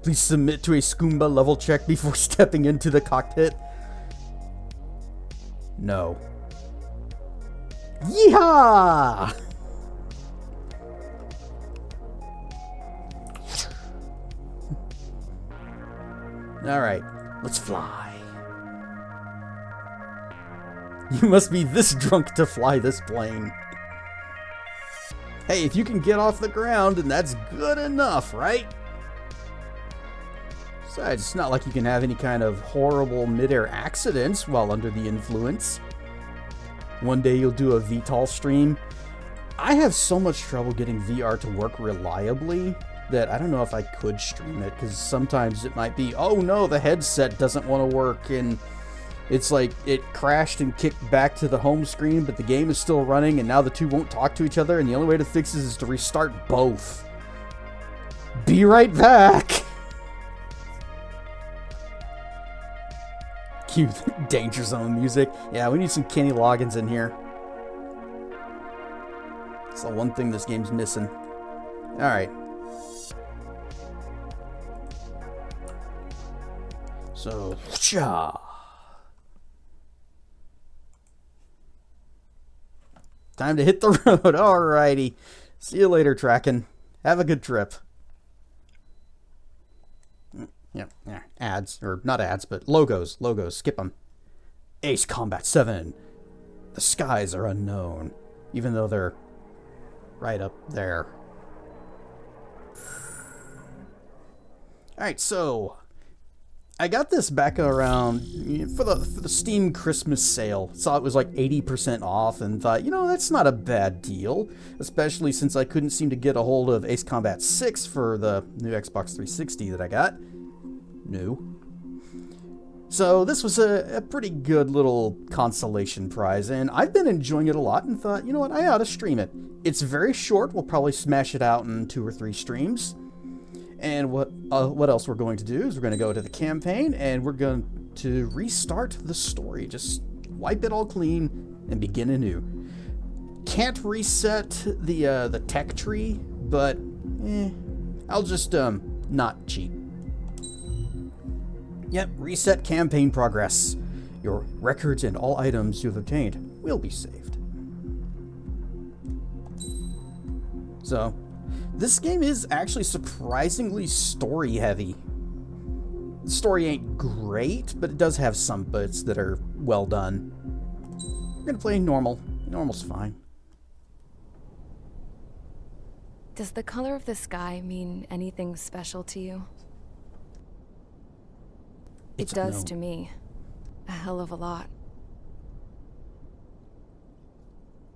Please submit to a Scuba level check before stepping into the cockpit. No. Yeehaw! Alright, let's fly. You must be this drunk to fly this plane. Hey, if you can get off the ground, then that's good enough, right? Besides, it's not like you can have any kind of horrible mid-air accidents while under the influence. One day you'll do a VTOL stream. I have so much trouble getting VR to work reliably that I don't know if I could stream it, because sometimes it might be, oh no, the headset doesn't want to work, and it's like it crashed and kicked back to the home screen, but the game is still running, and now the two won't talk to each other, and the only way to fix this is to restart both. Be right back! Cue Danger Zone music. Yeah, we need some Kenny Loggins in here. That's the one thing this game's missing. Alright. So, cha. Time to hit the road. Alrighty. See you later, Tracking. Have a good trip. Yeah, ads. Or not ads, but logos. Logos. Skip them. Ace Combat 7. The skies are unknown, even though they're right up there. Alright, so I got this back around for the Steam Christmas sale. Saw it was like 80% off and thought, you know, that's not a bad deal, especially since I couldn't seem to get a hold of Ace Combat 6 for the new Xbox 360 that I got. New. So this was a pretty good little consolation prize, and I've been enjoying it a lot and thought, you know what, I ought to stream it. It's very short. We'll probably smash it out in 2 or 3 streams. And what else we're going to do is we're going to go to the campaign and we're going to restart the story. Just wipe it all clean and begin anew. Can't reset the tech tree, but I'll just not cheat. Yep, reset campaign progress. Your records and all items you've obtained will be saved. So, this game is actually surprisingly story heavy. The story ain't great, but it does have some bits that are well done. We're gonna play normal. Normal's fine. Does the color of the sky mean anything special to you? It does to me. A hell of a lot.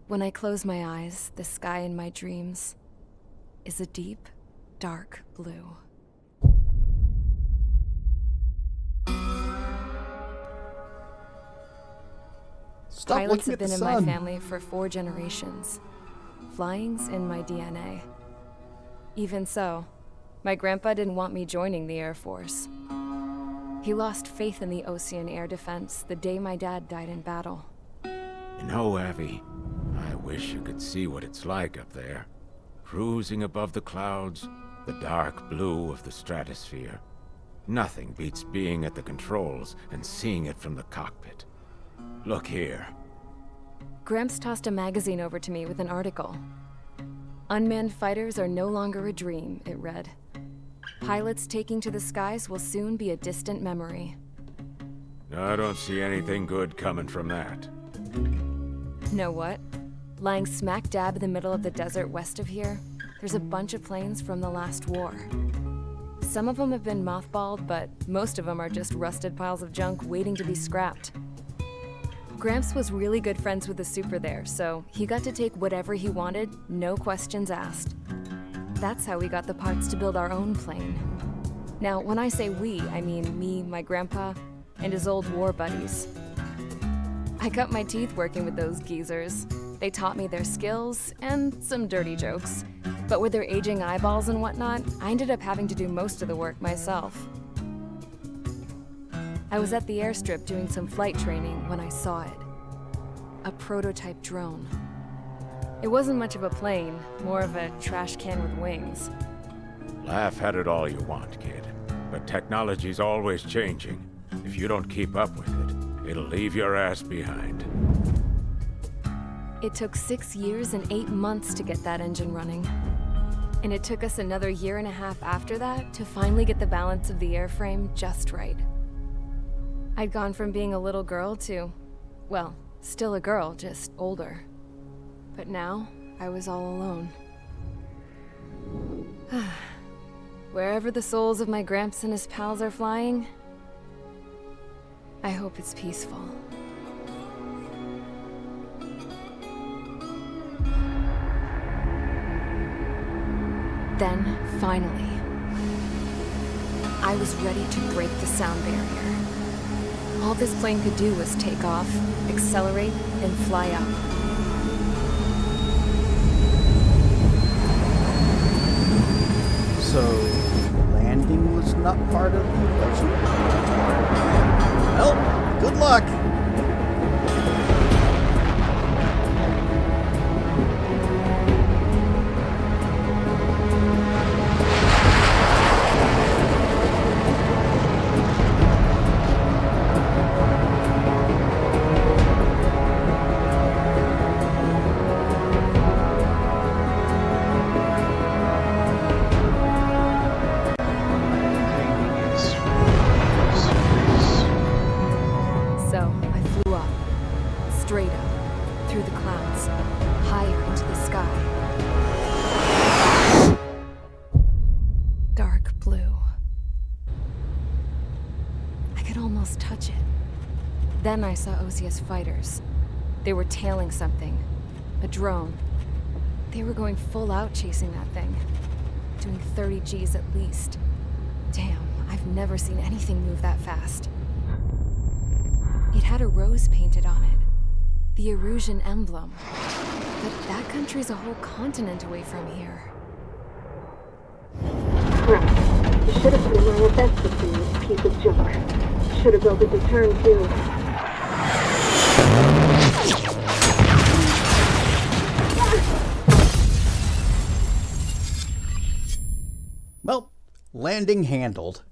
When I close my eyes, the sky in my dreams is a deep, dark blue. Pilots have been in my family for 4 generations. Flying's in my DNA. Even so, my grandpa didn't want me joining the Air Force. He lost faith in the Ocean Air Defense the day my dad died in battle. You know, Abby, I wish you could see what it's like up there. Cruising above the clouds, the dark blue of the stratosphere. Nothing beats being at the controls and seeing it from the cockpit. Look here. Gramps tossed a magazine over to me with an article. Unmanned fighters are no longer a dream, it read. Pilots taking to the skies will soon be a distant memory. I don't see anything good coming from that. Know what? Lying smack dab in the middle of the desert west of here, there's a bunch of planes from the last war. Some of them have been mothballed, but most of them are just rusted piles of junk waiting to be scrapped. Gramps was really good friends with the super there, so he got to take whatever he wanted, no questions asked. That's how we got the parts to build our own plane. Now, when I say we, I mean me, my grandpa, and his old war buddies. I cut my teeth working with those geezers. They taught me their skills and some dirty jokes. But with their aging eyeballs and whatnot, I ended up having to do most of the work myself. I was at the airstrip doing some flight training when I saw it. A prototype drone. It wasn't much of a plane, more of a trash can with wings. Laugh at it all you want, kid. But technology's always changing. If you don't keep up with it, it'll leave your ass behind. It took 6 years and 8 months to get that engine running. And it took us another 1.5 years after that to finally get the balance of the airframe just right. I'd gone from being a little girl to, well, still a girl, just older. But now, I was all alone. Wherever the souls of my Gramps and his pals are flying, I hope it's peaceful. Then, finally, I was ready to break the sound barrier. All this plane could do was take off, accelerate, and fly up. So, landing was not part of the equation? Well, good luck! Then I saw Osia's fighters. They were tailing something. A drone. They were going full out chasing that thing. Doing 30 Gs at least. Damn, I've never seen anything move that fast. It had a rose painted on it. The Erusian emblem. But that country's a whole continent away from here. Crap. You should have put in my event system, this piece of junk. Should have built a return too. Well, landing handled.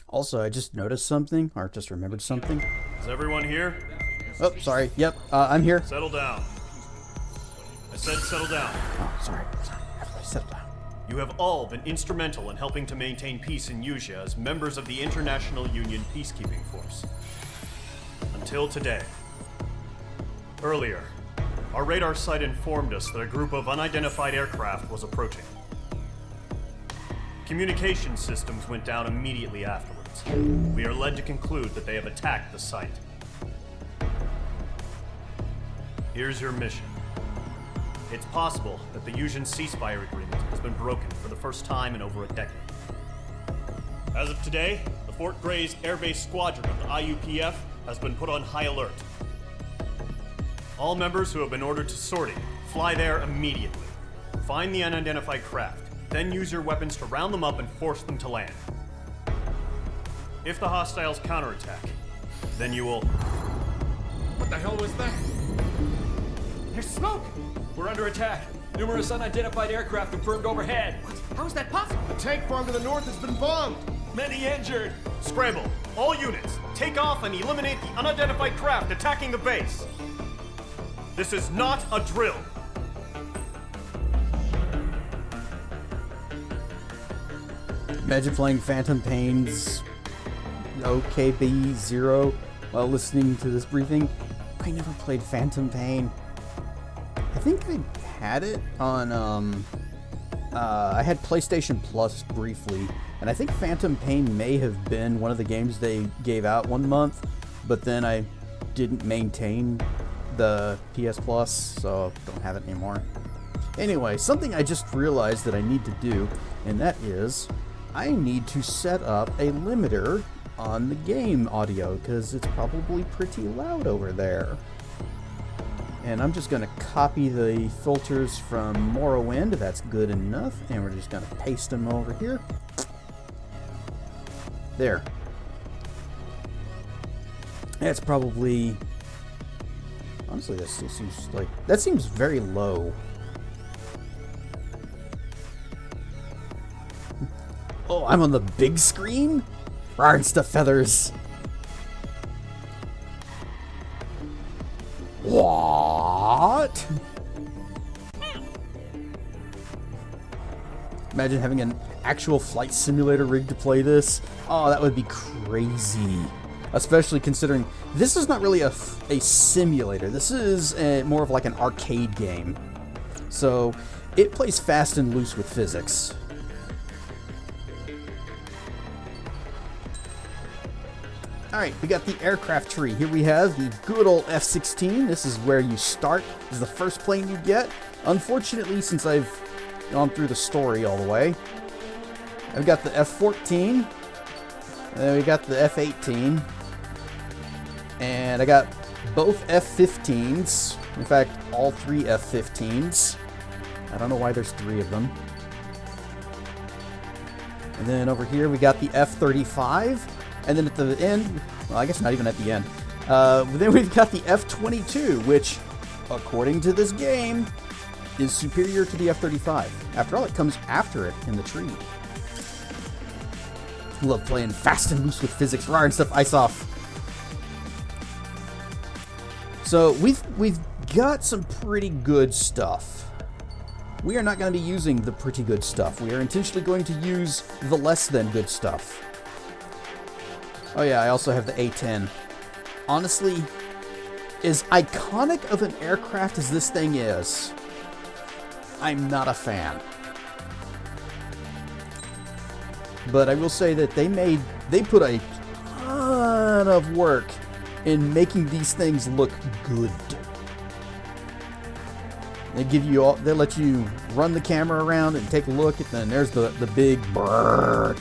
Also, I just noticed something, or just remembered something. Is everyone here? Oh, sorry. Yep, I'm here. Settle down. I said settle down. Oh, sorry. Everybody settle down. You have all been instrumental in helping to maintain peace in Usea as members of the International Union Peacekeeping Force. Until today. Earlier, our radar site informed us that a group of unidentified aircraft was approaching. Communication systems went down immediately afterwards. We are led to conclude that they have attacked the site. Here's your mission. It's possible that the Usian ceasefire agreement has been broken for the first time in over a decade. As of today, the Fort Grays Air Base Squadron of the IUPF has been put on high alert. All members who have been ordered to sortie, fly there immediately. Find the unidentified craft, then use your weapons to round them up and force them to land. If the hostiles counterattack, then you will... What the hell was that? There's smoke! We're under attack. Numerous unidentified aircraft confirmed overhead. What? How is that possible? A tank farm to the north has been bombed. Many injured. Scramble! All units, take off and eliminate the unidentified craft attacking the base. This is not a drill. Imagine playing Phantom Pain's OKB-0 while listening to this briefing. I never played Phantom Pain. I think I had it on, I had PlayStation Plus briefly, and I think Phantom Pain may have been one of the games they gave out one month, but then I didn't maintain the PS Plus, so don't have it anymore. Anyway, something I just realized that I need to do, and that is, I need to set up a limiter on the game audio, because it's probably pretty loud over there. And I'm just going to copy the filters from Morrowind. That's good enough. And we're just going to paste them over here. There. That's probably... Honestly, that still seems like... That seems very low. Oh, I'm on the big screen? Rawr, stuff feathers. What? Imagine having an actual flight simulator rig to play this. Oh, that would be crazy. Especially considering this is not really a simulator. This is more of like an arcade game. So it plays fast and loose with physics. Alright, we got the aircraft tree. Here we have the good old F-16. This is where you start. This is the first plane you get. Unfortunately, since I've gone through the story all the way, I've got the F-14. And then we got the F-18. And I got both F-15s. In fact, all 3 F-15s. I don't know why there's 3 of them. And then over here we got the F-35. And then at the end, well, I guess not even at the end, then we've got the F-22, which, according to this game, is superior to the F-35. After all, it comes after it in the tree. Love playing fast and loose with physics, rawr and stuff, ice off. So we've got some pretty good stuff. We are not going to be using the pretty good stuff. We are intentionally going to use the less than good stuff. Oh yeah, I also have the A-10. Honestly, as iconic of an aircraft as this thing is, I'm not a fan. But I will say that they put a ton of work in making these things look good. They let you run the camera around and take a look, and then there's the big brrr.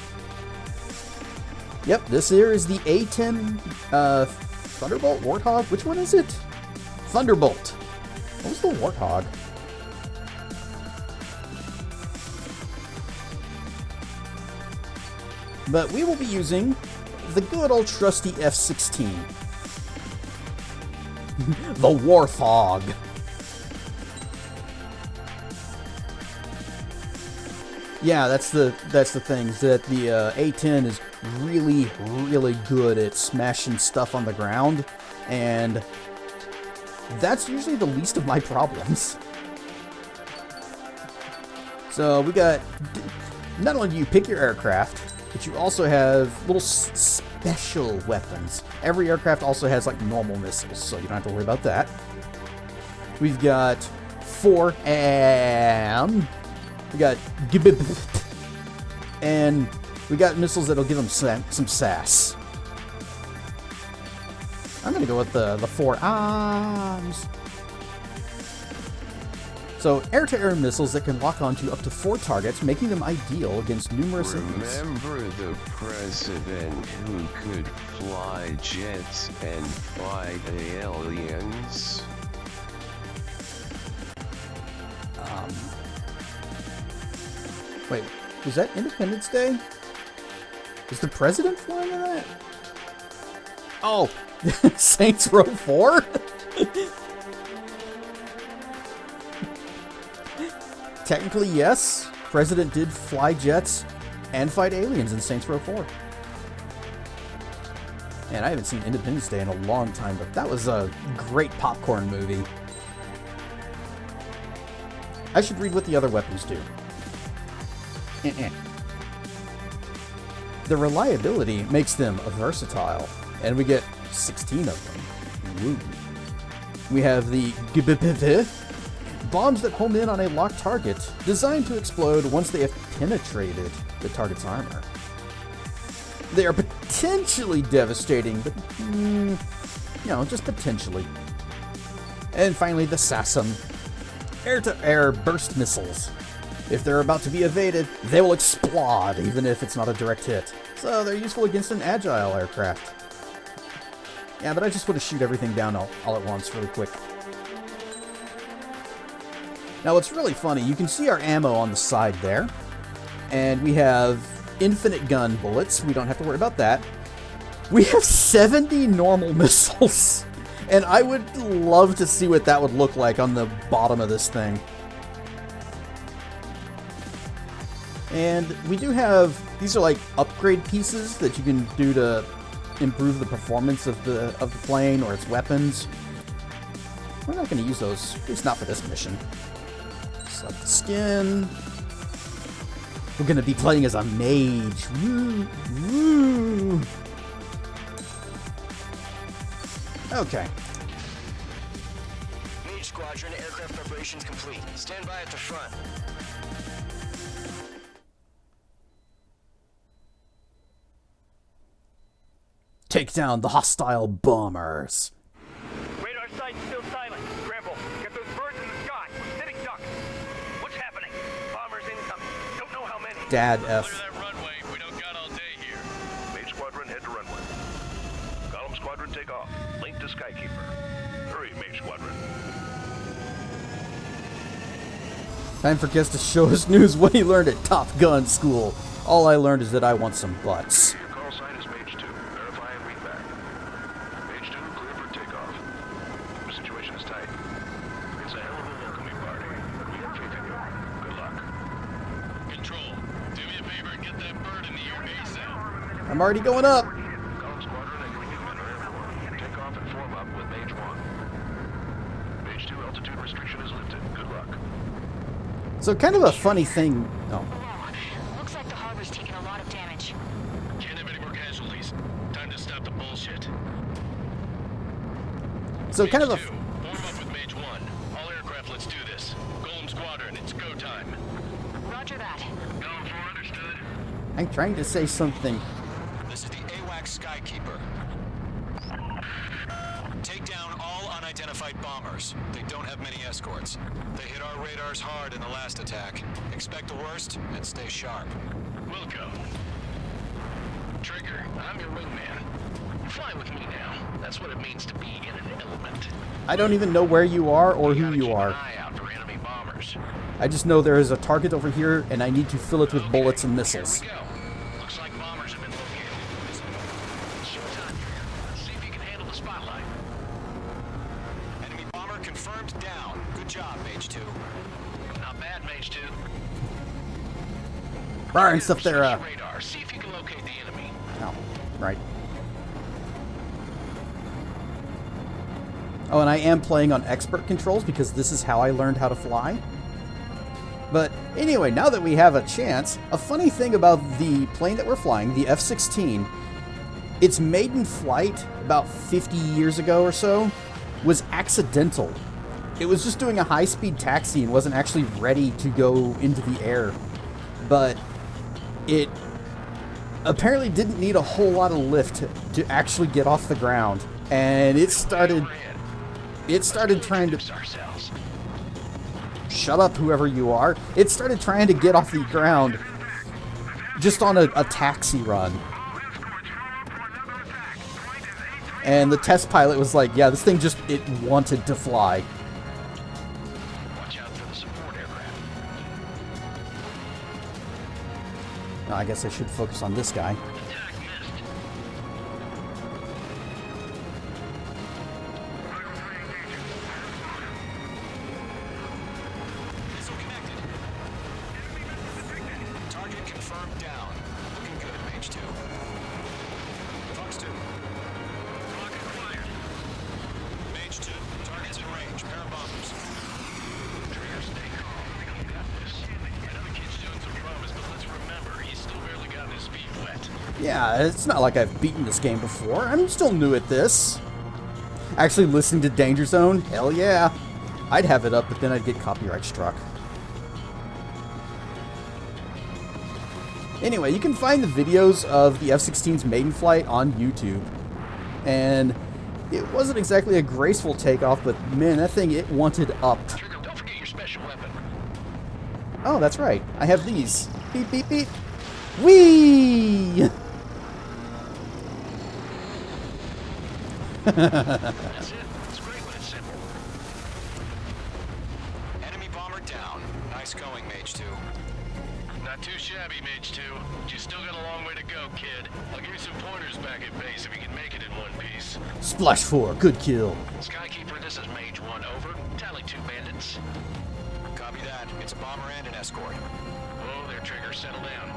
Yep, this here is the A-10 Thunderbolt? Warthog? Which one is it? Thunderbolt. What was the Warthog? But we will be using the good old trusty F-16. The Warthog. Yeah, that's the thing, is that the A-10 is really, really good at smashing stuff on the ground, and that's usually the least of my problems. So we got, not only do you pick your aircraft, but you also have little special weapons. Every aircraft also has like normal missiles, so you don't have to worry about that. We've got 4 AM. We got and we got missiles that'll give them some sass. I'm gonna go with the 4 arms. So air-to-air missiles that can lock onto up to 4 targets, making them ideal against numerous enemies. Remember the president who could fly jets and fight aliens? Wait, was that Independence Day? Is the president flying in that? Oh, Saints Row 4? Technically, yes. President did fly jets and fight aliens in Saints Row 4. And I haven't seen Independence Day in a long time, but that was a great popcorn movie. I should read what the other weapons do. The reliability makes them versatile, and we get 16 of them. Woo. We have the bombs that home in on a locked target, designed to explode once they have penetrated the target's armor. They are potentially devastating, but, just potentially. And finally, the SASM, air-to-air burst missiles. If they're about to be evaded, they will explode, even if it's not a direct hit. So they're useful against an agile aircraft. Yeah, but I just want to shoot everything down all at once really quick. Now what's really funny, you can see our ammo on the side there. And we have infinite gun bullets. We don't have to worry about that. We have 70 normal missiles. And I would love to see what that would look like on the bottom of this thing. And we do have, these are like upgrade pieces that you can do to improve the performance of the plane or its weapons. We're not going to use those, at least not for this mission. Select the skin. We're going to be playing as a mage. Woo! Woo! Okay. Mage Squadron, aircraft preparations complete. Stand by at the front. Take down the hostile bombers. Radar site's still silent. Scramble. Get those birds in the sky. We're sitting ducks. What's happening? Bombers incoming. Don't know how many. Dad F. Clear that runway. We don't got all day here. Mage Squadron, head to runway. Column Squadron, take off. Link to Skykeeper. Hurry, Mage Squadron. Time for Guest to show us news what he learned at Top Gun School. All I learned is that I want some butts. Your call sign is Mage 2. Verify and read back. Mage 2, clear for takeoff. The situation is tight. It's a hell of a welcoming party, but we have faith in you. Good luck. Control. Do me a favor and get that bird in the air ASAP. I'm already going up. Column Squadron and your men are airborne. Take off and form up with Mage 1. Mage 2, altitude restriction is lifted. Good luck. So kind of a funny thing. Oh. Looks like the harbor's taken a lot of damage. Can't have any more casualties. Time to stop the bullshit. So kind of a. Form up with Mage 1. All aircraft, let's do this. Golem Squadron, it's go time. Roger that. Going for understood. I'm trying to say something. This is the AWACS Skykeeper. Take down all unidentified bombers. They don't have many escorts. They hit our radars hard in the last attack. Expect the worst and stay sharp. Wilco. Trigger, I'm your wingman. Fly with me now. That's what it means to be in an element. I don't even know where you are or who Gotta you keep are. an eye out for enemy bombers. I just know there is a target over here and I need to fill it with bullets and missiles. Here we go. Looks like bombers have been located. It's showtime here. Let's see if you can handle the spotlight. Enemy bomber confirmed down. Good job, Mage 2. Not bad, Mage 2. Bar and stuff there. Search your radar. See if you can locate the enemy. Oh, right. Oh, and I am playing on expert controls because this is how I learned how to fly. But anyway, now that we have a chance, a funny thing about the plane that we're flying, the F-16, its maiden flight about 50 years ago or so was accidental. It was just doing a high-speed taxi and wasn't actually ready to go into the air. But it apparently didn't need a whole lot of lift to actually get off the ground. And it started trying to... Shut up, whoever you are. It started trying to get off the ground just on a taxi run. And the test pilot was like, yeah, this thing just, it wanted to fly. Watch out for the support aircraft. Now, I guess I should focus on this guy. Attack missed. Missile connected. Target confirmed down. Looking good, Mage 2. Fox 2. Clock acquired. Mage 2. Target's in range. Pair of bombers. Trigger, stay calm. You got this. I know the kid's doing some promise, but let's remember, he's still barely gotten his feet wet. Yeah, it's not like I've beaten this game before. I'm still new at this. Actually listening to Danger Zone? Hell yeah. I'd have it up, but then I'd get copyright struck. Anyway, you can find the videos of the F-16's maiden flight on YouTube. And it wasn't exactly a graceful takeoff, but man, that thing, it wanted up. Trigger, don't forget your special weapon. Oh, that's right. I have these. Beep, beep, beep. Whee! That's it. It's great when it's simple. Enemy bomber down. Nice going, Mage 2. Not too shabby, Mage 2. But you still got a long way to go, kid. I'll give you some pointers back at base if you can make it in one piece. Splash 4, good kill. Skykeeper, this is Mage 1, over. Tally 2 bandits. Copy that. It's a bomber and an escort. Oh, they're Trigger, settle down.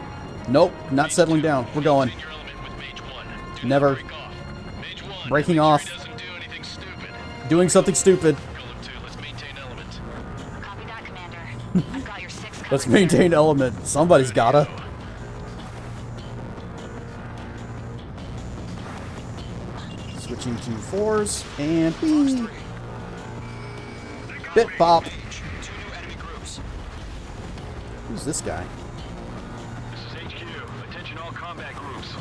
Nope, not settling down. We're going. Find your element with Mage 1. Do Never. not break off. Mage 1, Breaking make sure off. he doesn't do anything stupid. Doing something stupid. Golem 2, let's maintain element. Copy that, Commander. I've got your 6 covered. Let's maintain element. Somebody's gotta. Switching to 4s and whee. Bit pop. Mage, 2 new enemy groups. Who's this guy? This is HQ. Attention all combat groups.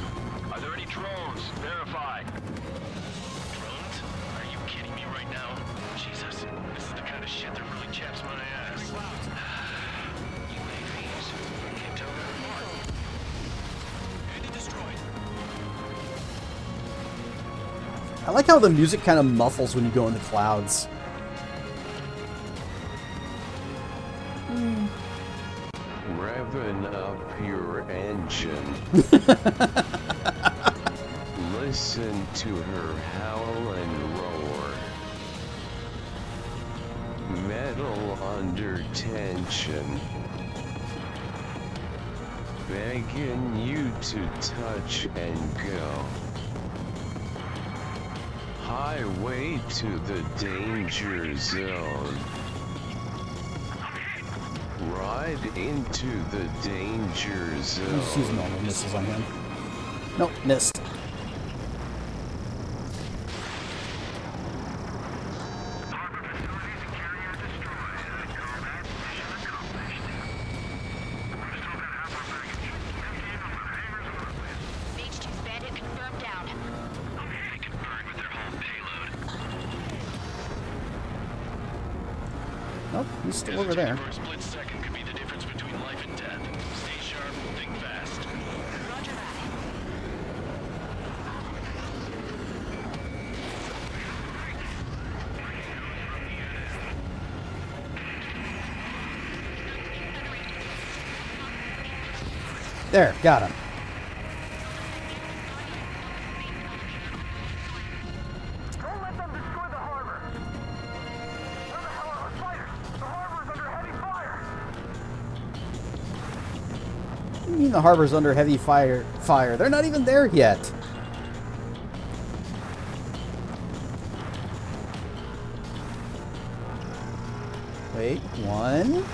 Are there any drones? Verify. Drones? Are you kidding me right now? Jesus, this is the kind of shit that really chaps my ass. UAVs. Can't tell them apart. Enemy destroyed. I like how the music kind of muffles when you go in the clouds. Revving up your engine. Listen to her howl and roar. Metal under tension. Begging you to touch and go. Highway to the danger zone. Ride into the danger Just zone. use normal missiles on him. Nope, missed. Mage 2 bandit confirmed down. They can burn with their whole payload. Nope, he's still over there. For a split second could be the difference between life and death. Stay sharp, think fast. Roger that. There, got him. Don't let them destroy the harbor. Where the hell are our fighters? The harbor's under heavy fire. What do you mean the harbor's under heavy fire? They're not even there yet. Wait, 1,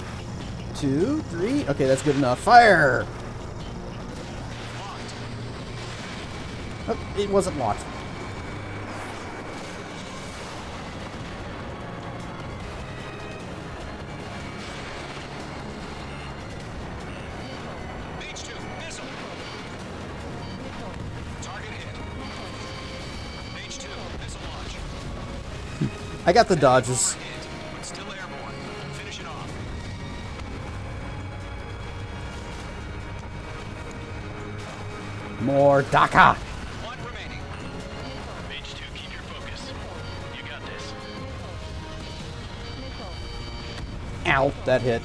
2, 3. Okay, that's good enough. Fire! Oh, it wasn't locked. Mage 2, missile. Target hit. Mage 2, missile launch. I got the dodges. Hit, but still airborne. Finish it off. More DACA. One remaining. Mage 2, keep your focus. You got this. Ow, that hit.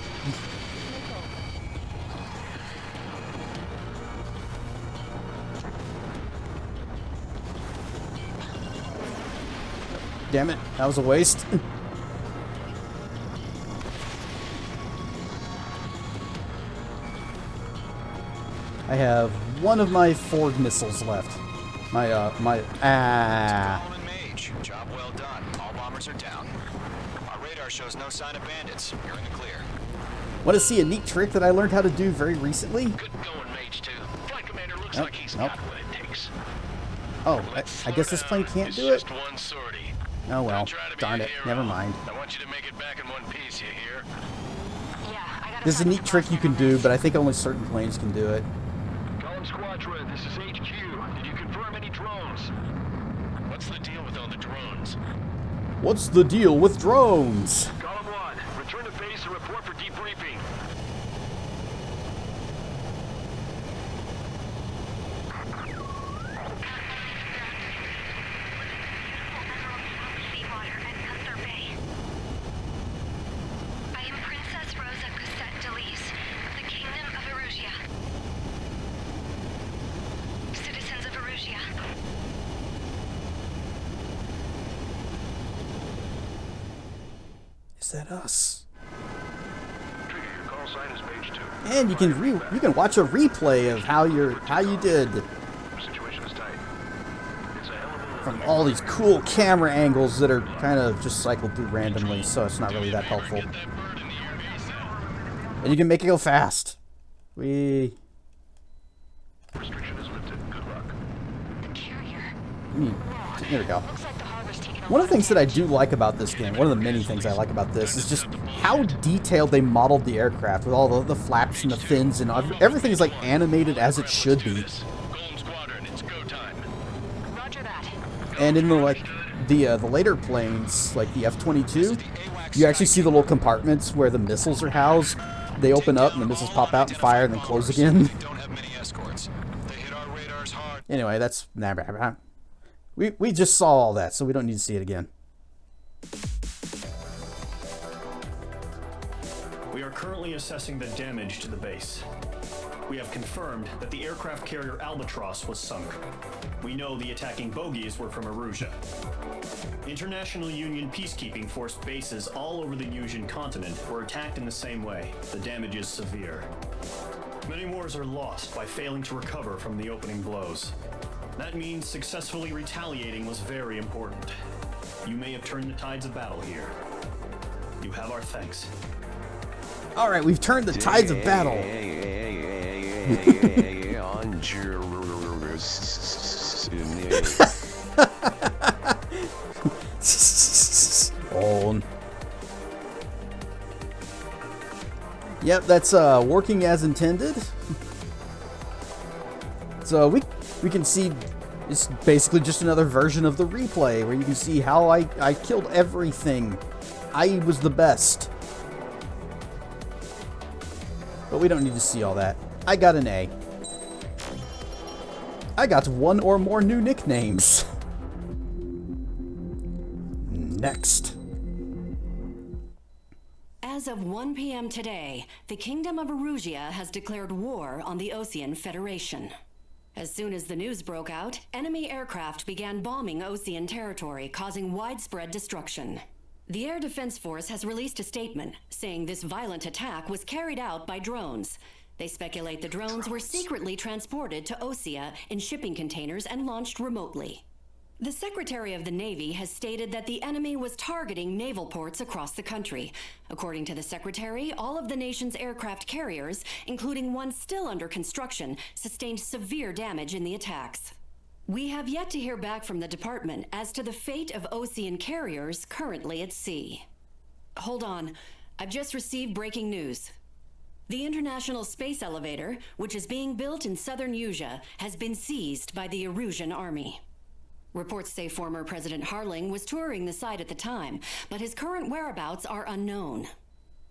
Damn it, that was a waste. I have one of my Ford missiles left. My Colin Mage, job well done. All bombers are down. Our radar shows no sign of bandits. You're in the clear. Want to see a neat trick that I learned how to do very recently? Good going, Mage 2. Flight commander looks Nope, like he's nope. got what it takes. Oh, I guess this plane can't It's do it. just one sortie. Oh well, Don't try to be darn a it, hero. never mind. I want you to make it back in one piece, you hear? Yeah, I gotta This is a find neat some trick you can do, but I think only certain planes can do it. Column Squadron, this is HQ. Did you confirm any drones? What's the deal with all the drones? What's the deal with drones? Column 1, return to base and report for debriefing. I am Princess Rosa Cassette Delise of the Kingdom of Erusia. Citizens of Erusia. Is that us? Trigger, your call sign is Mage 2. And you can watch a replay of how you did. Situation is tight. It's a hell of a From all these cool camera angles that are kind of just cycled through randomly, so it's not really that helpful. And you can make it go fast. restriction is lifted. Good luck. Here we go. One of the things that I do like about this game, one of the many things I like about this, is just how detailed they modeled the aircraft with all the flaps and the fins and everything is like animated as it should be. And in the later planes, like the F-22, you actually see the little compartments where the missiles are housed. They open up and the missiles pop out and fire and then close again. Anyway, that's... We just saw all that, so we don't need to see it again. We are currently assessing the damage to the base. We have confirmed that the aircraft carrier Albatross was sunk. We know the attacking bogies were from Erusia. International Union peacekeeping force bases all over the Yusian continent were attacked in the same way. The damage is severe. Many wars are lost by failing to recover from the opening blows. That means successfully retaliating was very important. You may have turned the tides of battle here. You have our thanks. All right, we've turned the tides of battle. Yep, that's working as intended. So we can see it's basically just another version of the replay where you can see how I killed everything. I was the best. But we don't need to see all that. I got an A. I got one or more new nicknames. Next. As of 1 p.m. today, the Kingdom of Erusia has declared war on the Osean Federation. As soon as the news broke out, enemy aircraft began bombing Osean territory, causing widespread destruction. The Air Defense Force has released a statement saying this violent attack was carried out by drones. They speculate the drones were secretly transported to Osea in shipping containers and launched remotely. The Secretary of the Navy has stated that the enemy was targeting naval ports across the country. According to the Secretary, all of the nation's aircraft carriers, including one still under construction, sustained severe damage in the attacks. We have yet to hear back from the department as to the fate of Osean carriers currently at sea. Hold on, I've just received breaking news. The International Space Elevator, which is being built in southern Yusia, has been seized by the Erusian army. Reports say former President Harling was touring the site at the time, but his current whereabouts are unknown.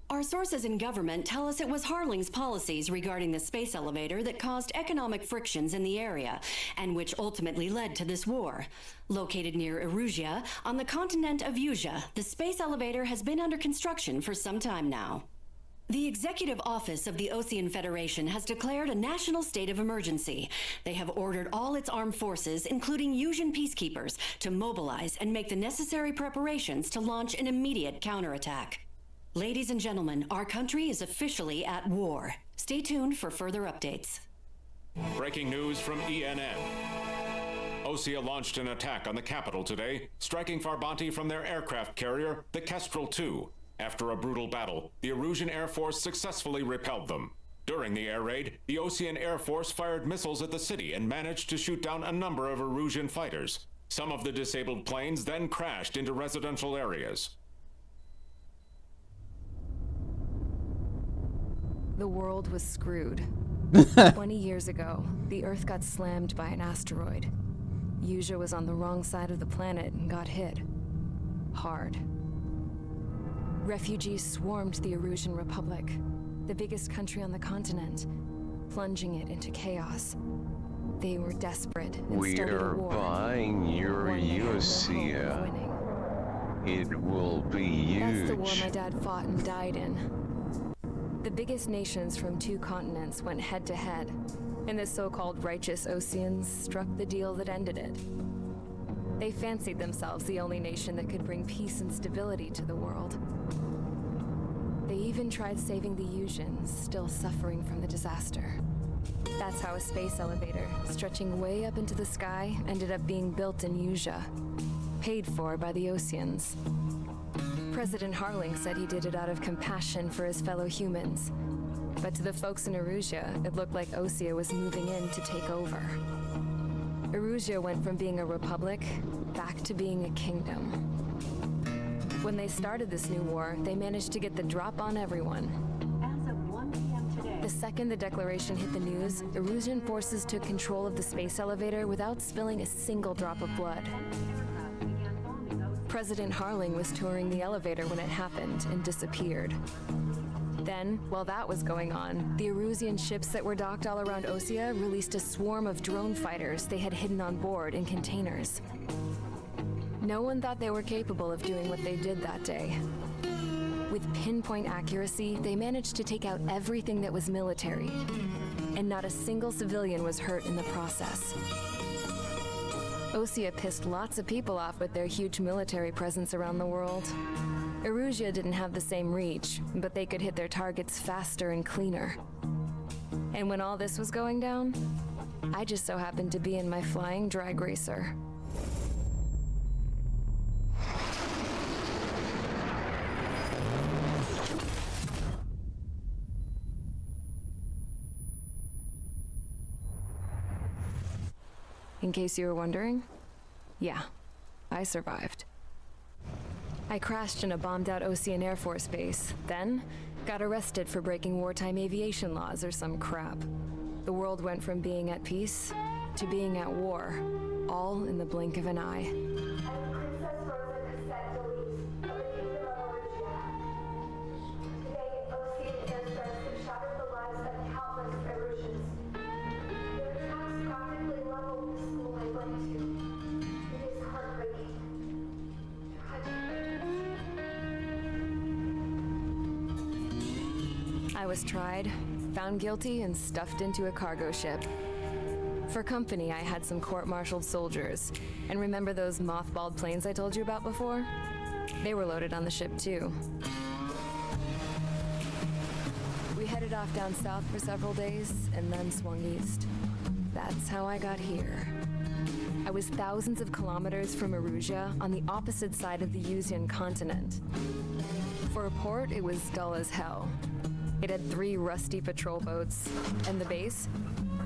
Our sources in government tell us it was Harling's policies regarding the space elevator that caused economic frictions in the area, and which ultimately led to this war. Located near Erusia, on the continent of Yusia, the space elevator has been under construction for some time now. The Executive Office of the Osean Federation has declared a national state of emergency. They have ordered all its armed forces, including Yusian peacekeepers, to mobilize and make the necessary preparations to launch an immediate counterattack. Ladies and gentlemen, our country is officially at war. Stay tuned for further updates. Breaking news from ENN. Osea launched an attack on the capital today, striking Farbanti from their aircraft carrier, the Kestrel II. After a brutal battle, the Erusian Air Force successfully repelled them. During the air raid, the Osean Air Force fired missiles at the city and managed to shoot down a number of Erusian fighters. Some of the disabled planes then crashed into residential areas. The world was screwed. 20 years ago, the Earth got slammed by an asteroid. Yusia was on the wrong side of the planet and got hit. Hard. Refugees swarmed the Erusian Republic, the biggest country on the continent, plunging it into chaos. They were desperate and started a war. We're buying your Osea. It will be huge. That's the war my dad fought and died in. The biggest nations from 2 continents went head-to-head, and the so-called righteous Oseans struck the deal that ended it. They fancied themselves the only nation that could bring peace and stability to the world. They even tried saving the Yuuzhans, still suffering from the disaster. That's how a space elevator, stretching way up into the sky, ended up being built in Yuzha, paid for by the Oseans. President Harling said he did it out of compassion for his fellow humans. But to the folks in Erusea, it looked like Osea was moving in to take over. Erusea went from being a republic back to being a kingdom. When they started this new war, they managed to get the drop on everyone. As of 1 p.m. today, The second the declaration hit the news, Erusian forces took control of the space elevator without spilling a single drop of blood. President Harling was touring the elevator when it happened and disappeared. Then, while that was going on, the Erusian ships that were docked all around Osea released a swarm of drone fighters they had hidden on board in containers. No one thought they were capable of doing what they did that day. With pinpoint accuracy, they managed to take out everything that was military, and not a single civilian was hurt in the process. Osea pissed lots of people off with their huge military presence around the world. Erusea didn't have the same reach, but they could hit their targets faster and cleaner. And when all this was going down, I just so happened to be in my flying drag racer. In case you were wondering, yeah, I survived. I crashed in a bombed-out Osean Air Force base, then got arrested for breaking wartime aviation laws or some crap. The world went from being at peace to being at war, all in the blink of an eye. I was tried, found guilty, and stuffed into a cargo ship. For company, I had some court-martialed soldiers. And remember those mothballed planes I told you about before? They were loaded on the ship, too. We headed off down south for several days, and then swung east. That's how I got here. I was thousands of kilometers from Erusea, on the opposite side of the Yuuzhan continent. For a port, it was dull as hell. It had 3 rusty patrol boats, and the base?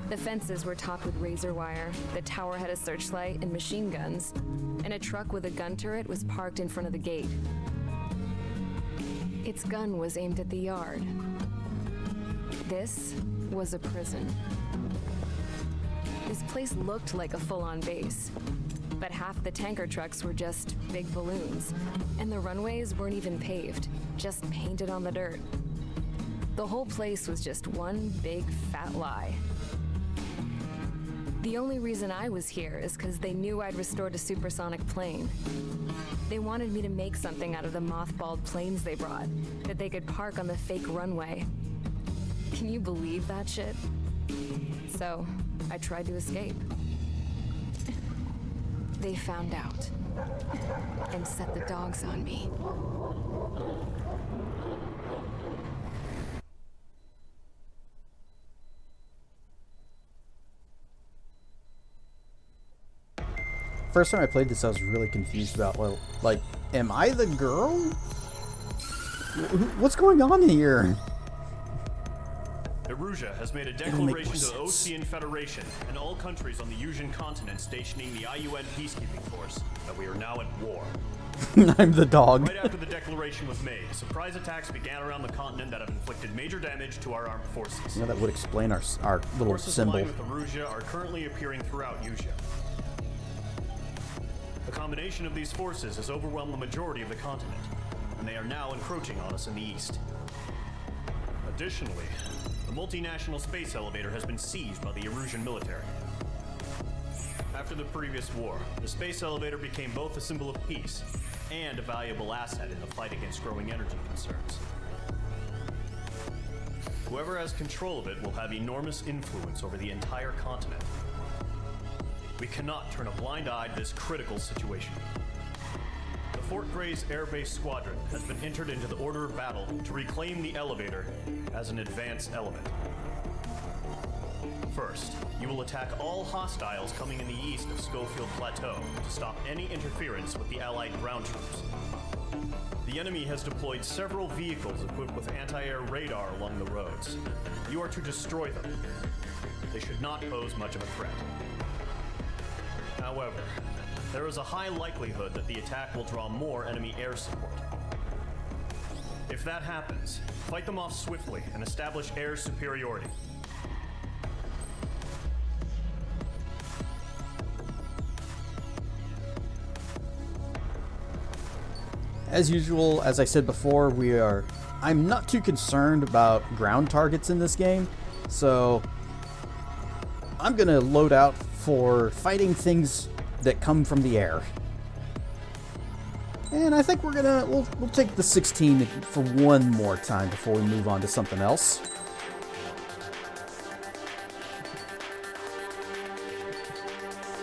The fences were topped with razor wire, the tower had a searchlight and machine guns, and a truck with a gun turret was parked in front of the gate. Its gun was aimed at the yard. This was a prison. This place looked like a full-on base, but half the tanker trucks were just big balloons, and the runways weren't even paved, just painted on the dirt. The whole place was just one big fat lie. The only reason I was here is because they knew I'd restored a supersonic plane. They wanted me to make something out of the mothballed planes they brought, that they could park on the fake runway. Can you believe that shit? So, I tried to escape. They found out, and set the dogs on me. First time I played this, I was really confused about, well, like, am I the girl? What's going on here? Erusea has made a declaration to the Osean Federation and all countries on the Yuuzhan continent stationing the IUN peacekeeping force that we are now at war. I'm the dog. Right after the declaration was made, surprise attacks began around the continent that have inflicted major damage to our armed forces. You know, that would explain our little Forces symbol. aligned with Erusea are currently appearing throughout Yuzha. The combination of these forces has overwhelmed the majority of the continent, and they are now encroaching on us in the east. Additionally, the multinational space elevator has been seized by the Erusian military. After the previous war, the space elevator became both a symbol of peace and a valuable asset in the fight against growing energy concerns. Whoever has control of it will have enormous influence over the entire continent. We cannot turn a blind eye to this critical situation. The Fort Gray's Air Base Squadron has been entered into the order of battle to reclaim the elevator as an advance element. First, you will attack all hostiles coming in the east of Schofield Plateau to stop any interference with the Allied ground troops. The enemy has deployed several vehicles equipped with anti-air radar along the roads. You are to destroy them. They should not pose much of a threat. However, there is a high likelihood that the attack will draw more enemy air support. If that happens, fight them off swiftly and establish air superiority. As usual, as I said before, I'm not too concerned about ground targets in this game, so I'm gonna load out for fighting things that come from the air. And I think we'll take the 16 for one more time before we move on to something else.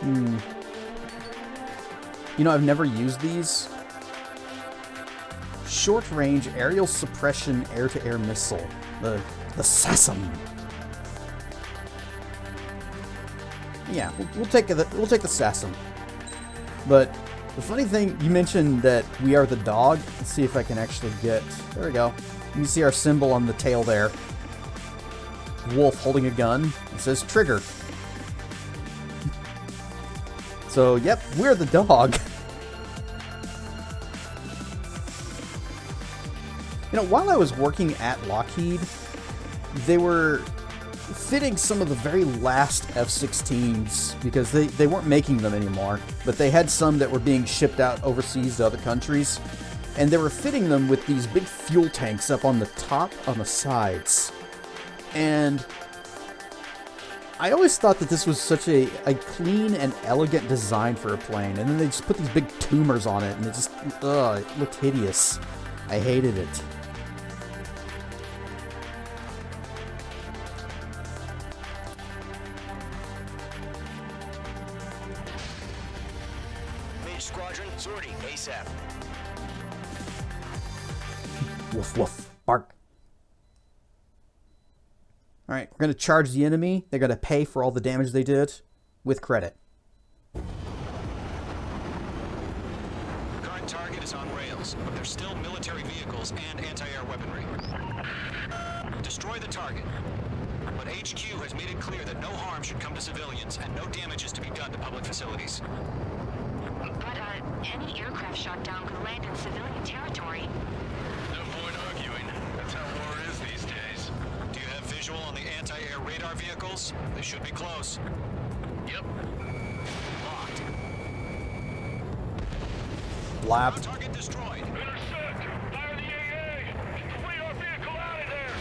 You know, I've never used these. Short-range aerial suppression air-to-air missile, the SASM. Yeah, we'll take the SASM. But the funny thing, you mentioned that we are the dog. Let's see if I can actually get. There we go. You can see our symbol on the tail there. Wolf holding a gun. It says trigger. So, yep, we're the dog. You know, while I was working at Lockheed, they were fitting some of the very last F-16s because they weren't making them anymore, but they had some that were being shipped out overseas to other countries, and they were fitting them with these big fuel tanks up on the top, on the sides. And I always thought that this was such a clean and elegant design for a plane, and then they just put these big tumors on it, and it looked hideous. I hated it. Squadron, sortie, ASAP. Woof woof, bark. Alright, we're going to charge the enemy. They're going to pay for all the damage they did with credit. Current target is on rails, but there's still military vehicles and anti-air weaponry. Destroy the target. But HQ has made it clear that no harm should come to civilians and no damage is to be done to public facilities. But, any aircraft shot down could land in civilian territory. No point arguing. That's how war is these days. Do you have visual on the anti-air radar vehicles? They should be close. Yep. Locked. Blap. Target destroyed. Intercept! Fire the AA! Get the radar vehicle out of there!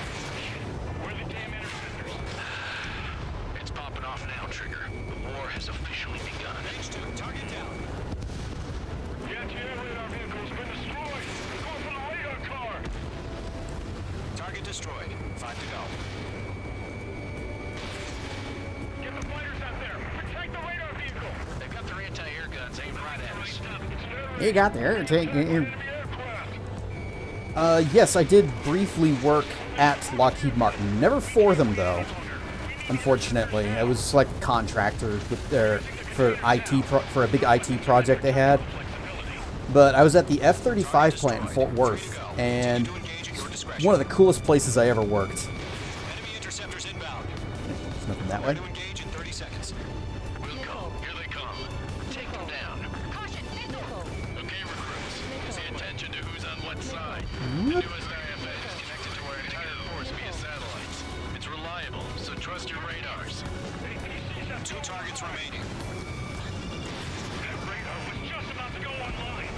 Where are the damn interceptors? It's popping off now, Trigger. The war has officially begun. H2, target down. The anti-air radar vehicle's been destroyed! Go for the radar car! Target destroyed. 5 to go. Get the fighters out there! Protect the radar vehicle! They've got their anti-air guns aimed right at us. You got there. Yes, I did briefly work at Lockheed Martin. Never for them, though. Unfortunately, I was like a contractor with for a big IT project they had. But I was at the F-35 plant in Fort Worth, and one of the coolest places I ever worked. Enemy interceptors inbound. There's nothing that way. Engage in 30 seconds. We'll go. Here they come. Take them down. Okay, recruits. Pay attention to who's on what side. The newest IFA is connected to our entire force via satellites. It's reliable, so trust your radars. 2 targets remaining. That radar was just about to go online!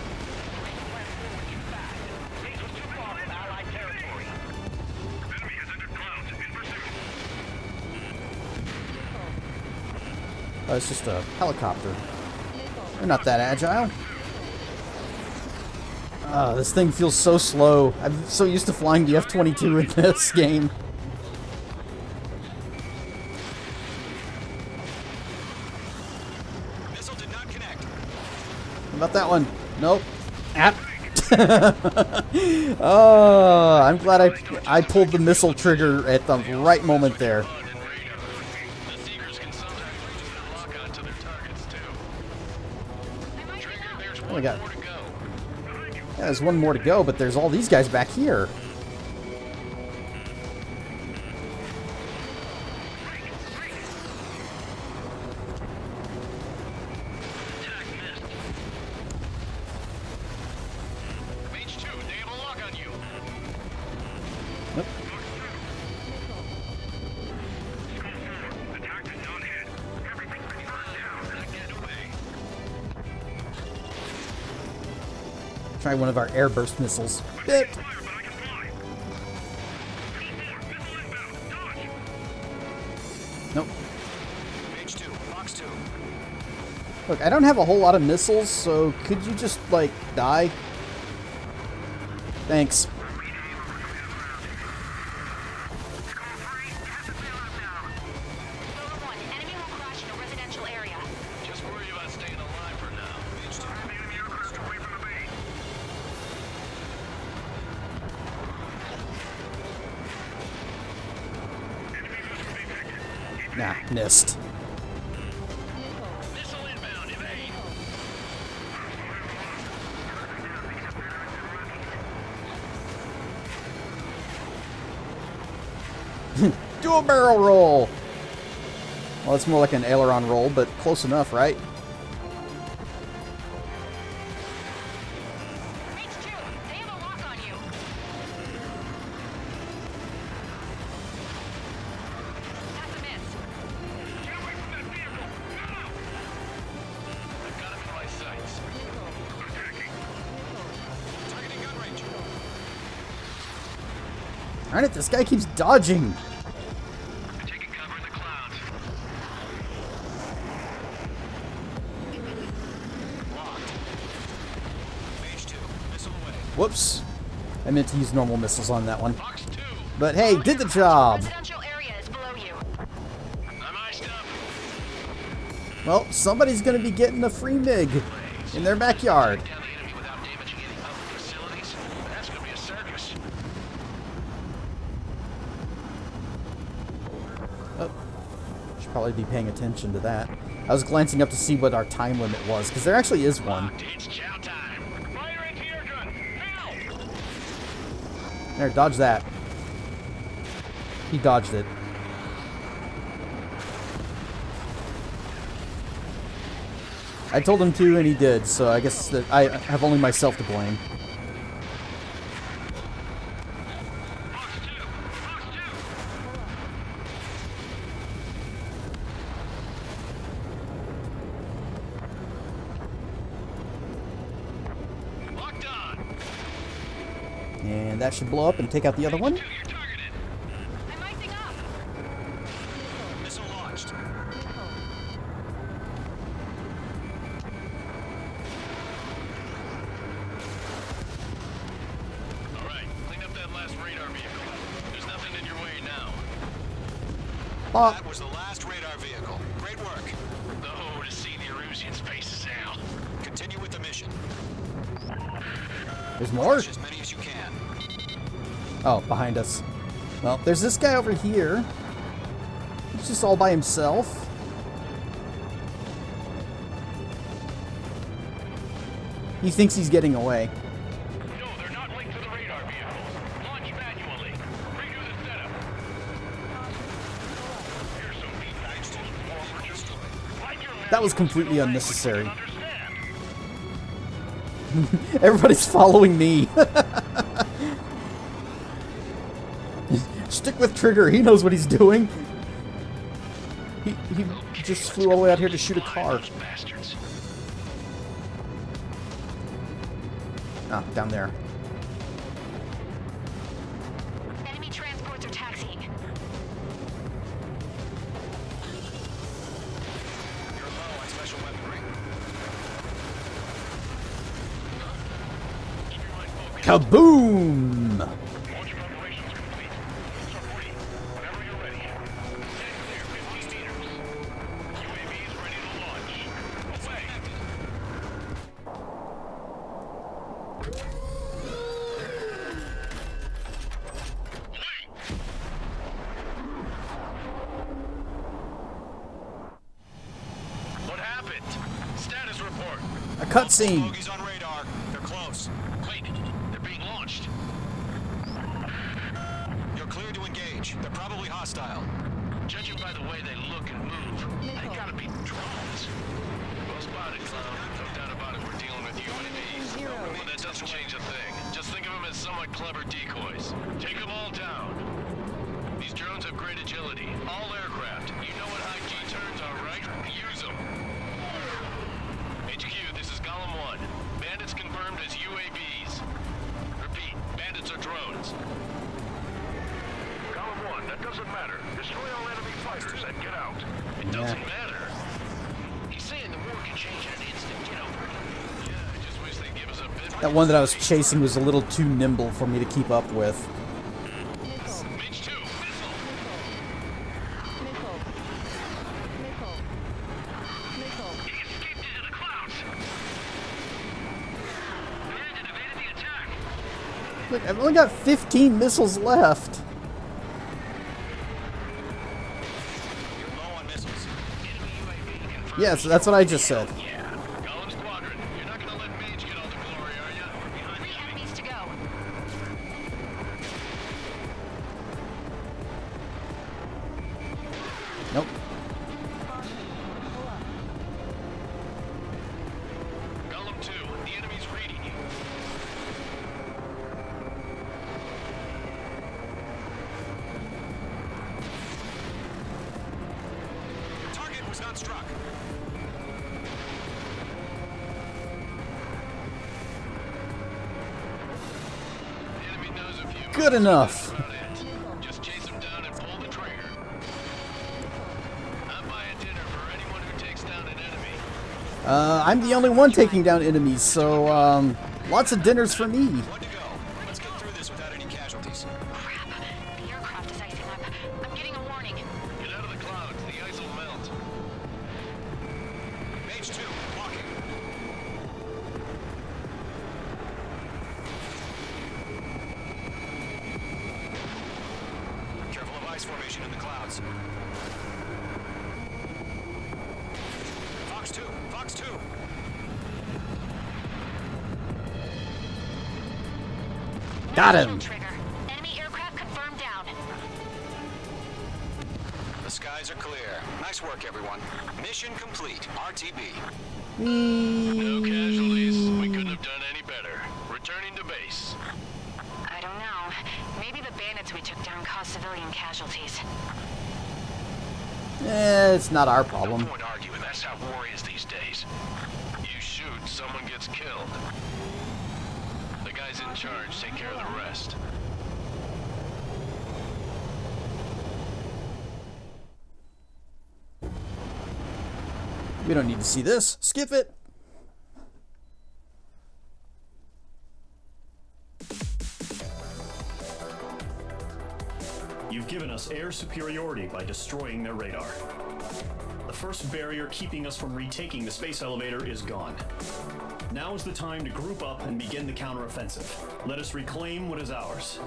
Went forward too fast. Base was too far from Allied territory. Enemy has entered clouds in pursuit. It's just a helicopter. They're not that agile. This thing feels so slow. I'm so used to flying the F-22 in this game. Missile did not connect. How about that one? Nope. Oh, I'm glad I pulled the missile trigger at the right moment there. Oh, we got. Yeah, there's one more to go, but there's all these guys back here. Try one of our airburst missiles. Bip. Nope. Look, I don't have a whole lot of missiles, so could you just, like, die? Thanks. Nah, missed. Do a barrel roll! Well, it's more like an aileron roll, but close enough, right? Darn it, this guy keeps dodging. Whoops. I meant to use normal missiles on that one. But hey, did the job. Well, somebody's going to be getting a free MiG in their backyard. Oh, should probably be paying attention to that. I was glancing up to see what our time limit was, because there actually is one. There, dodge that. He dodged it. I told him to, and he did, so I guess that I have only myself to blame. And that should blow up and take out the other one. That was the last radar vehicle. Great work. Oh, to see the Erusians' faces now. Continue with the mission. There's more? As many as you can. Oh, behind us. Well, there's this guy over here. He's just all by himself. He thinks he's getting away. That was completely unnecessary. Everybody's following me. Stick with Trigger. He knows what he's doing. He just flew all the way out here to shoot a car. Ah, down there. Enemy transports are taxiing. Kaboom! cutscene. Bogies on radar. They're close. Wait, they're being launched. You're clear to engage. They're probably hostile. Judging by the way they look and move, they gotta be drones. Well spotted, clown. No doubt about it, we're dealing with UAVs. But that doesn't change a thing. Just think of them as somewhat clever decoys. Take them all down. These drones have great agility. All aircraft. You know what high G turns are, right? Use them. HQ, this is Golem 1. Bandits confirmed as UAVs. Repeat, bandits are drones. Column 1, that doesn't matter. Destroy all enemy fighters and get out. It doesn't matter. He's saying the war can change in an instant. Get over it. Yeah, I just wish they'd give us a bit. That one that I was chasing was a little too nimble for me to keep up with. Mage 2, missile. He escaped into the clouds. Bandit evaded the attack. Look, I've only got 15 missiles left. Yes, that's what I just said. Golem Squadron, you're not gonna let Mage get all the glory, are ya? We're behind the enemies to go. Nope. Golem 2, the enemy's reading you. Your target was not struck. The enemy knows a few. Good enough. Just chase him down and pull the trigger. I'm buying dinner for anyone who takes down an enemy. I'm the only one taking down enemies, so lots of dinners for me. Let's get through this without any casualties. Crap. The aircraft is icing up. I'm getting a warning. Get out of the clouds. The ice will melt. Mage 2, walking. Careful of ice formation in the clouds. Fox 2, Fox 2. Got him. Trigger. Enemy aircraft confirmed down. The skies are clear. Nice work, everyone. Mission complete. RTB. No casualties. We couldn't have done any better. Returning to base. I don't know. Maybe the bandits we took down caused civilian casualties. It's not our problem. No point arguing. That's how war is these days. You shoot, someone gets killed. The guys in charge take care of the rest. We don't need to see this. Skip it. You've given us air superiority by destroying their radar. The first barrier keeping us from retaking the space elevator is gone. Now is the time to group up and begin the counteroffensive. Let us reclaim what is ours.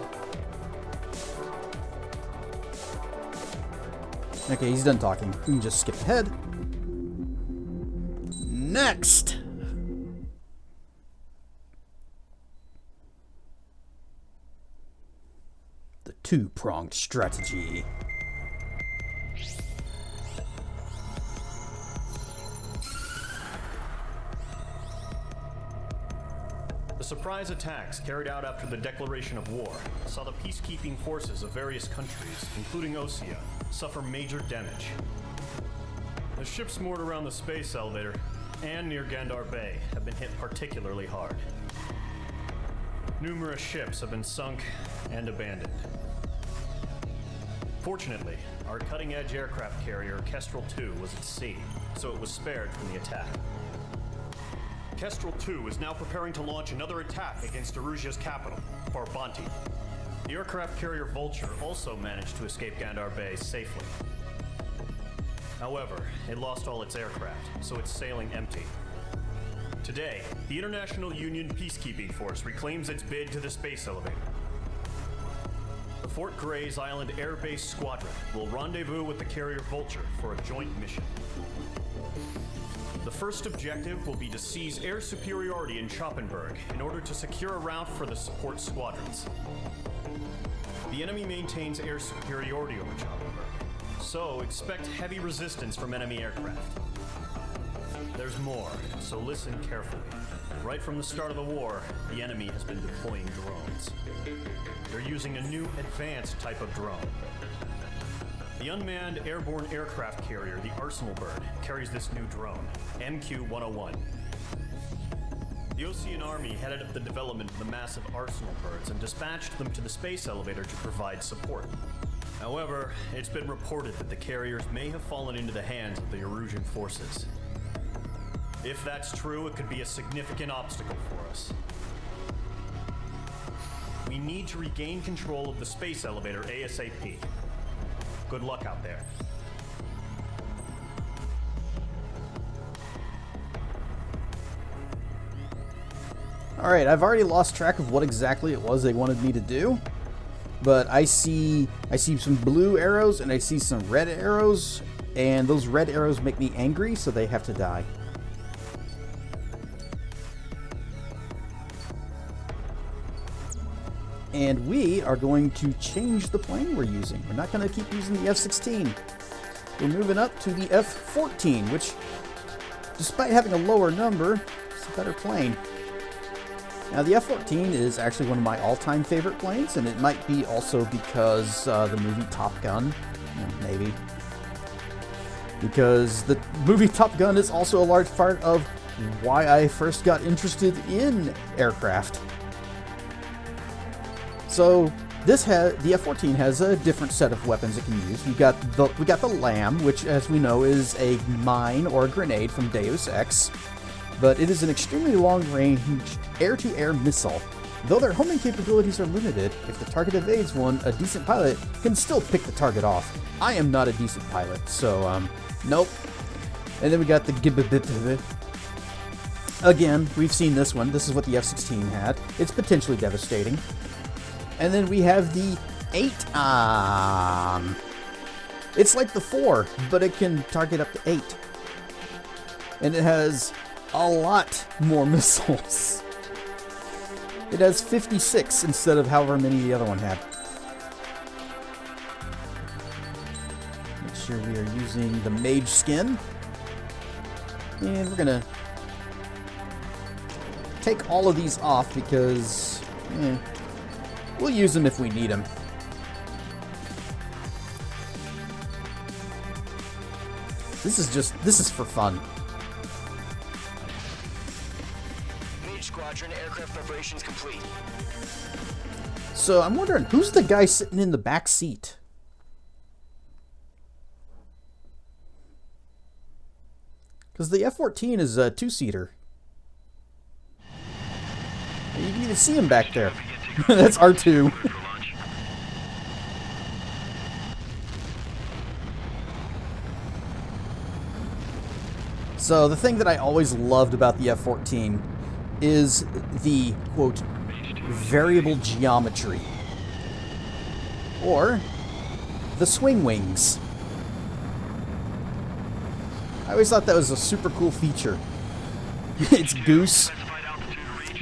Okay, he's done talking. We can just skip ahead. Next! The two-pronged strategy. The surprise attacks carried out after the declaration of war saw the peacekeeping forces of various countries, including Osea, suffer major damage. The ships moored around the space elevator and near Gandar Bay have been hit particularly hard. Numerous ships have been sunk and abandoned. Fortunately, our cutting-edge aircraft carrier Kestrel 2 was at sea, so it was spared from the attack. Kestrel 2 is now preparing to launch another attack against Erusia's capital, Farbanti. The aircraft carrier Vulture also managed to escape Gandar Bay safely. However, it lost all its aircraft, so it's sailing empty. Today, the International Union Peacekeeping Force reclaims its bid to the space elevator. The Fort Gray's Island Air Base Squadron will rendezvous with the carrier Vulture for a joint mission. The first objective will be to seize air superiority in Schoppenberg in order to secure a route for the support squadrons. The enemy maintains air superiority over Schoppenberg, so expect heavy resistance from enemy aircraft. There's more, so listen carefully. Right from the start of the war, the enemy has been deploying drones. They're using a new advanced type of drone. The unmanned airborne aircraft carrier, the Arsenal Bird, carries this new drone, MQ-101. The Osean Army headed up the development of the massive Arsenal Birds and dispatched them to the space elevator to provide support. However, it's been reported that the carriers may have fallen into the hands of the Erusian forces. If that's true, it could be a significant obstacle for us. We need to regain control of the space elevator ASAP. Good luck out there. Alright, I've already lost track of what exactly it was they wanted me to do. But I see some blue arrows and I see some red arrows. And those red arrows make me angry, so they have to die. And we are going to change the plane we're using. We're not going to keep using the F-16. We're moving up to the F-14, which, despite having a lower number, is a better plane. Now, the F-14 is actually one of my all-time favorite planes, and it might be also because the movie Top Gun, maybe. Because the movie Top Gun is also a large part of why I first got interested in aircraft. So the F-14 has a different set of weapons it can use. We got the LAM, which, as we know, is a mine or a grenade from Deus Ex, but it is an extremely long-range air-to-air missile. Though their homing capabilities are limited, if the target evades one, a decent pilot can still pick the target off. I am not a decent pilot, so nope. And then we got the Gibbet. Again, we've seen this one. This is what the F-16 had. It's potentially devastating. And then we have the 8. It's like the 4, but it can target up to 8. And it has a lot more missiles. It has 56 instead of however many the other one had. Make sure we are using the mage skin. And we're gonna take all of these off because we'll use them if we need them. This is for fun. Mage Squadron, aircraft preparations complete. So I'm wondering, who's the guy sitting in the back seat? Because the F-14 is a 2-seater. You can even see him back there. That's R2. So the thing that I always loved about the F-14 is the, quote, variable geometry. Or the swing wings. I always thought that was a super cool feature. It's Goose.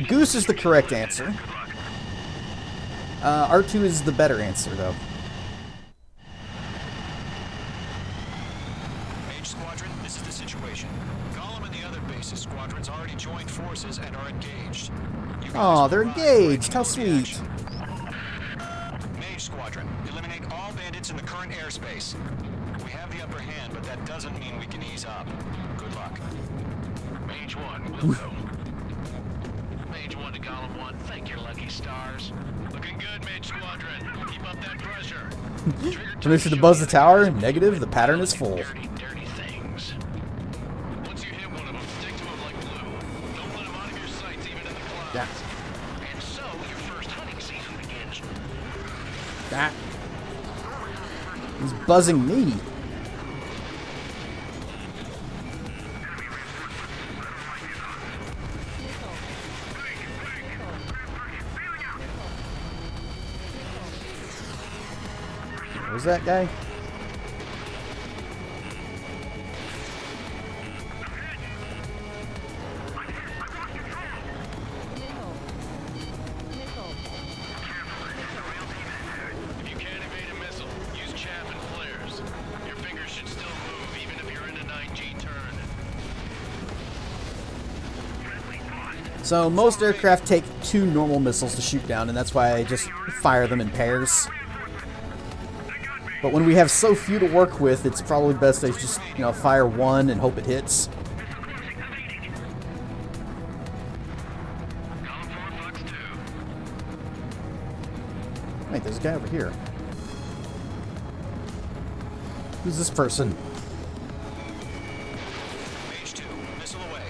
Goose is the correct answer. R2 is the better answer, though. Mage Squadron, this is the situation. Gollum and the other bases squadrons already joined forces and are engaged. Aw, they're engaged. How sweet. Mage Squadron, eliminate all bandits in the current airspace. We have the upper hand, but that doesn't mean we can ease up. Good luck. Mage 1, we'll go. Mage 1 to Gollum 1, thank your lucky stars. Looking good, Mage Squadron. Keep up that pressure. Permission to buzz the tower? Negative. The pattern is full. Dirty, dirty things. Once you hit one of them, stick to him like glue. Don't let him out of your sights, even in the clouds. Yeah. And so, your first hunting season begins. That. He's buzzing me. Was that guy? If you can't evade a missile, use chaff and flares. Your fingers should still move even if you're in a 9G turn. So most aircraft take 2 normal missiles to shoot down, and that's why I just fire them in pairs. But when we have so few to work with, it's probably best to just, you know, fire one and hope it hits. Wait, there's a guy over here. Who's this person? Mage 2, missile away.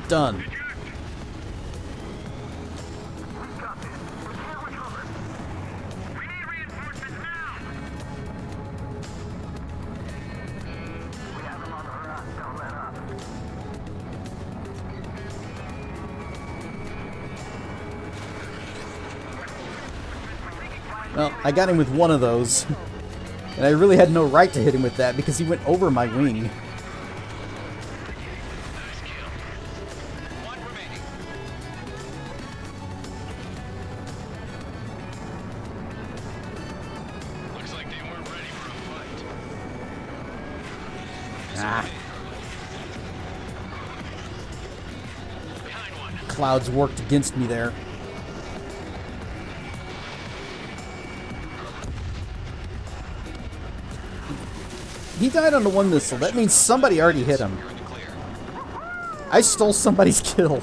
Done. Well, I got him with one of those. And I really had no right to hit him with that because he went over my wing. Looks like they weren't ready for a fight. Ah. Clouds worked against me there. He died on the one missile. That means somebody already hit him. I stole somebody's kill.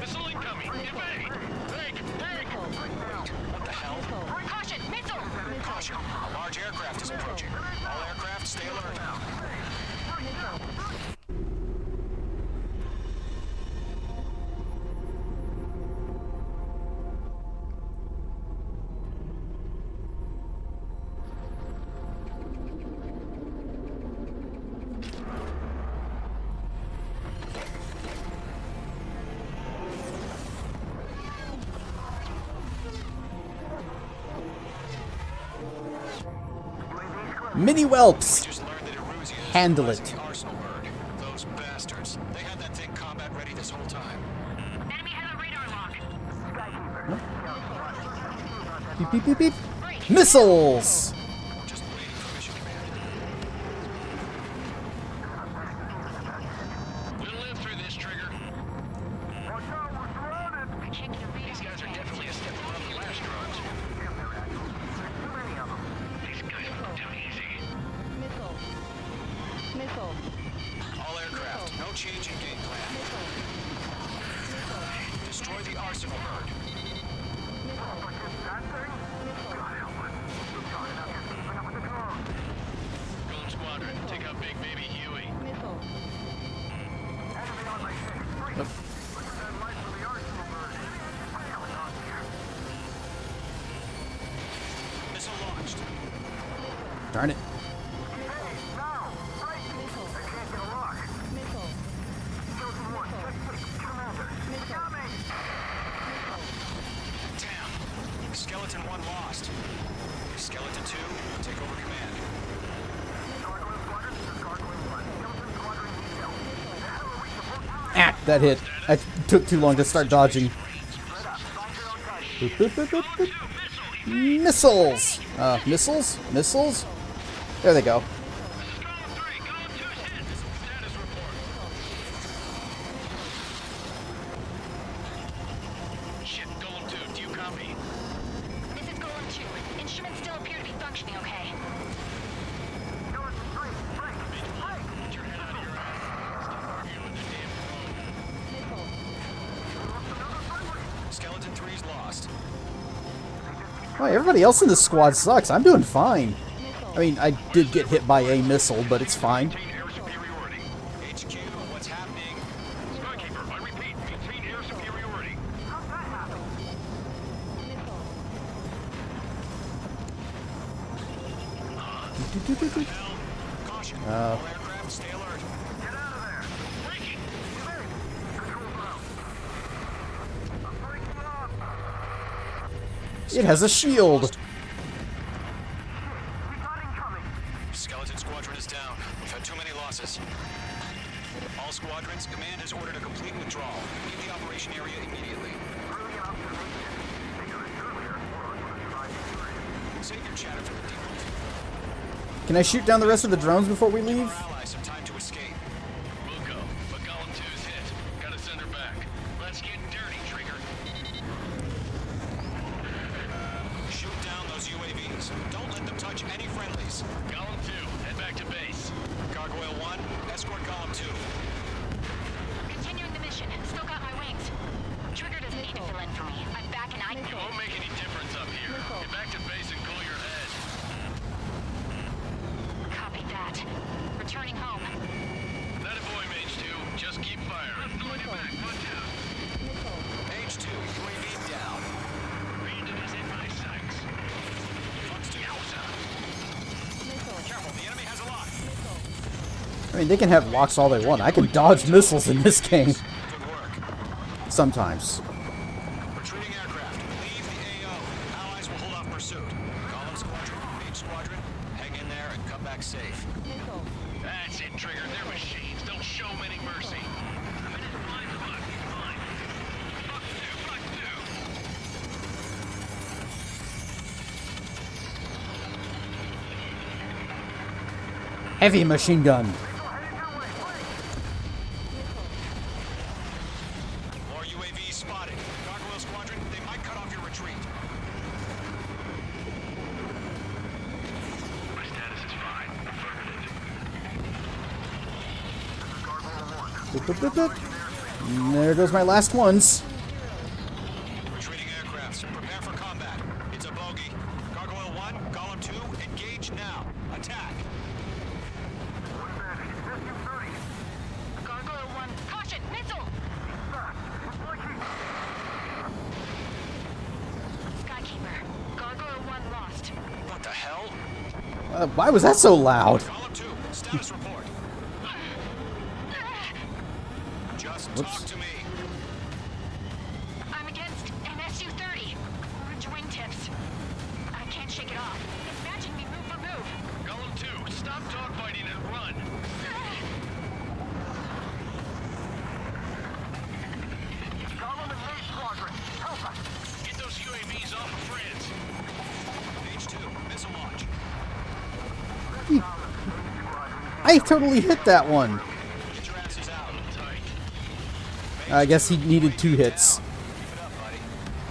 Missile incoming. Evade. Dig. What the hell? Caution, missile! Caution. A large aircraft is approaching. All aircraft stay alert now. Mini whelps. Handle it. Those bastards. They had that thing combat ready this whole time. Enemy has a radar lock. Beep, beep, beep, beep. Missiles! Just waiting for mission command. We'll live through this, Trigger. These guys are definitely a step above the last drugs. These guys are too easy. Missile. All aircraft, no change in game plan. Destroy the arsenal bird. Golem Squadron, take out Big Baby Huey. Missile launched. Darn it. Damn. Skeleton 1 lost. Skeleton 2, take over command. Ah, that hit. I took too long to start dodging. Boop, boop, boop, boop, boop. Missiles! Missiles? Missiles? There they go. Shit, Golem 2, do you copy? This is Golem 2. Instruments still appear to be functioning okay. Get your head out of your ass. Stop arguing with the damn phone. Skeleton 3's lost. Oh, everybody else in this squad sucks. I'm doing fine. I mean, I did get hit by a missile, but it's fine. HQ, what's happening? Skykeeper, I repeat, maintain air superiority. Caution. All aircraft, stay alert. It has a shield. Skeleton Squadron is down. We've had too many losses. All squadrons, command has ordered a complete withdrawal. Leave the operation area immediately. Save your chatter for the debrief. Can I shoot down the rest of the drones before we leave? Allies some time to escape. We'll go, but Column 2's hit. Gotta send her back. Let's get dirty, Trigger. Shoot down those UAVs. Don't let them touch any friendlies. Column 2, head back to base. Gargoyle 1, escort Column 2. Continuing the mission. Still got my wings. Trigger doesn't need to fill in for me. I'm back and I It won't make any difference up here. Get back to base and cool your head. copy that. Returning home. That a boy, Mage 2. Just keep firing. I'm going you back. Watch out. Mage 2, UAV down. Reading is in my sights. Fox 2. Careful, the enemy has a lock. I mean, they can have locks all they want. I can dodge missiles in this game. Good work. Sometimes. Retreating aircraft. Leave the AO. Allies will hold off pursuit. Column Squadron, Mage Squadron, hang in there and come back safe. That's it, Trigger. They're machines. Don't show them any mercy. Fine. Fuck you. Heavy machine gun. More UAVs spotted. Gargoyle Squadron, they might cut off your retreat. My status is fine. Affirmative. Boop, boop, boop, boop. And there goes my last ones. Retreating aircraft, prepare for combat. It's a bogey. Gargoyle 1, Column 2, engage now. Attack. Gargoyle 1. Caution! Missile! Skykeeper. Gargoyle 1 lost. What the hell? Why was that so loud? Column 2, status report. Just talk to me. I'm against an Su-30. Orange wingtips. I can't shake it off. It's matching me move for move. Column 2, stop dogfighting and run. Column and Mage Squadron, help us! Get those UAVs off of France. Page 2, missile launch. I totally hit that one. Get your asses out. Tight. I guess he needed 2 hits. Keep it up, buddy.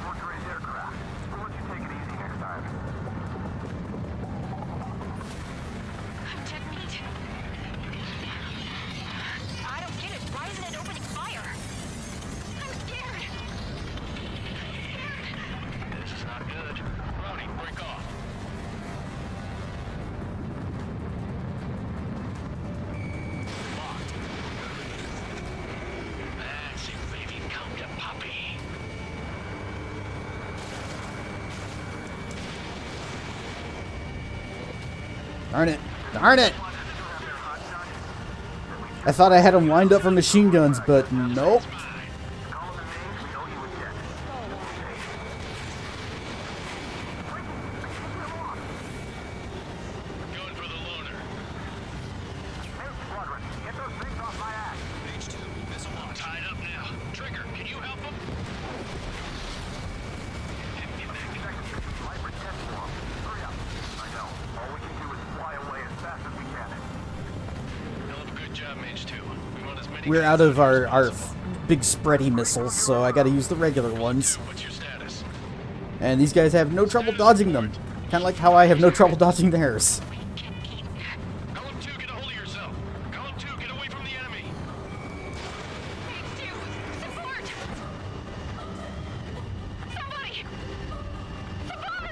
Fortress aircraft. We'll let you take it easy next time. I'm dead meat. I don't get it. Why isn't it opening fire? I'm scared. This is not good. Brownie, break off. Locked. That's it, baby. Come to Poppy. Darn it. Darn it! I thought I had them lined up for machine guns, but nope. Column and Mage, we owe you a debt. Going for the loner. Mage Squadron, get those things off my ass. Page 2, missile launch. Tied up now. Trigger, can you help him? Viper test form. Hurry up. I know. All we can do is fly away as fast as we can. Hell of a good job, Mage 2. We want as many We're out of our big spready missiles, so I gotta use the regular ones. What's your status? And these guys have no trouble dodging them. Kind of like how I have no trouble dodging theirs. Column 2, get a hold of yourself. Column 2, get away from the enemy. Mage 2, support! Somebody! Support!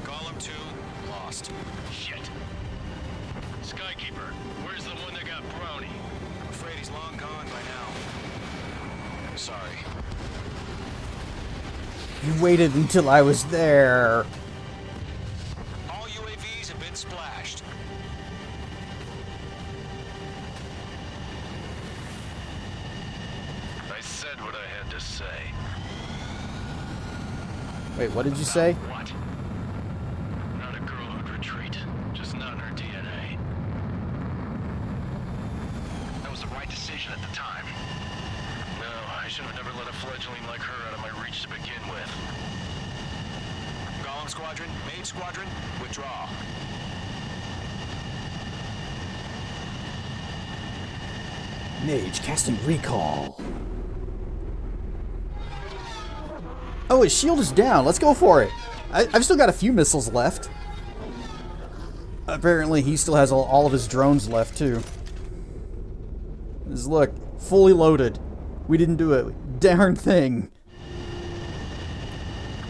Column 2, lost. Shit. Skykeeper, where's the one that got Brownie? I'm afraid he's long gone by now. Sorry. You waited until I was there. All UAVs have been splashed. said what I had to say. Wait, what did you say? What? Not a girl who'd retreat. Just not in her DNA. That was the right decision at the time. No, I should have never let a fledgling like her out of my reach to begin with. Golem Squadron, Mage Squadron, withdraw. Mage casting recall. Oh, his shield is down. Let's go for it. I've still got a few missiles left. Apparently, he still has all of his drones left, too. Just look, fully loaded. We didn't do a darn thing.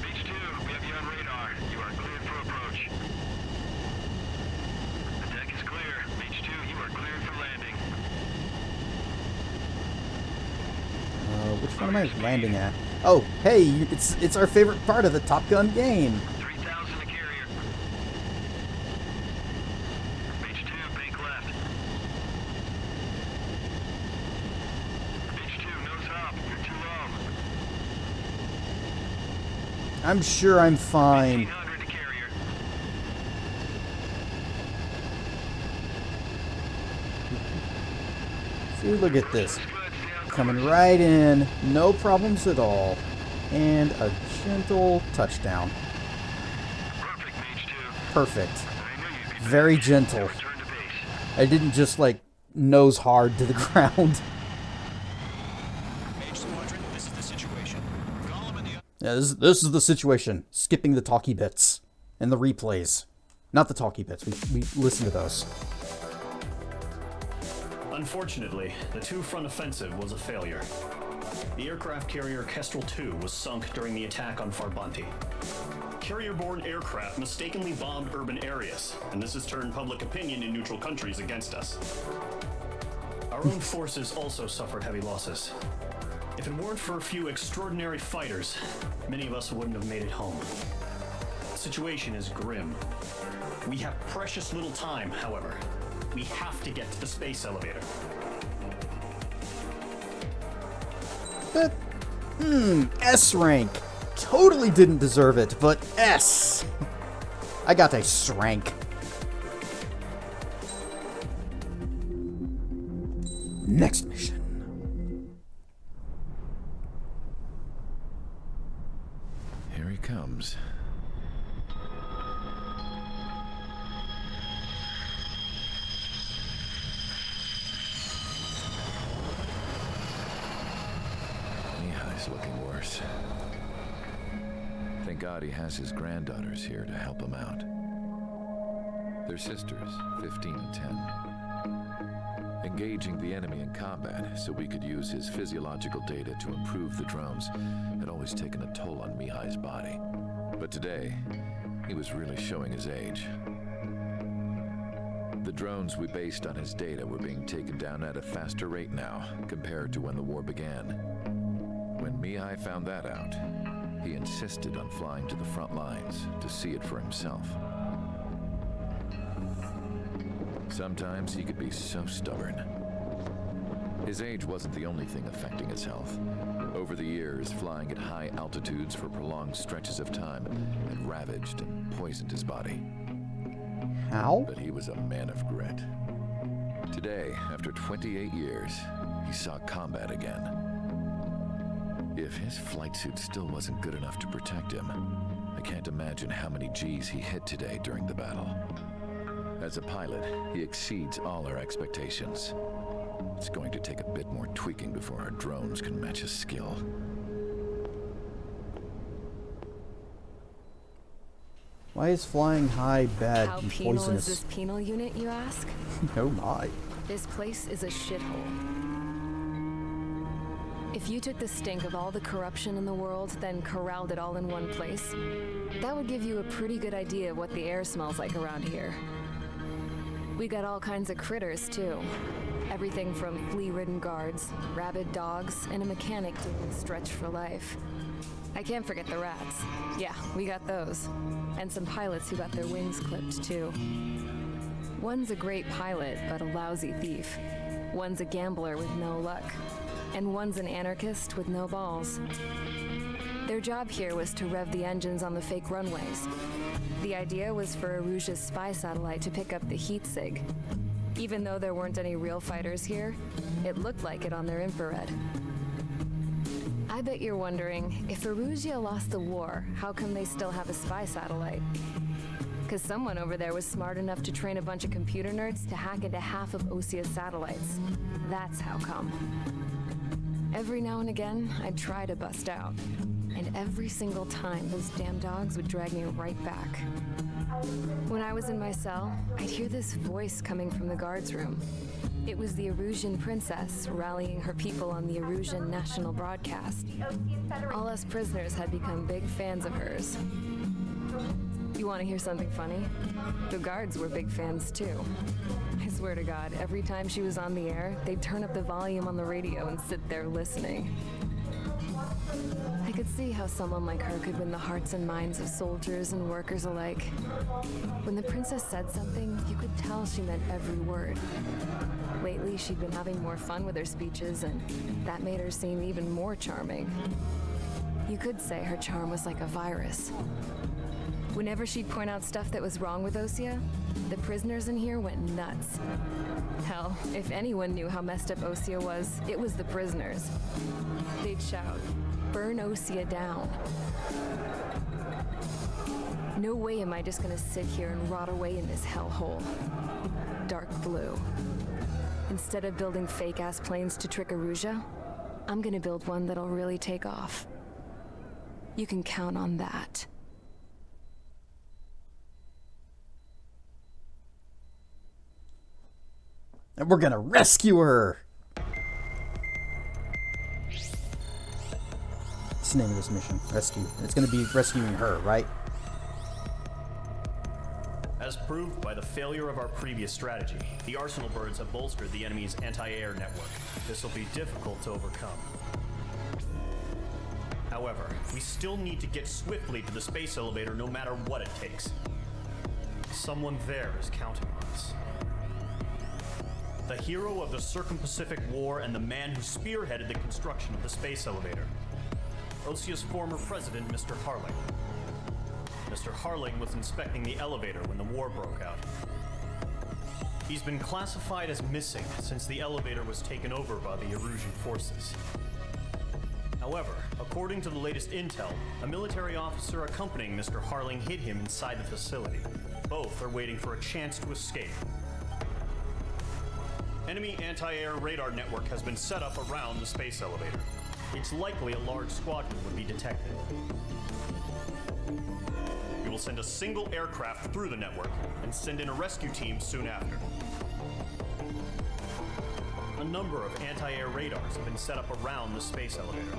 Beach 2, we have you on radar. You are cleared for approach. The deck is clear. Beach 2, you are cleared for landing. Which one am I landing at? Oh, hey, it's our favorite part of the Top Gun game. 3,000 to carrier. Beach 2, bank left. Beach 2, nose up. You're too low. I'm sure I'm fine. 1,500 to carrier. See, look at this. Coming right in, no problems at all. And a gentle touchdown. Perfect. Very gentle. I didn't just, like, nose hard to the ground. Mage Squadron, this is the situation. Golem and the... Yeah, this is the situation. Skipping the talkie bits. And the replays. Not the talkie bits. We listen to those. Unfortunately, the two-front offensive was a failure. The aircraft carrier Kestrel II was sunk during the attack on Farbanti. Carrier-borne aircraft mistakenly bombed urban areas, and this has turned public opinion in neutral countries against us. Our own forces also suffered heavy losses. If it weren't for a few extraordinary fighters, many of us wouldn't have made it home. The situation is grim. We have precious little time, however. We have to get to the space elevator. But, S rank. Totally didn't deserve it, but S. I got a S rank. Next mission. Here he comes. Mihai's looking worse. Thank God he has his granddaughters here to help him out. They're sisters, 15 and 10. Engaging the enemy in combat so we could use his physiological data to improve the drones had always taken a toll on Mihai's body. But today, he was really showing his age. The drones we based on his data were being taken down at a faster rate now compared to when the war began. When Mihai found that out, he insisted on flying to the front lines to see it for himself. Sometimes he could be so stubborn. His age wasn't the only thing affecting his health. Over the years, flying at high altitudes for prolonged stretches of time had ravaged and poisoned his body. How? But he was a man of grit. Today, after 28 years, he saw combat again. If his flight suit still wasn't good enough to protect him, I can't imagine how many G's he hit today during the battle. As a pilot, he exceeds all our expectations. It's going to take a bit more tweaking before our drones can match his skill. Why is flying high bad How and penal poisonous? is this penal unit, you ask? Oh my. This place is a shithole. If you took the stink of all the corruption in the world, then corralled it all in one place, that would give you a pretty good idea of what the air smells like around here. We got all kinds of critters, too. Everything from flea-ridden guards, rabid dogs, and a mechanic doing stretch for life. I can't forget the rats. Yeah, we got those. And some pilots who got their wings clipped, too. One's a great pilot, but a lousy thief. One's a gambler with no luck. and one's an anarchist with no balls. Their job here was to rev the engines on the fake runways. The idea was for Erusia's spy satellite to pick up the heat sig. Even though there weren't any real fighters here, it looked like it on their infrared. I bet you're wondering, if Erusia lost the war, how come they still have a spy satellite? Because someone over there was smart enough to train a bunch of computer nerds to hack into half of Osia's satellites. That's how come. Every now and again, I'd try to bust out. And every single time, those damn dogs would drag me right back. When I was in my cell, I'd hear this voice coming from the guards room. It was the Erusian princess rallying her people on the Erusian national broadcast. All us prisoners had become big fans of hers. You want to hear something funny? The guards were big fans too. I swear to God, every time she was on the air, they'd turn up the volume on the radio and sit there listening. I could see how someone like her could win the hearts and minds of soldiers and workers alike. When the princess said something, you could tell she meant every word. Lately, she'd been having more fun with her speeches, and that made her seem even more charming. You could say her charm was like a virus. Whenever she'd point out stuff that was wrong with Osia, the prisoners in here went nuts. Hell, if anyone knew how messed up Osia was, it was the prisoners. They'd shout, "Burn Osia down." No way am I just gonna sit here and rot away in this hellhole. Dark blue. Instead of building fake-ass planes to trick Erusia, I'm gonna build one that'll really take off. You can count on that. And we're gonna rescue her! What's the name of this mission? Rescue. It's gonna be rescuing her, right? As proved by the failure of our previous strategy, the Arsenal birds have bolstered the enemy's anti-air network. This will be difficult to overcome. However, we still need to get swiftly to the space elevator no matter what it takes. Someone there is counting on us. The hero of the Circum-Pacific War and the man who spearheaded the construction of the space elevator. Osia's former president, Mr. Harling. Mr. Harling was inspecting the elevator when the war broke out. He's been classified as missing since the elevator was taken over by the Erusian forces. However, according to the latest intel, a military officer accompanying Mr. Harling hid him inside the facility. Both are waiting for a chance to escape. Enemy anti-air radar network has been set up around the space elevator. It's likely a large squadron would be detected. We will send a single aircraft through the network and send in a rescue team soon after. A number of anti-air radars have been set up around the space elevator.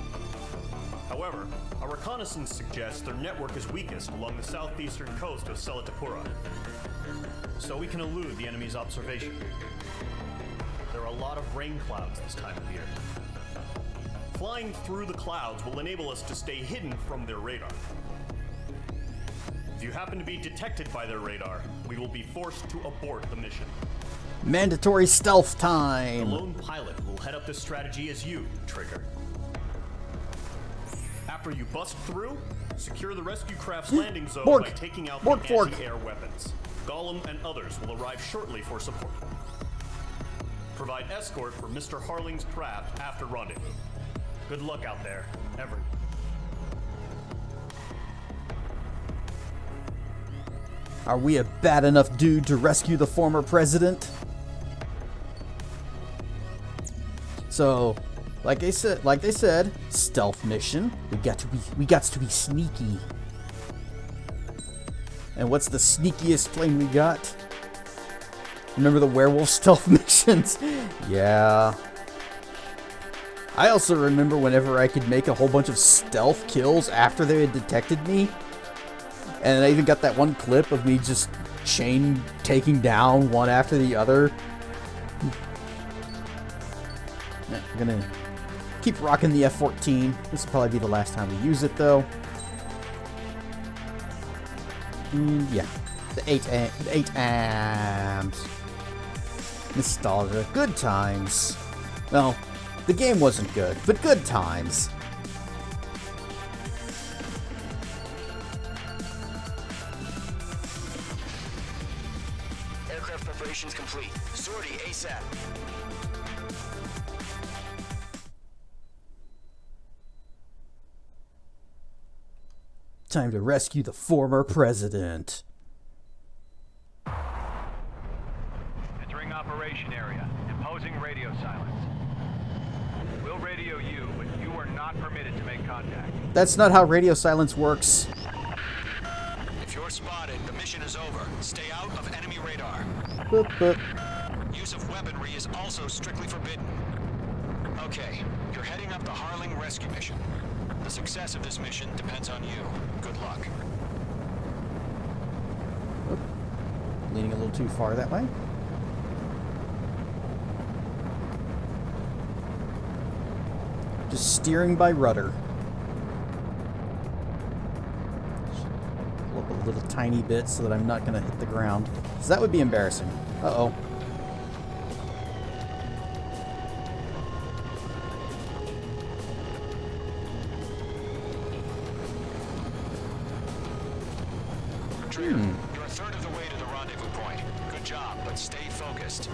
However, our reconnaissance suggests their network is weakest along the southeastern coast of Selatapura, so we can elude the enemy's observation. There are a lot of rain clouds this time of year. Flying through the clouds will enable us to stay hidden from their radar. If you happen to be detected by their radar, we will be forced to abort the mission. Mandatory stealth time! The lone pilot will head up this strategy as you, Trigger. After you bust through, secure the rescue craft's landing zone by taking out the anti-air weapons. Gollum and others will arrive shortly for support. Provide escort for Mr. Harling's craft after rendezvous. Good luck out there, everyone. Are we a bad enough dude to rescue the former president? So, like they said, stealth mission. We got to be sneaky. And what's the sneakiest plane we got? Remember the werewolf stealth missions? Yeah. I also remember whenever I could make a whole bunch of stealth kills after they had detected me. And I even got that one clip of me just chain taking down one after the other. Yeah, I'm gonna keep rocking the F-14. This will probably be the last time we use it though. And yeah, the 8 amps. Nostalgia. Good times. Well, The game wasn't good, but good times. Aircraft preparations complete. Sortie ASAP. Time to rescue the former president. Entering operation area. Imposing radio silence. We'll radio you, but you are not permitted to make contact. That's not how radio silence works. If you're spotted, the mission is over. Stay out of enemy radar. Boop, boop. Use of weaponry is also strictly forbidden. Okay, you're heading up the Harling rescue mission. The success of this mission depends on you. Good luck. Oop. Leaning a little too far that way. Just steering by rudder. Pull up a little tiny bit so that I'm not going to hit the ground. Because that would be embarrassing. Uh-oh. Trigger, you're a third of the way to the rendezvous point. Good job, but stay focused.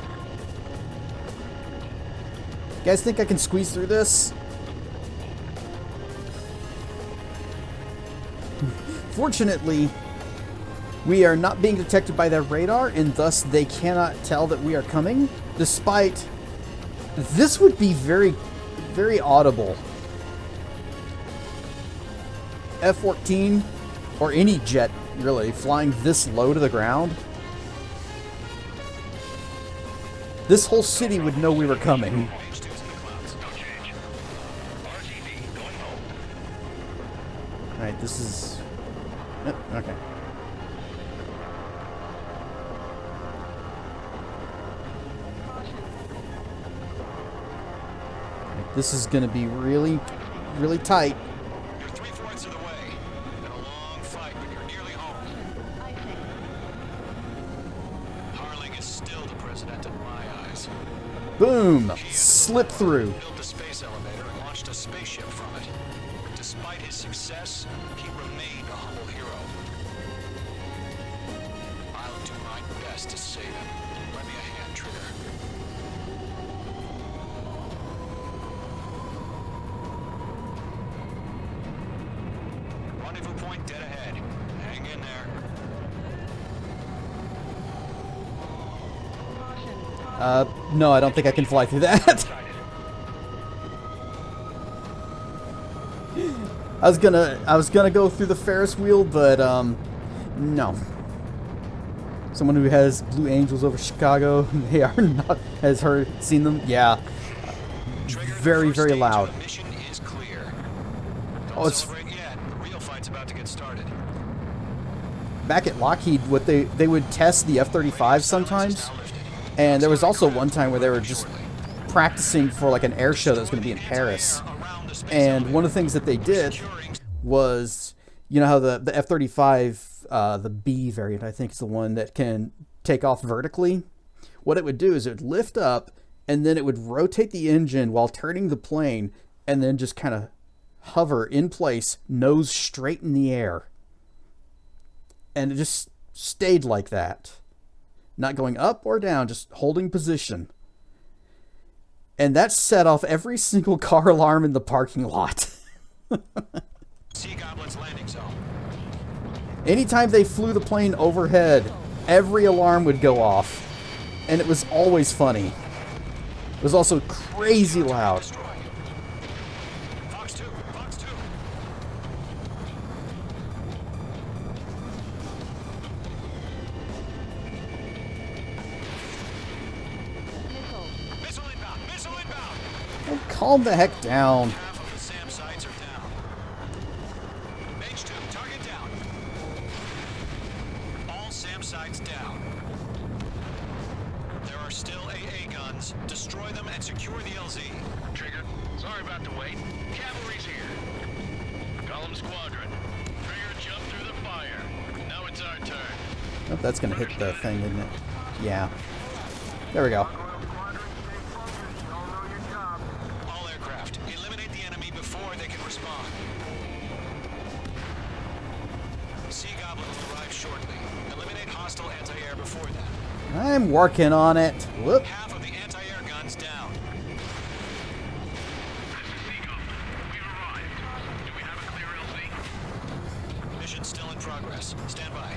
You guys think I can squeeze through this? Fortunately, we are not being detected by their radar, and thus they cannot tell that we are coming, despite this would be very, very audible. F-14, or any jet, really, flying this low to the ground. This whole city would know we were coming. Alright, this is... Yep, okay. This is going to be really, really tight. You're 3/4 of the way. Been a long fight, but you're nearly home. Harling is still the president in my eyes. Boom! Slip through. Built the space elevator and launched a spaceship from it. Despite his success, he remained a humble hero. I'll do my best to save him. Lend me a hand, Trigger. Rendezvous point dead ahead. Hang in there. No, I don't think I can fly through that. I was gonna go through the Ferris wheel, but no. Someone who has Blue Angels over Chicago, they are not has seen them. Yeah, very, very loud. Mission is clear. Don't Oh, it's celebrate yet. The real fight's about to get started. back at Lockheed. What they would test the F-35 sometimes, and there was also one time where they were just practicing for like an air show that was going to be in Paris. And one of the things that they did was, you know how the F-35, the B variant, I think is the one that can take off vertically. What it would do is it would lift up, and then it would rotate the engine while turning the plane, and then just kind of hover in place, nose straight in the air. And it just stayed like that. Not going up or down, just holding position. And that set off every single car alarm in the parking lot. Sea Goblin's landing zone. Anytime they flew the plane overhead, every alarm would go off. And it was always funny. It was also crazy loud. Fox 2, Fox 2. Missile inbound, missile inbound. Oh, calm the heck down. Half of the SAM sites are down. Mage 2, target down. All SAM sites down. There are still AA guns. Destroy them and secure the LZ. Trigger, sorry about the wait. Cavalry's here. Column Squadron. Trigger jumped through the fire. Now it's our turn. Oh, that's going to hit the thing, isn't it? Yeah. There we go. All more, they can respond. Sea Goblin will arrive shortly. Eliminate hostile anti-air before that. I'm working on it. Whoop. Half of the anti-air guns down. Mission still in progress. Stand by.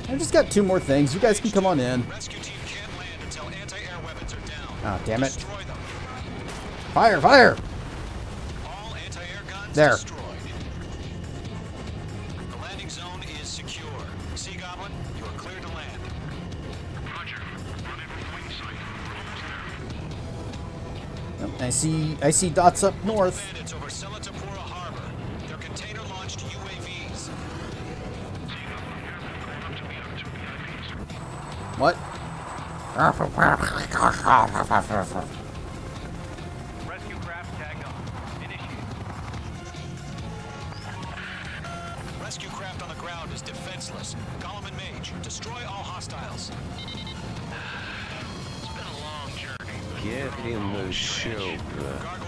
I've just got 2 more things. You guys can come on in. Rescue team can't land until anti-air weapons are down. Ah, damn it. Destroy them. Fire, fire! All anti-air guns There. destroyed. The landing zone is secure. Sea Goblin, you are clear to land. Roger. Running from wing sight. We're almost there. I see dots up north. Bandits over Selatapura Harbor. They're container-launched UAVs. What? Rescue craft tagged on. Initiate. Rescue craft on the ground is defenseless. Gollum and Mage, destroy all hostiles. It's been a long journey. Get in the chopper.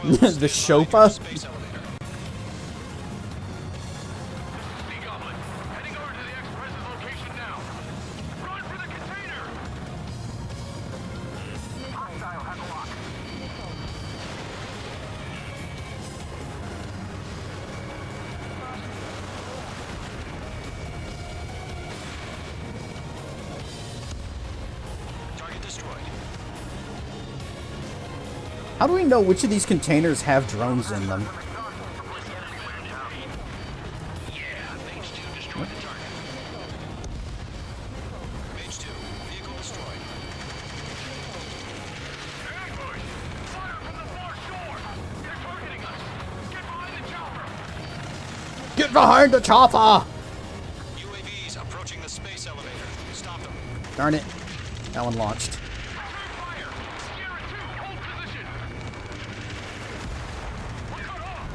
The Choppa? Space elevator. Sea Goblin, heading over to the Express's location now. Run for the container! Hostile has a lock. Target destroyed. How do we know which of these containers have drones in them? Mage 2, destroy the target. Mage 2, vehicle destroyed. Ambush! Fire from the far shore! They're targeting us! Get behind the chopper! Get behind the chopper! UAVs approaching the space elevator. Stop them. Darn it. That one launched. Fire! Sierra 2, hold position! We're cut off!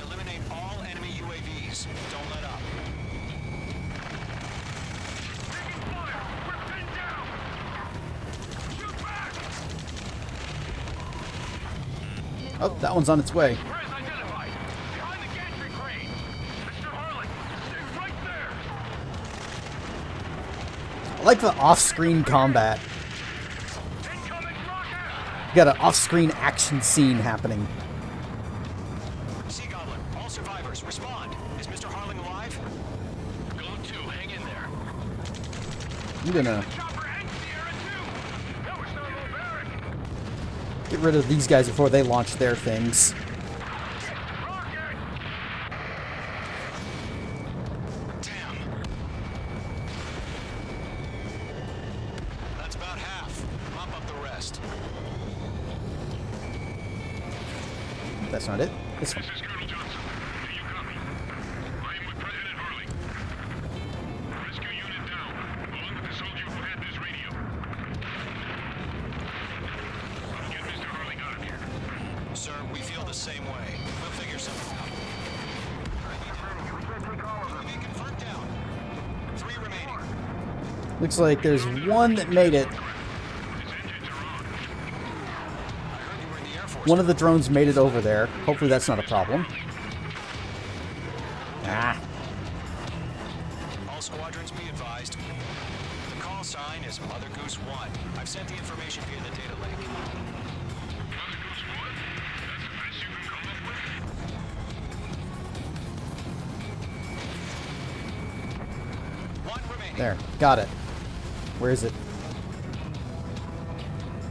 Eliminate all enemy UAVs. Don't let up. Taking fire! We're pinned down! Shoot back! Oh, that one's on its way. Press identified! Behind the gantry crane! Mr. Harlan, stay right there! I like the off-screen combat. Incoming rocket! You got an off-screen action scene happening. Sea Goblin, all survivors, respond. Is Mr. Harling alive? Go 2, hang in there. I'm gonna Chopper and Sierra 2! That was not barbaric! get rid of these guys before they launch their things. That's about half. Mop up the rest. That's not it. This one. This is Colonel Johnson. Do you copy? I am with President Harley. Rescue unit down, along with the soldier who had this radio. Get Mr. Harley out of here. Sir, we feel the same way. We'll figure something out. UAV confirmed down. 3 remaining. Looks like there's one that made it. One of the drones made it over there. Hopefully that's not a problem. Ah. All squadrons be advised. The call sign is Mother Goose 1. I've sent the information via the data link. Mother Goose 1? That's the best you can come up with? One remaining. There. Got it. Where is it?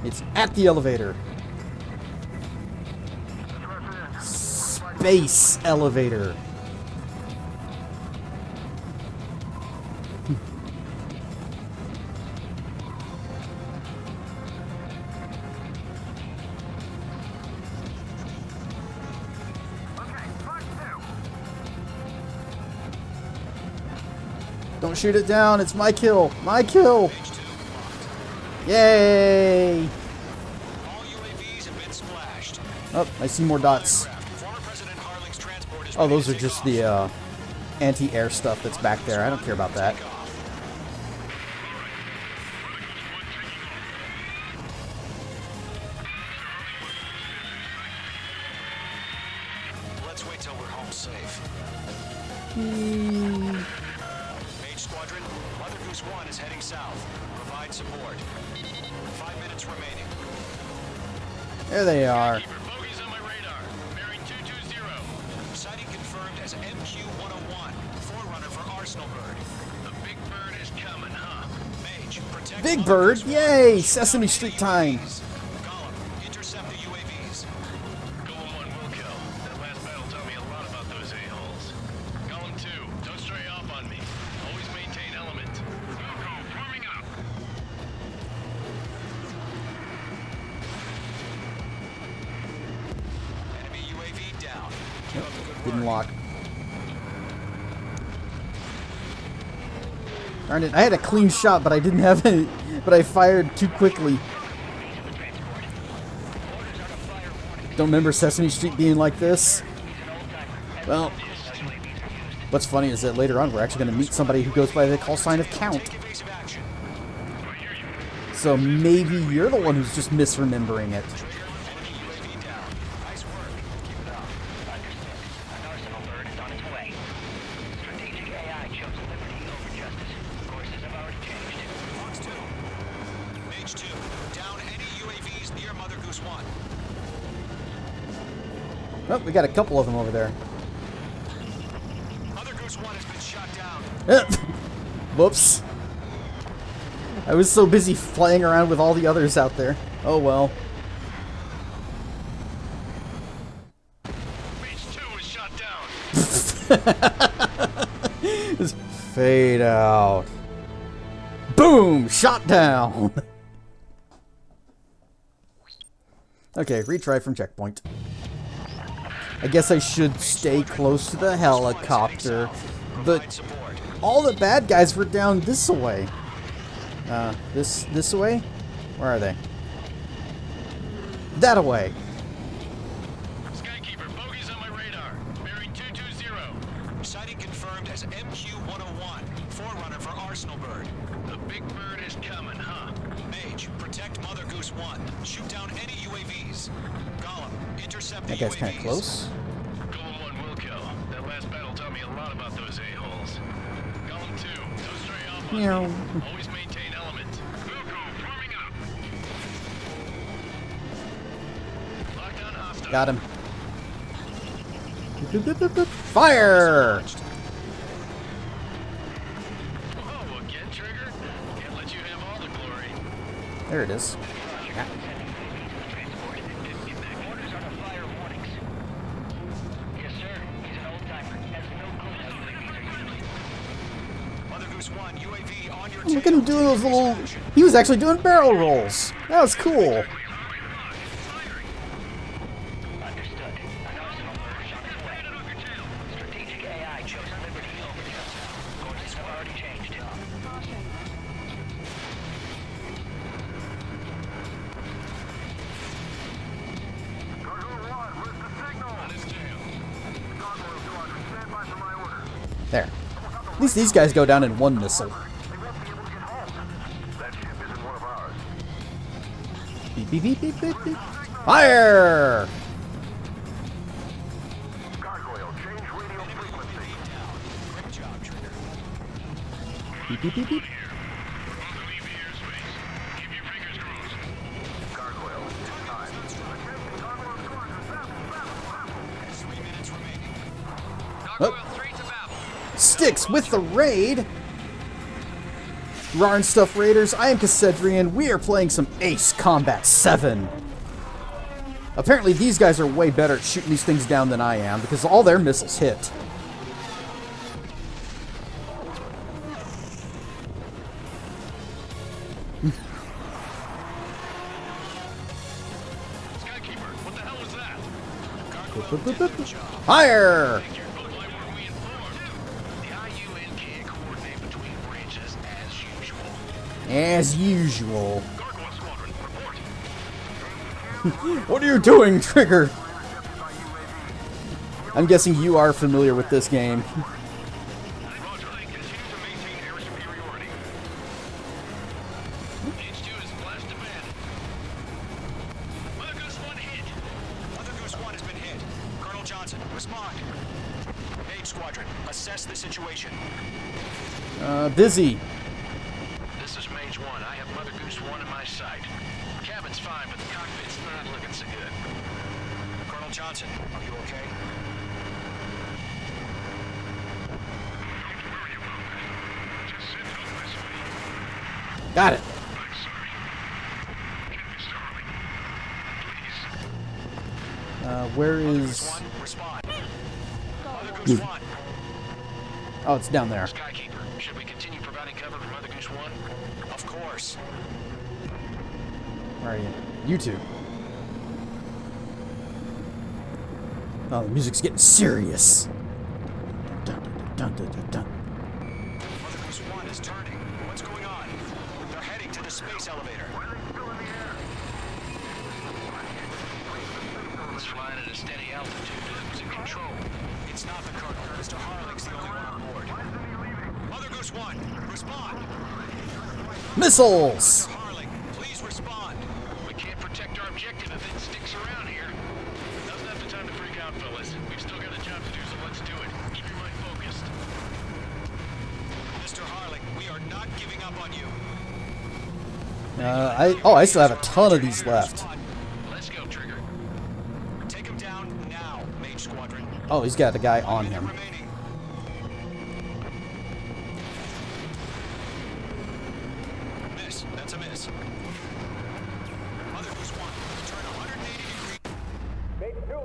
It's at the elevator. Space elevator. Don't shoot it down. It's my kill. My kill. Yay. All UAVs have been splashed. Oh, I see more dots. Former President Harling's transport is Oh, those are just the anti-air stuff that's back there. I don't care about that. Let's wait till we're home safe. Mage Squadron, Mother Goose 1 is heading south. Provide support. 5 minutes remaining. There they are. Bogies on my radar. Bearing 220. Sighting confirmed as MQ-101. Forerunner for Arsenal Bird. The Big Bird is coming, huh? Mage, protect Big Bird, yay! Sesame Street time. Gollum, intercept the UAVs. Golem 1 will kill. That last battle taught me a lot about those a-holes. Golem 2, don't stray off on me. Always maintain element. Wilco, forming up. Enemy UAV down. Keep up the good Didn't work. lock. Darn it, I had a clean shot, but I didn't have any, but I fired too quickly. Don't remember Sesame Street being like this? Well, what's funny is that later on we're actually going to meet somebody who goes by the call sign of Count. So maybe you're the one who's just misremembering it. Mage 2, down any UAVs near Mother Goose 1. Oh, we got a couple of them over there. Mother Goose 1 has been shot down. Whoops. I was so busy flying around with all the others out there. Oh well. Mage 2 was shot down. Just fade out. Boom! Shot down! Okay, retry from checkpoint. I guess I should stay close to the helicopter, but all the bad guys were down this way. This way? Where are they? That away. Skykeeper, bogies on my radar. Bearing 220. Sighting confirmed as MQ-101. Forerunner for Arsenal Bird. The Big Bird is coming, huh? Mage, protect Mother Goose 1. Shoot down any UAVs. Gollum, intercept the That guy's UAVs. kind of close. Golem 1 will kill. That last battle taught me a lot about those a-holes. Golem 2, don't stray off on Meow. me. Always maintain element. Wilco, forming up. Lockdown hostile. Got him. Fire! Oh, again, Trigger? Can't let you have all the glory. There it is. Orders are to fire warnings. Yes, sir. He's an old-timer. Has no clue how UAVs are used. Mother Goose 1, UAV on your Look at him doing those little... He was actually doing barrel rolls. That was cool. Understood. An Arsenal bird is on its way. Strategic AI chose Liberty over Delta. Courses have already changed. There. At least these guys go down in one missile. Beep, beep, beep, beep, beep, beep. Fire! Beep, beep, beep, beep. Oh. Sticks with the raid! Rawr and Stuff Raiders, I am Cassedrian. We are playing some Ace Combat 7. Apparently these guys are way better at shooting these things down than I am, because all their missiles hit. Skykeeper, what the hell was that? Boop, boop, boop, boop. Fire! The IUN can't coordinate between branches as usual. As usual. What are you doing, Trigger? I'm guessing you are familiar with this game. Mother Goose 1 has been hit. Colonel John Johnson, respond. Mage Squadron, assess the situation. Busy. This is Mage 1. I have Mother Goose 1 in my sight. Cabin's fine, but the cockpit's not looking so good. Colonel Johnson, are you okay? Got it. Where is... Oh, it's down there. Skykeeper, should we continue providing cover for Mother Goose 1? Of course. Where are you? You two. Oh, the music's getting serious. Dun, dun, dun, dun, dun. Mother Goose 1 is turning. What's going on? They're heading to the space elevator. It's flying at a steady altitude. Who's in control? It's not the Colonel. Mr. Harling's the only one on board. Mother Goose 1, respond. Missiles! Mr. Harling, please respond. We can't protect our objective if it sticks around here. Now's not the time to freak out, fellas. We've still got a job to do, so let's do it. Keep your mind focused. Mr. Harling, we are not giving up on you. I still have a ton of these left. Let's go, Trigger. Take him down now, Mage Squadron. Oh, he's got a guy on him. Miss. That's a miss. Mother Goose 1, turn 180 degrees. Make two.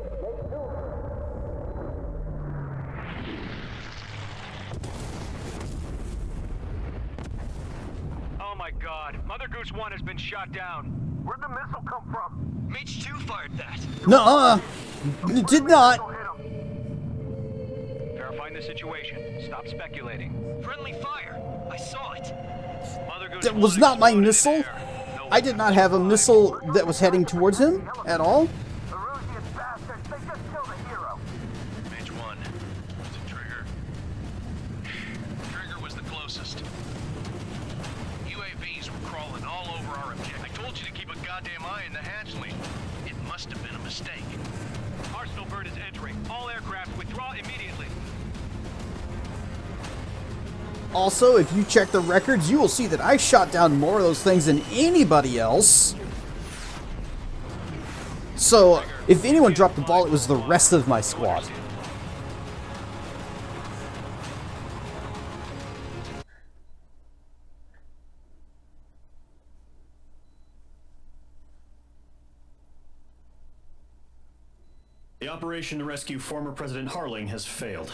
Oh my God. Mother Goose 1 has been shot down. Where'd the missile come from? Mage 2 fired that. Nuh-uh. It did not. Verifying the situation. Stop speculating. Friendly fire. I saw it. Mother Goose That was not my missile. I did not have a missile that was heading towards him at all. Mage 1. Was it Trigger? Trigger was the closest. UAVs were crawling all over our objective. I told you to keep a goddamn eye in the hatchling. It must have been a mistake. Arsenal bird is entering. All aircraft withdraw immediately. Also, if you check the records, you will see that I shot down more of those things than anybody else. So, if anyone dropped the ball, it was the rest of my squad. The operation to rescue former President Harling has failed.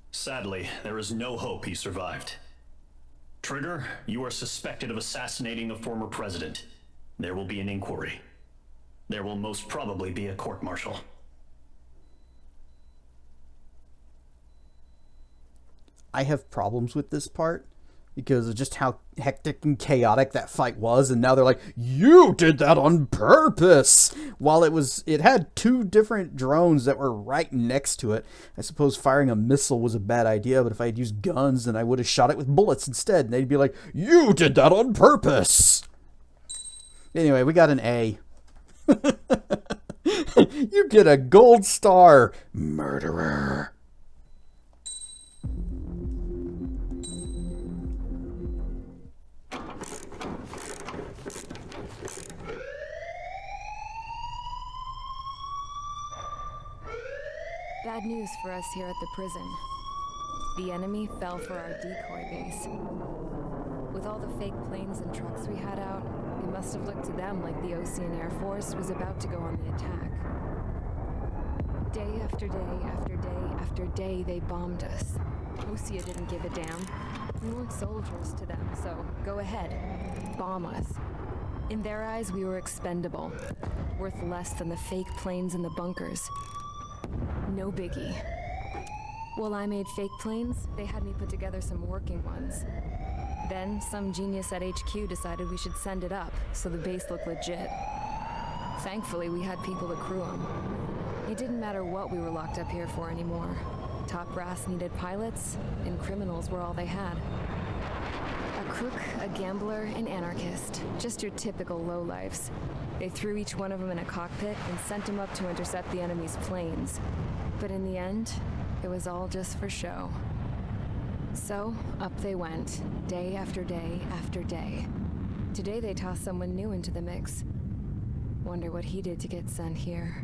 Sadly, there is no hope he survived. Trigger, you are suspected of assassinating the former president. There will be an inquiry. There will most probably be a court-martial. I have problems with this part because of just how hectic and chaotic that fight was, and now they're like, you did that on purpose! While it had two different drones that were right next to it. I suppose firing a missile was a bad idea, but if I had used guns, then I would have shot it with bullets instead, and they'd be like, you did that on purpose! Anyway, we got an A. You get a gold star, murderer. Bad news for us here at the prison. The enemy fell for our decoy base. With all the fake planes and trucks we had out, it must have looked to them like the Osean Air Force was about to go on the attack. Day after day after day after day, they bombed us. Osea didn't give a damn. We weren't soldiers to them, so go ahead. Bomb us. In their eyes, we were expendable. Worth less than the fake planes in the bunkers. No biggie. While I made fake planes, they had me put together some working ones. Then, some genius at HQ decided we should send it up, so the base looked legit. Thankfully, we had people to crew them. It didn't matter what we were locked up here for anymore. Top brass needed pilots, and criminals were all they had. A crook, a gambler, an anarchist. Just your typical lowlifes. They threw each one of them in a cockpit and sent them up to intercept the enemy's planes. But in the end, it was all just for show. So, up they went, day after day after day. Today they tossed someone new into the mix. Wonder what he did to get sent here.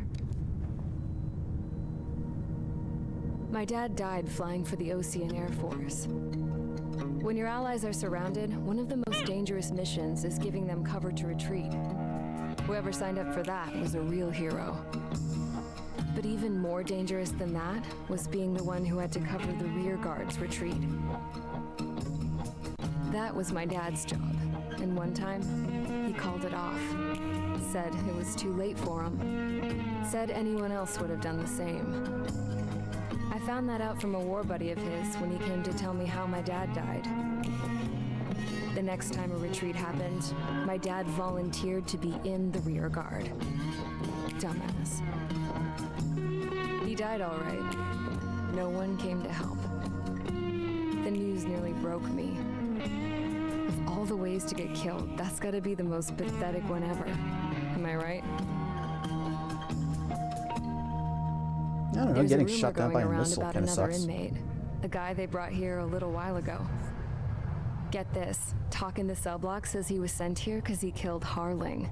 My dad died flying for the Osean Air Force. When your allies are surrounded, one of the most dangerous missions is giving them cover to retreat. Whoever signed up for that was a real hero. But even more dangerous than that was being the one who had to cover the rear guard's retreat. That was my dad's job, and one time, he called it off. Said it was too late for him. Said anyone else would have done the same. I found that out from a war buddy of his when he came to tell me how my dad died. The next time a retreat happened, my dad volunteered to be in the rear guard. Dumbass. He died all right. No one came to help. The news nearly broke me. Of all the ways to get killed, that's gotta be the most pathetic one ever. Am I right? I don't know, There's getting a rumor shot down by a going around missile about kind of another sucks. inmate, a guy they brought here a little while ago. Get this, talk in the cell block says he was sent here because he killed Harling,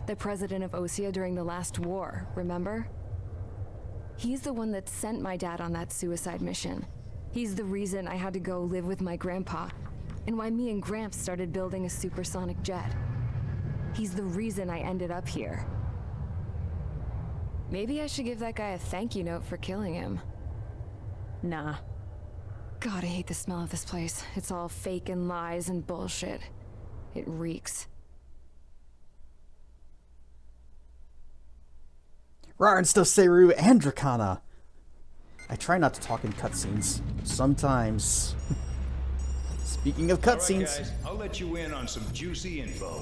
the president of Osea during the last war, remember? He's the one that sent my dad on that suicide mission. He's the reason I had to go live with my grandpa, and why me and Gramps started building a supersonic jet. He's the reason I ended up here. Maybe I should give that guy a thank you note for killing him. Nah. God, I hate the smell of this place. It's all fake and lies and bullshit. It reeks. Rarensto Seru and Drakana. I try not to talk in cutscenes. Sometimes. Speaking of cutscenes. All right, guys, I'll let you in on some juicy info.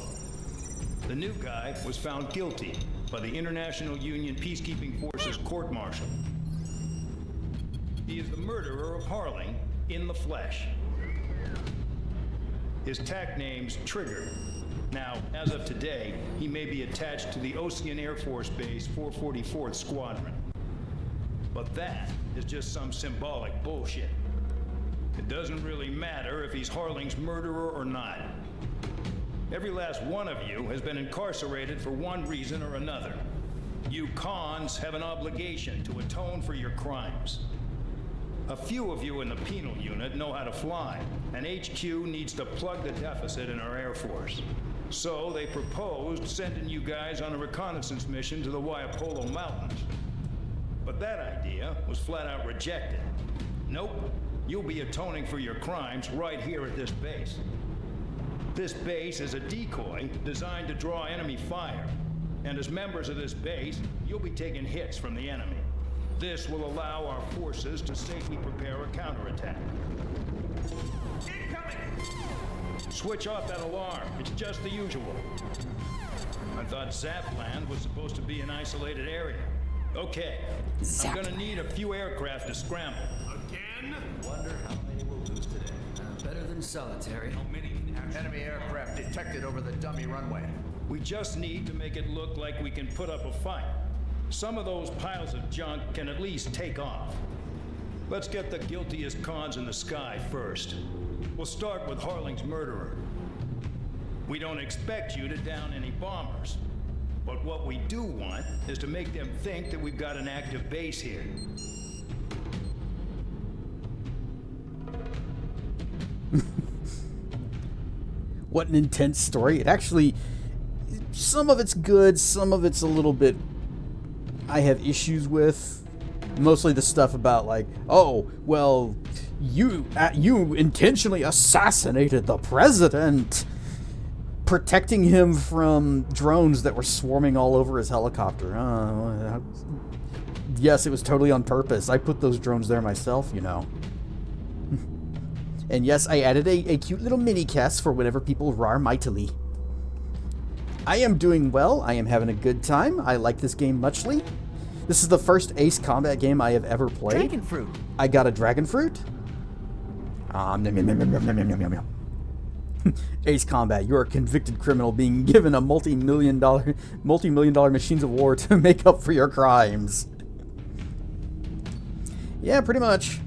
The new guy was found guilty by the International Union Peacekeeping Forces court-martial. He is the murderer of Harling in the flesh. His tag name's Trigger. Now, as of today, he may be attached to the Osean Air Force Base 444th Squadron. But that is just some symbolic bullshit. It doesn't really matter if he's Harling's murderer or not. Every last one of you has been incarcerated for one reason or another. You cons have an obligation to atone for your crimes. A few of you in the penal unit know how to fly, and HQ needs to plug the deficit in our Air Force. So they proposed sending you guys on a reconnaissance mission to the Waiapolo Mountains. But that idea was flat out rejected. Nope, you'll be atoning for your crimes right here at this base. This base is a decoy designed to draw enemy fire. And as members of this base, you'll be taking hits from the enemy. This will allow our forces to safely prepare a counterattack. Switch off that alarm. It's just the usual. I thought Zapland was supposed to be an isolated area. Okay, I'm gonna need a few aircraft to scramble. Again? Wonder how many we'll lose today. Better than solitary. How many enemy aircraft detected over the dummy runway? We just need to make it look like we can put up a fight. Some of those piles of junk can at least take off. Let's get the guiltiest cons in the sky first. We'll start with Harling's murderer. We don't expect you to down any bombers. But what we do want is to make them think that we've got an active base here. What an intense story. It actually, some of it's good, some of it's a little bit I have issues with. Mostly the stuff about like, oh, well, you intentionally assassinated the president, protecting him from drones that were swarming all over his helicopter. Yes, it was totally on purpose. I put those drones there myself, you know. And yes, I added a cute little mini cast for whenever people rar mightily. I am doing well. I am having a good time. I like this game muchly. This is the first Ace Combat game I have ever played. Dragon fruit. I got a dragon fruit. Ace Combat, you're a convicted criminal being given a multi-million dollar machines of war to make up for your crimes. Yeah, pretty much.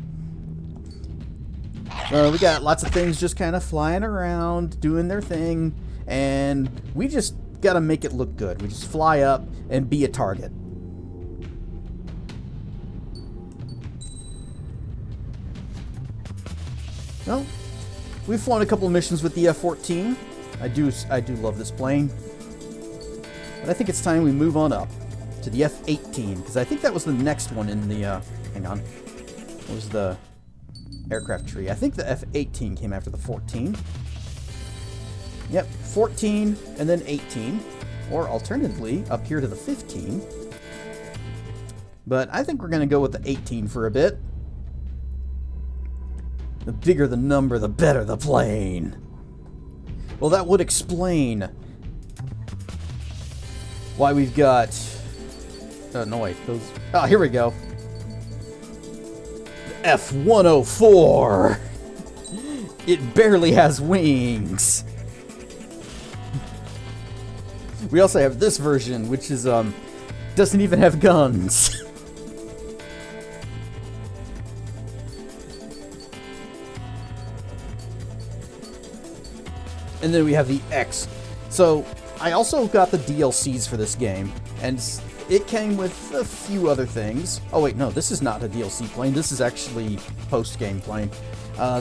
We got lots of things just kind of flying around, doing their thing, and we just gotta make it look good. We just fly up and be a target. Well, we've flown a couple of missions with the F-14. I do love this plane. But I think it's time we move on up to the F-18, because I think that was the next one in the, hang on. What was the aircraft tree? I think the F-18 came after the 14. Yep, 14 and then 18. Or alternatively, up here to the 15. But I think we're going to go with the 18 for a bit. The bigger the number, the better the plane. Well, that would explain why we've got... no, wait. Those... Oh, here we go. The F-104. It barely has wings. We also have this version, which is, doesn't even have guns. And then we have the X. So, I also got the DLCs for this game, and it came with a few other things. Oh wait, no, this is not a DLC plane. This is actually post-game plane.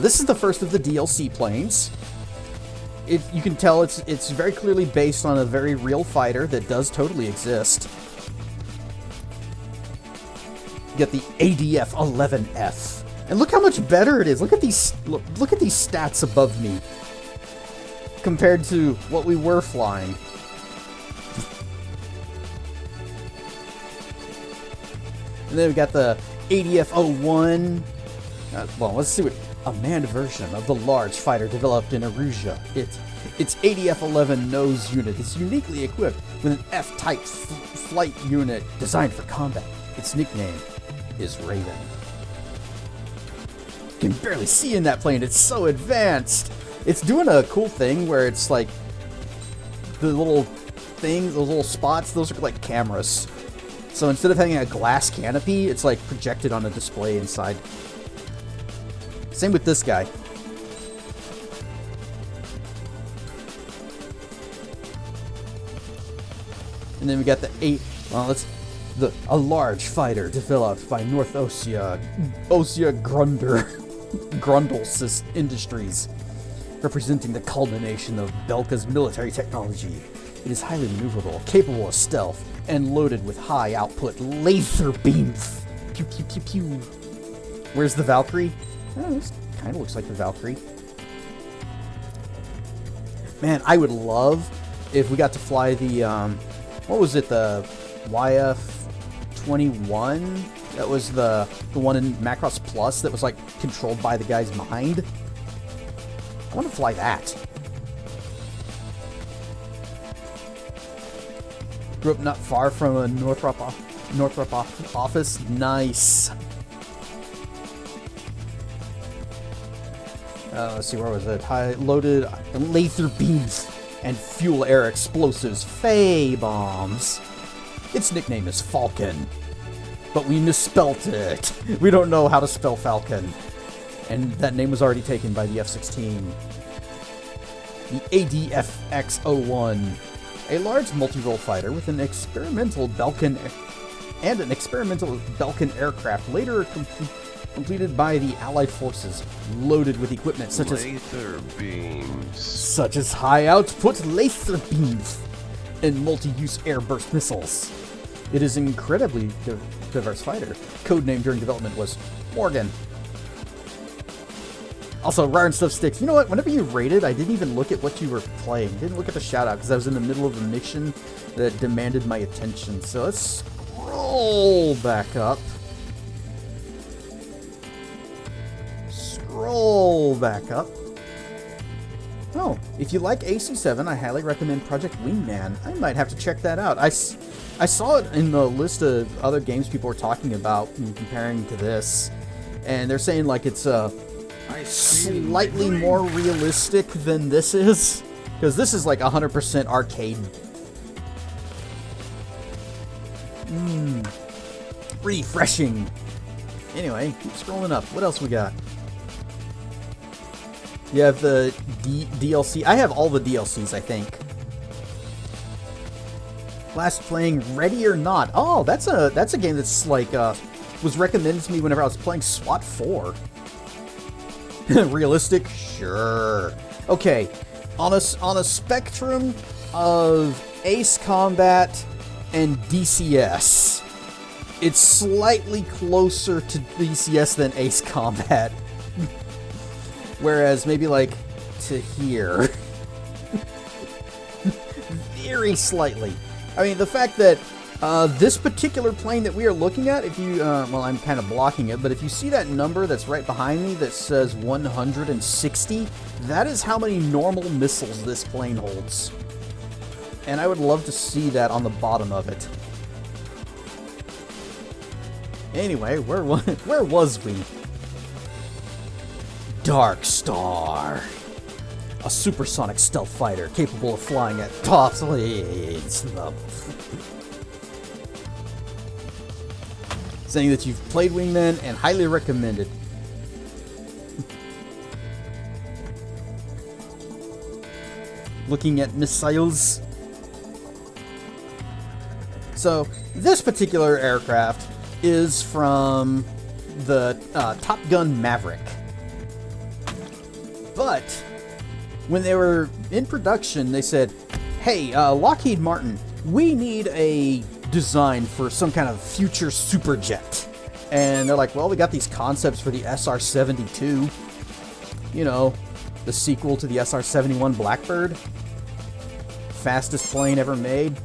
This is the first of the DLC planes. You can tell it's very clearly based on a very real fighter that does totally exist. You get the ADF-11F. And look how much better it is. Look at these stats above me compared to what we were flying. And then we got the ADF-01. Well, let's see what a manned version of the large fighter developed in Erusia. Its ADF-11 nose unit is uniquely equipped with an F-type flight unit designed for combat. Its nickname is Raven. You can barely see in that plane. It's so advanced. It's doing a cool thing where it's like the little things, those little spots, those are like cameras. So instead of having a glass canopy, it's like projected on a display inside. Same with this guy. And then we got a large fighter developed by North Ossia Grundle Industries, representing the culmination of Belka's military technology. It is highly maneuverable, capable of stealth, and loaded with high output laser beams. Pew pew pew pew. Where's the Valkyrie? Oh, this kind of looks like the Valkyrie. Man, I would love if we got to fly the, what was it, the YF-21? That was the one in Macross Plus that was, like, controlled by the guy's mind. I want to fly that. Grew up not far from a Northrop office. Nice. Let's see, where was it? High loaded laser beams and fuel air explosives, Faye bombs. Its nickname is Falcon, but we misspelt it. We don't know how to spell Falcon, and that name was already taken by the F-16. The ADF-X-01, a large multi-role fighter with an experimental Belkin aircraft, later completed by the Allied forces, loaded with equipment such as laser beams, such as high-output laser beams and multi-use airburst missiles. It is an incredibly diverse fighter. Codename during development was Morgan. Also, Rare and Stuff Sticks. You know what? Whenever you rated, I didn't even look at what you were playing. Didn't look at the shout-out because I was in the middle of a mission that demanded my attention. So let's scroll back up. Scroll back up. Oh, if you like AC-7, I highly recommend Project Wingman. I might have to check that out. I saw it in the list of other games people were talking about and comparing to this. And they're saying like it's a slightly more realistic than this is. Because this is like 100% arcade. Refreshing. Anyway, keep scrolling up. What else we got? You have the DLC. I have all the DLCs, I think. Last playing Ready or Not. Oh, that's a game that's like was recommended to me whenever I was playing SWAT 4. Realistic? Sure. Okay. On a spectrum of Ace Combat and DCS, it's slightly closer to DCS than Ace Combat. Whereas maybe like to here. Very slightly. I mean, the fact that this particular plane that we are looking at, if you, well, I'm kind of blocking it, but if you see that number that's right behind me that says 160, that is how many normal missiles this plane holds. And I would love to see that on the bottom of it. Anyway, where was we? Dark Star. A supersonic stealth fighter capable of flying at top speeds. Saying that you've played Wingman and highly recommended. Looking at missiles. So, this particular aircraft is from the Top Gun Maverick. But when they were in production, they said, hey, Lockheed Martin, we need a design for some kind of future superjet. And they're like, well, we got these concepts for the SR-72. You know, the sequel to the SR-71 Blackbird. Fastest plane ever made.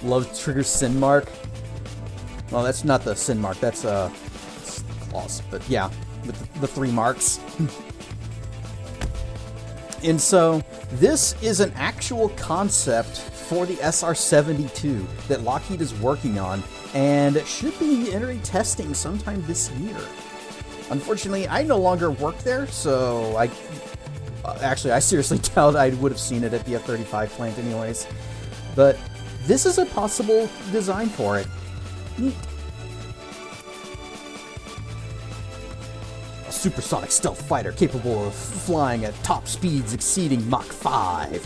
Love Trigger's sin mark. Well, that's not the sin mark, that's claws. But yeah, with the 3 marks. And so, this is an actual concept for the SR-72 that Lockheed is working on, and should be entering testing sometime this year. Unfortunately, I no longer work there, so I seriously doubt I would have seen it at the F-35 plant anyways. But this is a possible design for it. Neat. A supersonic stealth fighter capable of flying at top speeds exceeding Mach 5.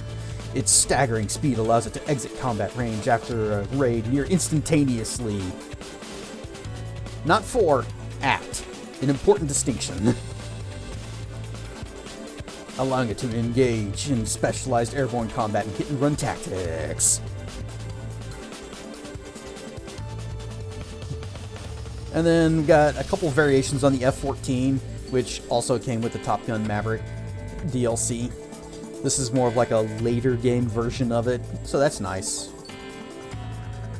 Its staggering speed allows it to exit combat range after a raid near instantaneously. Not for, at. An important distinction. Allowing it to engage in specialized airborne combat and hit-and-run tactics. And then we got a couple variations on the F-14, which also came with the Top Gun Maverick DLC. This is more of like a later game version of it, so that's nice.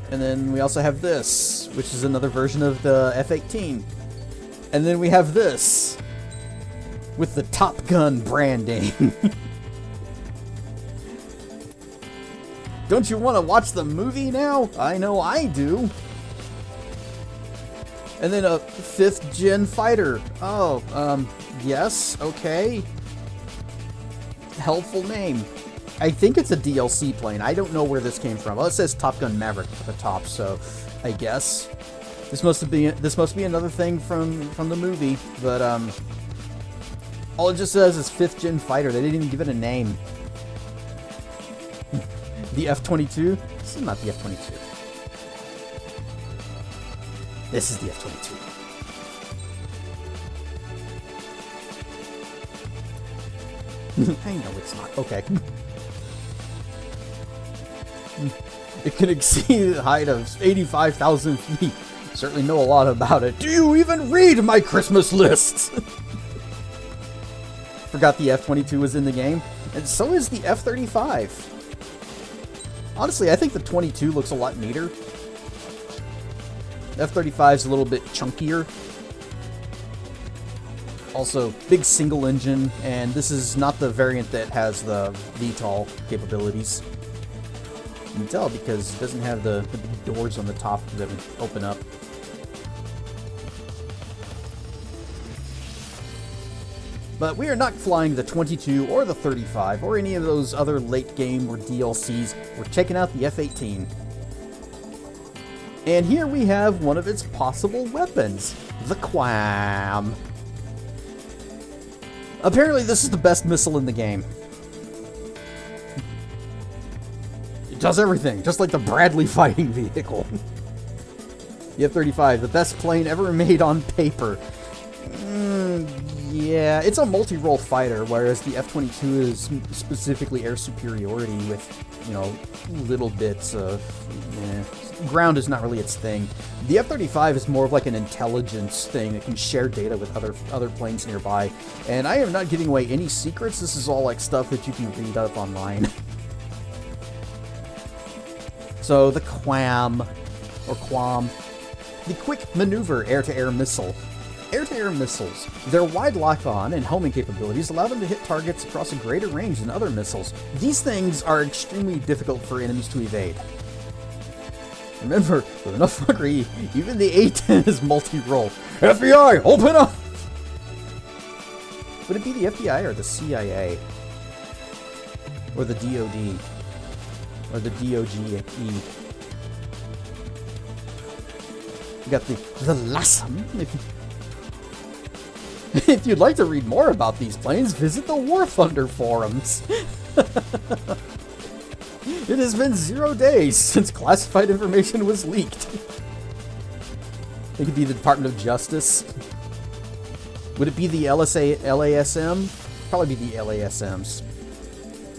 And then we also have this, which is another version of the F-18. And then we have this, with the Top Gun branding. Don't you want to watch the movie now? I know I do. And then a 5th gen fighter. Oh, yes, okay. Helpful name. I think it's a DLC plane. I don't know where this came from. Well, it says Top Gun Maverick at the top, so I guess this must be another thing from the movie. But all it just says is 5th gen fighter. They didn't even give it a name. The F-22. This is not the F-22. This is the F-22. I know it's not. Okay. It can exceed a height of 85,000 feet. Certainly know a lot about it. Do you even read my Christmas lists? Forgot the F-22 was in the game. And so is the F-35. Honestly, I think the 22 looks a lot neater. The F-35 is a little bit chunkier. Also, big single engine, and this is not the variant that has the VTOL capabilities. You can tell because it doesn't have the big doors on the top that would open up. But we are not flying the 22 or the 35 or any of those other late game or DLCs. We're checking out the F-18. And here we have one of its possible weapons, the QAM. Apparently this is the best missile in the game. It does everything, just like the Bradley fighting vehicle. The F-35, the best plane ever made on paper. Yeah, it's a multi-role fighter, whereas the F-22 is specifically air superiority with, you know, little bits of... ground is not really its thing. The F-35 is more of like an intelligence thing. It can share data with other planes nearby. And I am not giving away any secrets. This is all like stuff that you can read up online. So the QAM, or QAM, the Quick Maneuver Air-to-Air Missile. Air-to-air missiles, their wide lock-on and homing capabilities allow them to hit targets across a greater range than other missiles. These things are extremely difficult for enemies to evade. Remember, with enough fuckery, even the A-10 is multi-role. FBI, open up! Would it be the FBI or the CIA? Or the DOD? Or the DOGE? You got the LASM. If you'd like to read more about these planes, visit the War Thunder forums. It has been 0 days since classified information was leaked. It could be the Department of Justice. Would it be the LASM? Probably be the LASMs.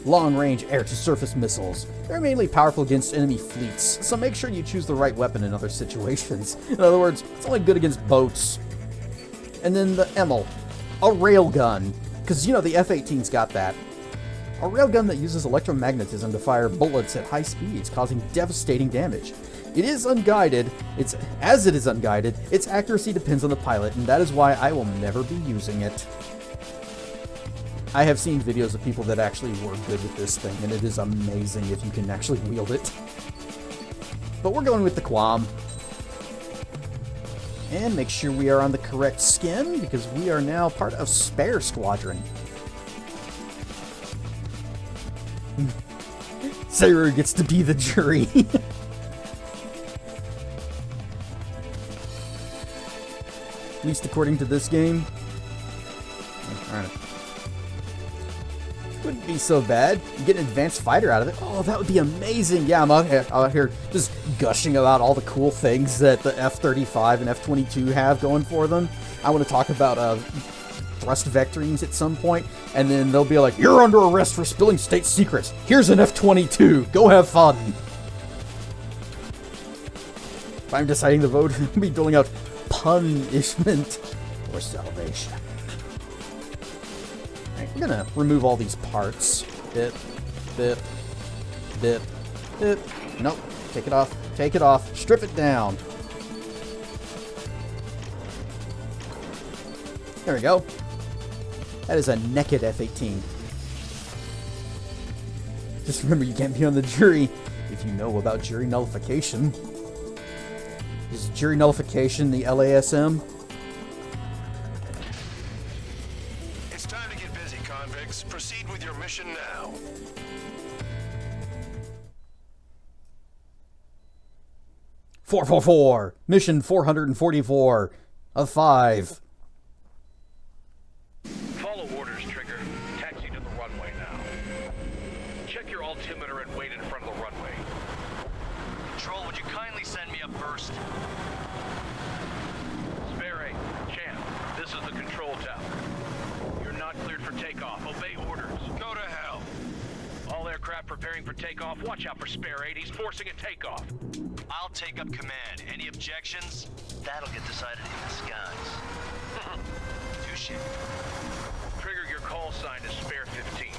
Long-range air-to-surface missiles. They're mainly powerful against enemy fleets, so make sure you choose the right weapon in other situations. In other words, it's only good against boats. And then the EML, a railgun, because you know the F-18's got that. A railgun that uses electromagnetism to fire bullets at high speeds, causing devastating damage. It is unguided. As it is unguided, its accuracy depends on the pilot, and that is why I will never be using it. I have seen videos of people that actually were good with this thing, and it is amazing if you can actually wield it. But we're going with the QAM. And make sure we are on the correct skin, because we are now part of Spare Squadron. Sarah gets to be the jury. At least according to this game. Alright. Wouldn't be so bad. You get an advanced fighter out of it. Oh, that would be amazing. Yeah, I'm out here just gushing about all the cool things that the F-35 and F-22 have going for them. I want to talk about thrust vectorings at some point, and then they'll be like, "You're under arrest for spilling state secrets. Here's an F-22. Go have fun." If I'm deciding to vote, I'll be doling out punishment or salvation. We're gonna remove all these parts. Bip, bip, bip, bip. Nope. Take it off. Take it off. Strip it down. There we go. That is a naked F-18. Just remember, you can't be on the jury if you know about jury nullification. Is jury nullification the LASM? Proceed with your mission now. "444, mission 444 of 5. Follow orders, Trigger. Taxi to the runway now. Check your altimeter and wait in front of the runway. Control, would you kindly send me up first? Spare 8, Champ, this is the control tower. You're not cleared for takeoff. Obey orders. Go to hell. All aircraft preparing for takeoff. Watch out for Spare 8. He's forcing a takeoff. I'll take up command. Any objections? That'll get decided in the skies. Touche. Trigger, your call sign is Spare 15.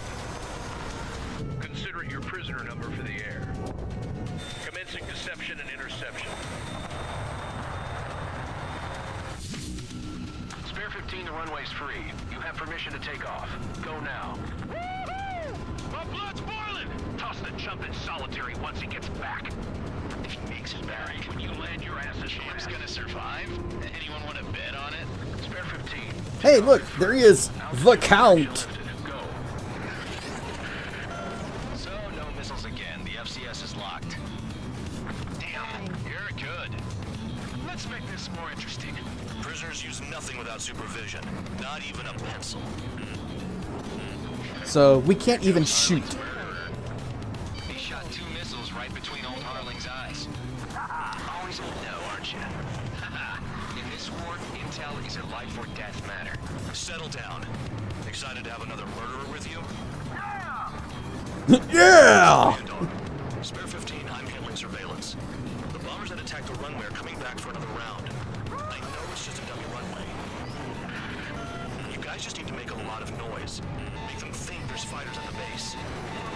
Consider it your prisoner number for the air. Commencing deception and interception. Spare 15, the runway's free. You have permission to take off. Go now. Woohoo! My blood's boiling! Toss the chump in solitary once he gets back. if he makes it back. When you land your ass, Champ's gonna survive? Anyone want to bet on it? Spare 15. Hey, look, there he is, the Count. So, no missiles again. The FCS is locked. Damn, you're good. Let's make this more interesting. Prisoners use nothing without supervision. Not even a pencil. So we can't even shoot. He shot 2 missiles right between old Harling's eyes. Always will know, aren't you? In this war, intel is a life or death matter. Settle down. Excited to have another murderer with you? Yeah! Spare 15, I'm handling surveillance. The bombers that attacked the runway are coming back for another round. I know it's just a dummy runway. You guys just need to make a lot of noise. Make them think there's fighters at the base.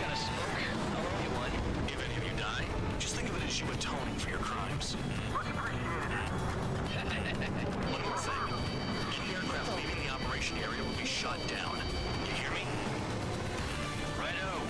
Got a smoke? I'll roll you one. If any of you die, just think of it as you atoning for your crimes. One more thing. Any aircraft leaving the operation area will be shot down. You hear me? Righto.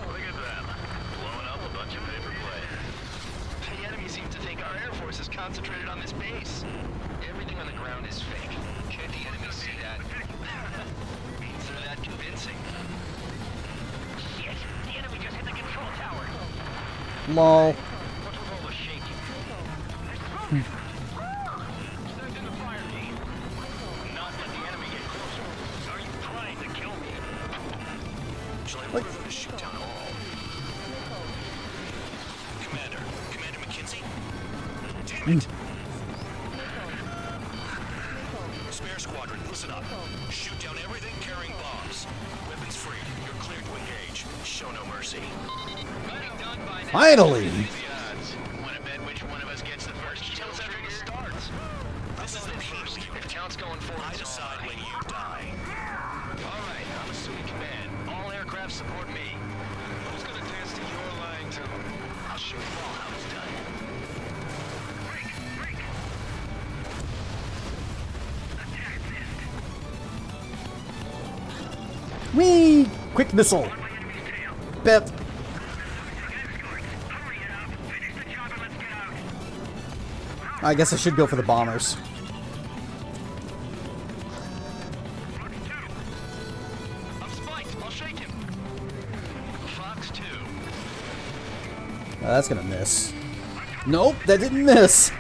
Look at them, blowing up a bunch of paper play. The enemy seems to think our Air Force is concentrated on this base. Everything on the ground is fake. Can't the enemy see that? They're that convincing. Shit, the enemy just hit the control tower. Lol. What's with all the shaking? Start in the fire team. Not let the enemy get closer. Are you trying to kill me? Shall I order them to shoot down all? Commander McKinsey? Damn it! Spare squadron, listen up. Shoot down everything carrying bombs. Weapons free. You're cleared to engage. Show no mercy. Finally! Want to bet which one of us gets the first kill trigger starts? This is the first. If count's going forward, I decide when you die. All right, I'm assuming command. All aircraft support me. Who's gonna dance to your line too? I'll show you all how it's done. Whee! Quick missile. Bet. I guess I should go for the bombers. I'm spiked. I'll shake him. Fox 2. That's gonna miss. Nope, that didn't miss.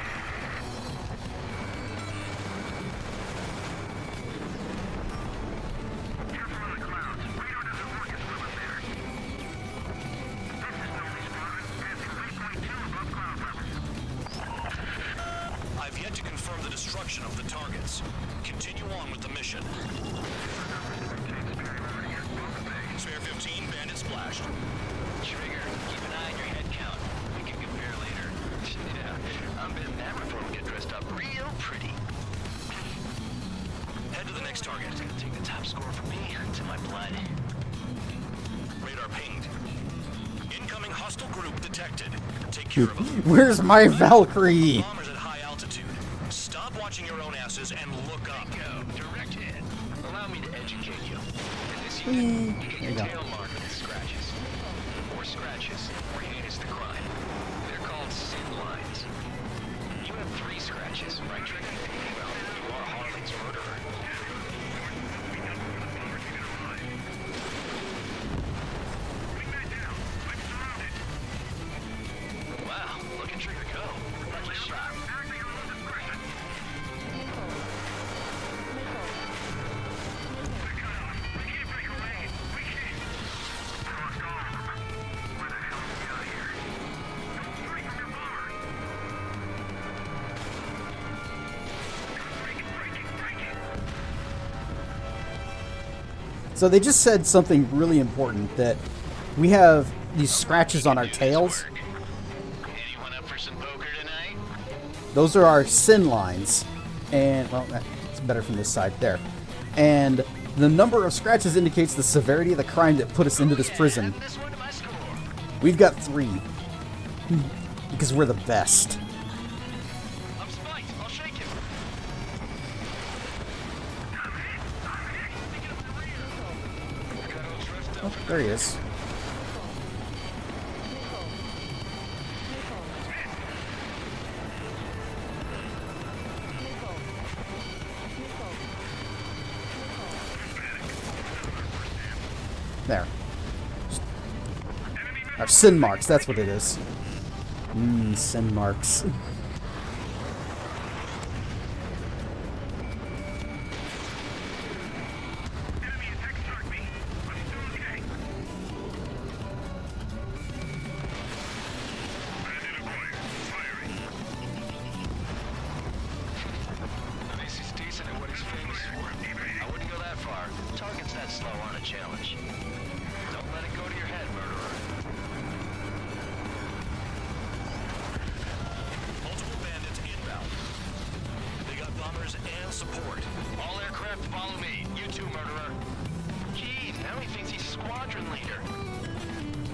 I've yet to confirm the destruction of the targets. Continue on with the mission. Spare 15, bandit splashed. Trigger, keep an eye on your head count. We can compare later. Yeah, I'm betting that before we get dressed up real pretty. Head to the next target. It's gonna take the top score from me to my blood. Radar pinged. Incoming hostile group detected. Take care of them. Where's my Valkyrie? Bombers at high altitude. Stop watching your own asses and look up. Go. Direct hit. Allow me to educate you. In this unit, you get your tail marked with scratches. More scratches, more heinous the crime. They're called sin lines. You have 3 scratches, right, Trigger? Well, you are Harley's murderer. Wow, look at Trigger go. Lucky shot. So they just said something really important, that we have these scratches on our tails. Anyone up for some poker tonight? Those are our sin lines. And, well, it's better from this side there. And The number of scratches indicates the severity of the crime that put us into this prison. We've got 3. Because we're the best. Oh, there he is. There. Our sin marks, that's what it is. Sin marks.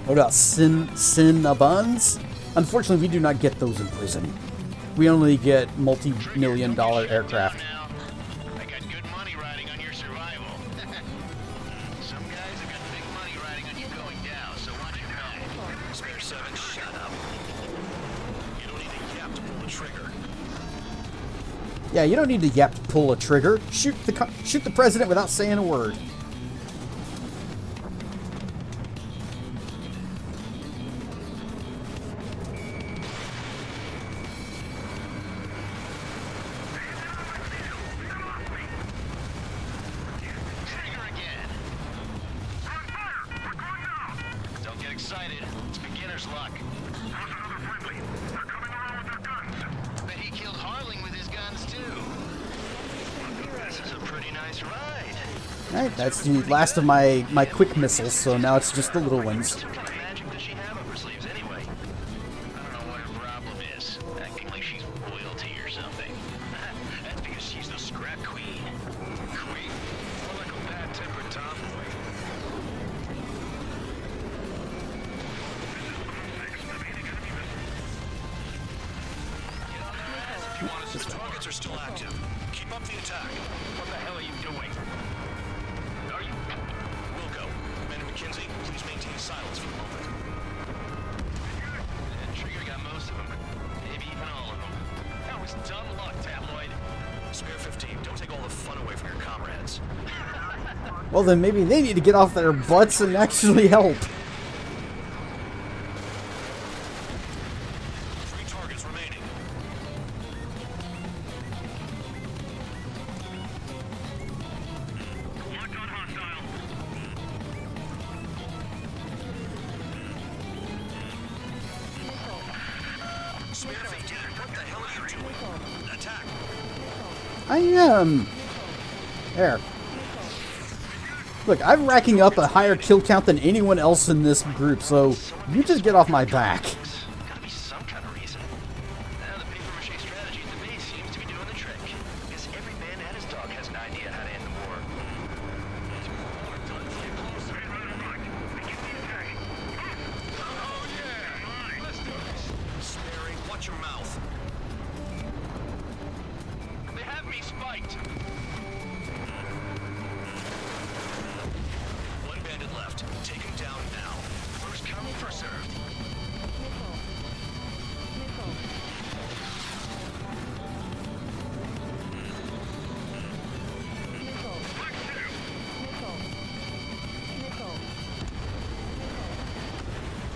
What about Cinnabons? Unfortunately, we do not get those in prison. We only get multi-million-dollar aircraft. I got good money riding on your survival. Some guys have got big money riding on you going down, so watch your back. Spare 7, shut up. You don't need a yap to pull the trigger. Yeah, you don't need to yap to pull a trigger. Shoot the president without saying a word. Alright, that's the last of my quick missiles, so now it's just the little ones. The targets are still active. Keep up the attack. What the hell are you doing? Are you... Wilco, Commander McKenzie, please maintain silence for the moment. Trigger got most of them. Maybe even all of them. That was dumb luck, Tabloid. Spare 15, don't take all the fun away from your comrades. Well, then maybe they need to get off their butts and actually help. 3 targets remaining. Spare 15, what the hell are you doing? Attack! I am. There. Look, I'm racking up a higher kill count than anyone else in this group, so you just get off my back. Gotta be some kind of reason. Now the paper-mache strategy at the base seems to be doing the trick. Guess every man and his dog has an idea how to end the war. Oh yeah! Let's do this. Sparry, watch your mouth. They have me spiked. One bandit left. Take him down now. First come, first served.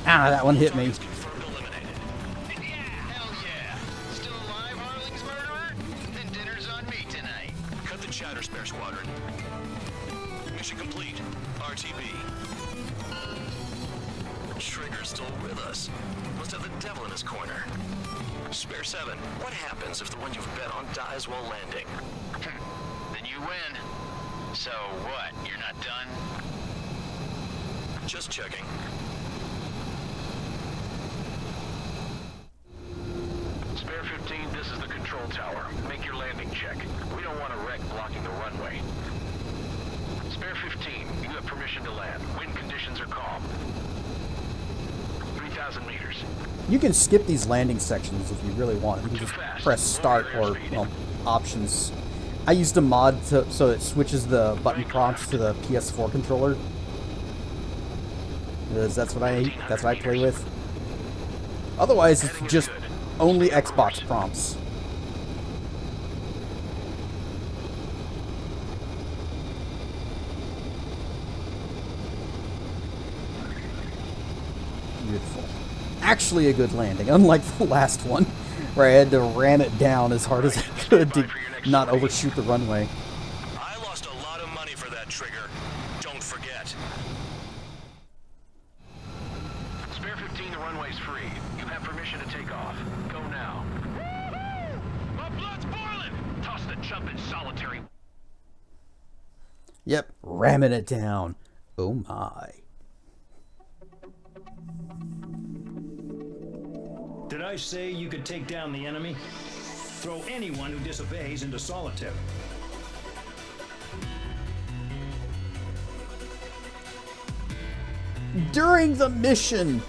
Ah, that one hit me. Hell yeah. Still alive, Harling's murderer? Then dinner's on me tonight. Cut the chatter, Spare Squadron. Mission complete. RTB. Trigger's still with us. Must have the devil in his corner. Spare 7, what happens if the one you've bet on dies while landing? Then you win. So what, you're not done? Just checking. Spare 15, this is the control tower. Make your landing check. We don't want a wreck blocking the runway. 15, you have permission to land. Wind conditions are calm. 3,000 meters. You can skip these landing sections if you really want. You can just press start or, well, options. I used a mod so it switches the button prompts to the PS4 controller. Because that's what I play with. Otherwise, it's just only Xbox prompts. Beautiful. Actually a good landing, unlike the last one, where I had to ram it down as hard as I could to not overshoot the runway. I lost a lot of money for that trigger. Don't forget. Spare 15, the runway's free. You have permission to take off. Go now. My blood's boiling! Toss the jump in solitary. Yep, ramming it down. Oh my. Did I say you could take down the enemy? Throw anyone who disobeys into solitary. During the mission,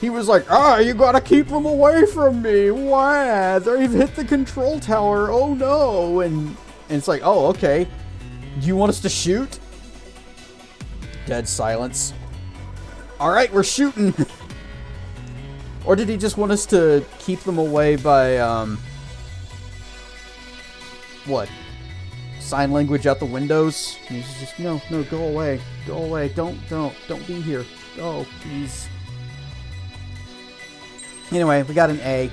he was like, you gotta keep them away from me. Wow, they've hit the control tower. Oh no. And it's like, oh, okay. Do you want us to shoot? Dead silence. Alright, we're shooting. Or did he just want us to keep them away by, what? Sign language out the windows? And he's just, no, go away. Go away. Don't be here. Oh, please. Anyway, we got an A.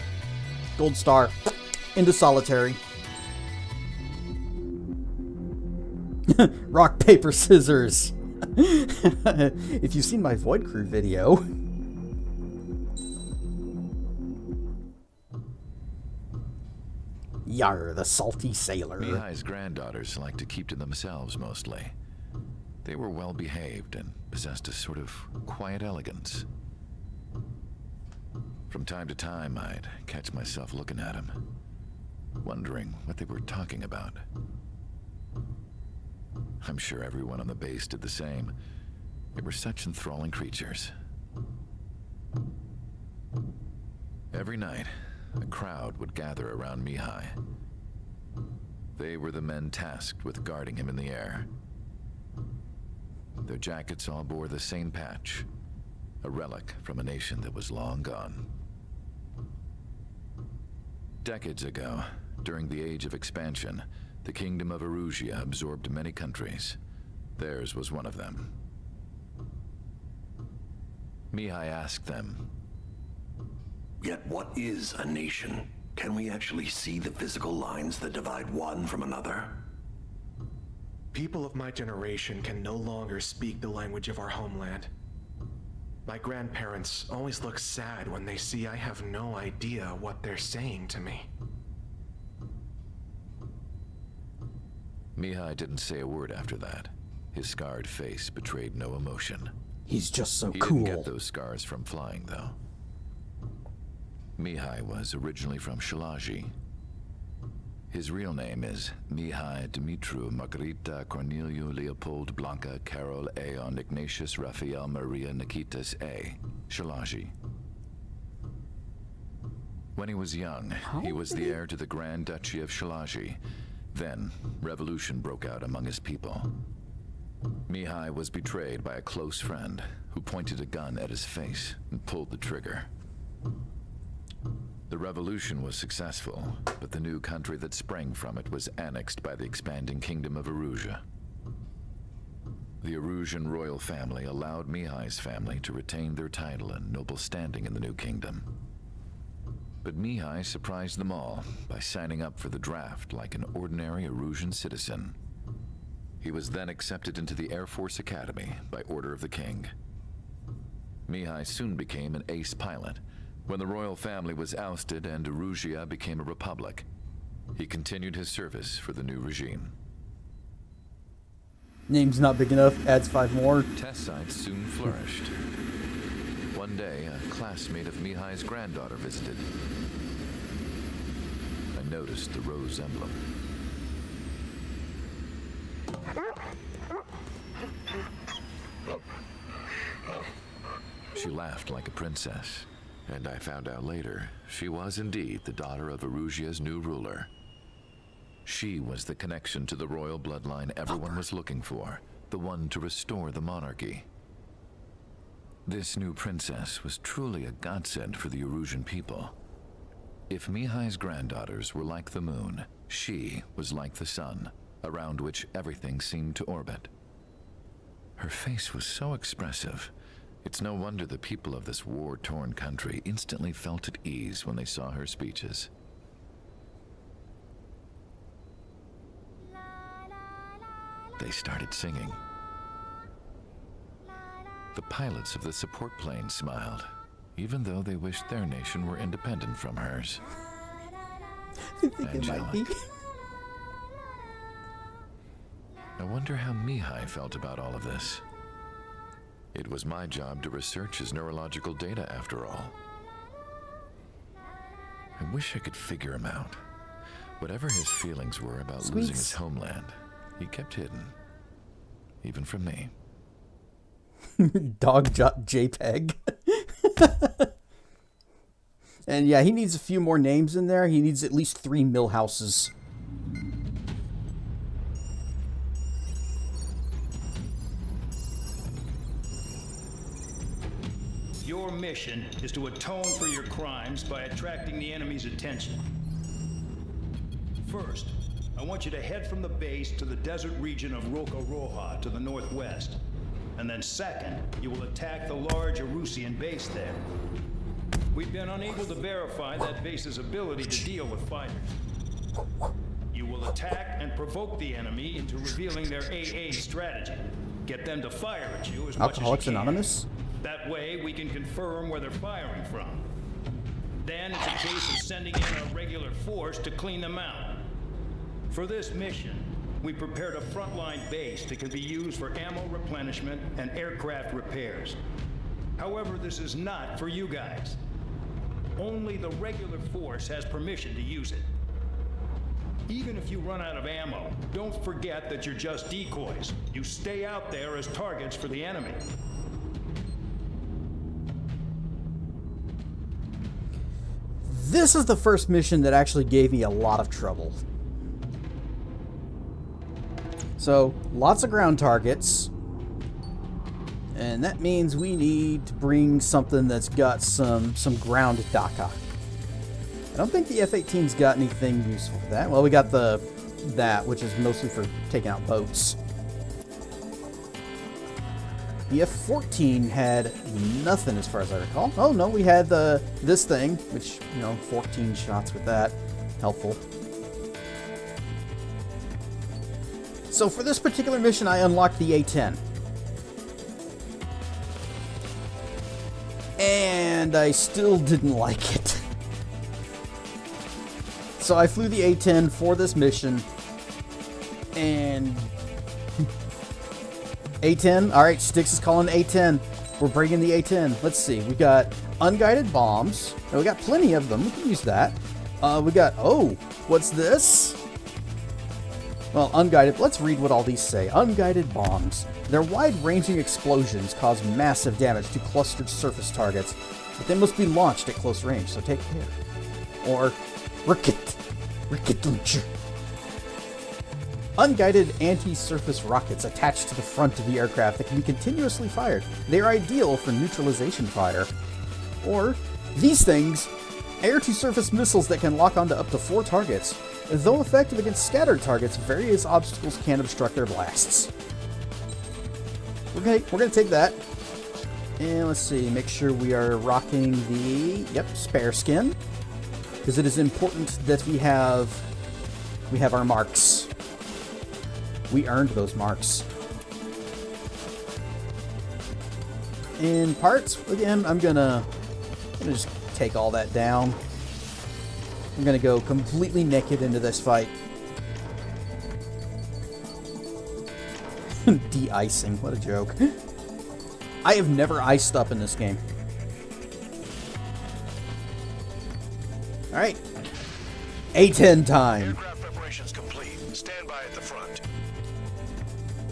Gold star. Into solitary. Rock, paper, scissors. If you've seen my Void Crew video... Yar, the salty sailor. Mihai's granddaughters liked to keep to themselves mostly. They were well behaved and possessed a sort of quiet elegance. From time to time, I'd catch myself looking at them, wondering what they were talking about. I'm sure everyone on the base did the same. They were such enthralling creatures. Every night, a crowd would gather around Mihai. They were the men tasked with guarding him in the air. Their jackets all bore the same patch, a relic from a nation that was long gone. Decades ago, during the Age of Expansion, the Kingdom of Erusia absorbed many countries. Theirs was one of them. Mihai asked them, "Yet what is a nation? Can we actually see the physical lines that divide one from another?" People of my generation can no longer speak the language of our homeland. My grandparents always look sad when they see I have no idea what they're saying to me. Mihai didn't say a word after that. His scarred face betrayed no emotion. He's just so He cool. didn't get those scars from flying, though. Mihai was originally from Shalaji. His real name is Mihai Dumitru Margarita Corneliu Leopold Blanca Carol Aeon Ignatius Raphael Maria Nikitas A. Shalaji. When he was young, he was the heir to the Grand Duchy of Shalaji. Then, revolution broke out among his people. Mihai was betrayed by a close friend who pointed a gun at his face and pulled the trigger. The revolution was successful, but the new country that sprang from it was annexed by the expanding Kingdom of Erusia. The Erusian royal family allowed Mihai's family to retain their title and noble standing in the new kingdom. But Mihai surprised them all by signing up for the draft like an ordinary Erusian citizen. He was then accepted into the Air Force Academy by order of the king. Mihai soon became an ace pilot. When the royal family was ousted and Erusia became a republic, he continued his service for the new regime. Name's not big enough, adds 5 more. Test sites soon flourished. One day, a classmate of Mihai's granddaughter visited. I noticed the rose emblem. She laughed like a princess, and I found out later she was indeed the daughter of Erusia's new ruler. She was the connection to the royal bloodline everyone was looking for, the one to restore the monarchy. This new princess was truly a godsend for the Erusian people. If Mihai's granddaughters were like the moon, she was like the sun, around which everything seemed to orbit. Her face was so expressive. It's no wonder the people of this war-torn country instantly felt at ease when they saw her speeches. They started singing. The pilots of the support plane smiled, even though they wished their nation were independent from hers. I think it might be. I wonder how Mihai felt about all of this. It was my job to research his neurological data, after all. I wish I could figure him out. Whatever his feelings were about losing his homeland, he kept hidden. Even from me. Dog JPEG. And yeah, he needs a few more names in there. He needs at least 3 Millhouses. Your mission is to atone for your crimes by attracting the enemy's attention. First, I want you to head from the base to the desert region of Roca-Roja to the northwest. And then second, you will attack the large Erusian base there. We've been unable to verify that base's ability to deal with fighters. You will attack and provoke the enemy into revealing their AA strategy. Get them to fire at you as much as you Alcoholics can. Anonymous? That way, we can confirm where they're firing from. Then it's a case of sending in a regular force to clean them out. For this mission, we prepared a frontline base that can be used for ammo replenishment and aircraft repairs. However, this is not for you guys. Only the regular force has permission to use it. Even if you run out of ammo, don't forget that you're just decoys. You stay out there as targets for the enemy. This is the first mission that actually gave me a lot of trouble. So, lots of ground targets. And that means we need to bring something that's got some ground DACA. I don't think the F-18's got anything useful for that. Well, we got that, which is mostly for taking out boats. The F-14 had nothing as far as I recall. Oh, no, we had this thing, which, 14 shots with that. Helpful. So for this particular mission, I unlocked the A-10. And I still didn't like it. So I flew the A-10 for this mission. And A-10, alright, Styx is calling A-10. We're bringing the A-10. Let's see, we got unguided bombs. And we got plenty of them, we can use that. We got, what's this? Well, unguided, let's read what all these say. Unguided bombs. Their wide-ranging explosions cause massive damage to clustered surface targets, but they must be launched at close range, so take care. Or, rocket launcher. Unguided anti-surface rockets attached to the front of the aircraft that can be continuously fired. They are ideal for neutralization fire. Or, these things, air-to-surface missiles that can lock onto up to 4 targets. Though effective against scattered targets, various obstacles can obstruct their blasts. Okay, we're gonna take that. And let's see, make sure we are rocking the, spare skin. Because it is important that we have our marks. We earned those marks. In parts, again, I'm gonna just take all that down. I'm gonna go completely naked into this fight. De-icing, what a joke. I have never iced up in this game. Alright. A-10 time. Aircraft preparations complete. Stand by at the front.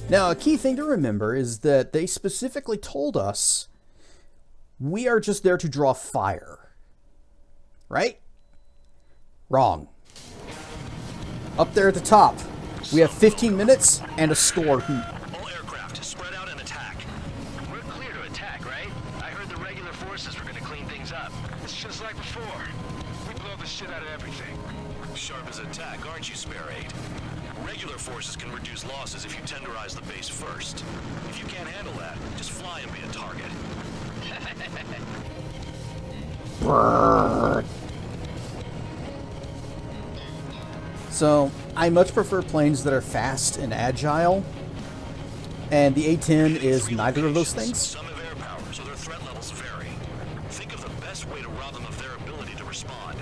Now, a key thing to remember is that they specifically told us We are just there to draw fire. Right? Wrong. Up there at the top, we have 15 minutes and a score. All aircraft, spread out and attack. We're clear to attack, right? I heard the regular forces were gonna clean things up. It's just like before. We blow the shit out of everything. Sharp as attack, aren't you, Spare 8? Regular forces can reduce losses if you tenderize the base first. If you can't handle that, just fly and be a target. So, I much prefer planes that are fast and agile, and the A-10 is neither of those things. Some have air power, so their threat levels vary. Think of the best way to rob them of their ability to respond.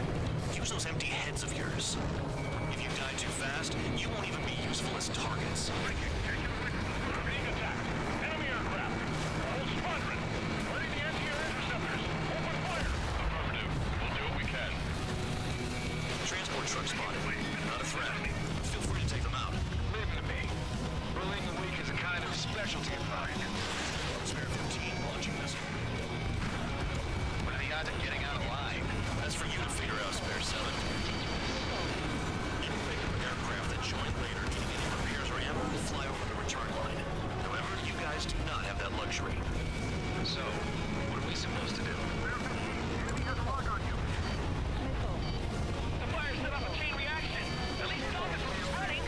Use those empty heads of yours. If you die too fast, you won't even be useful as targets. Transport truck spotted. Not a threat. Feel free to take them out. Leave it to me. Bullying the weak is a kind of specialty of mine. Spare 15 launching missile. What are the odds of getting out alive? That's for you to figure out, Spare 7. Any regular aircraft that join later needing any repairs or ammo will fly over the return line. However, you guys do not have that luxury. So, what are we supposed to do? The fire set off a chain reaction. At least stop it from spreading.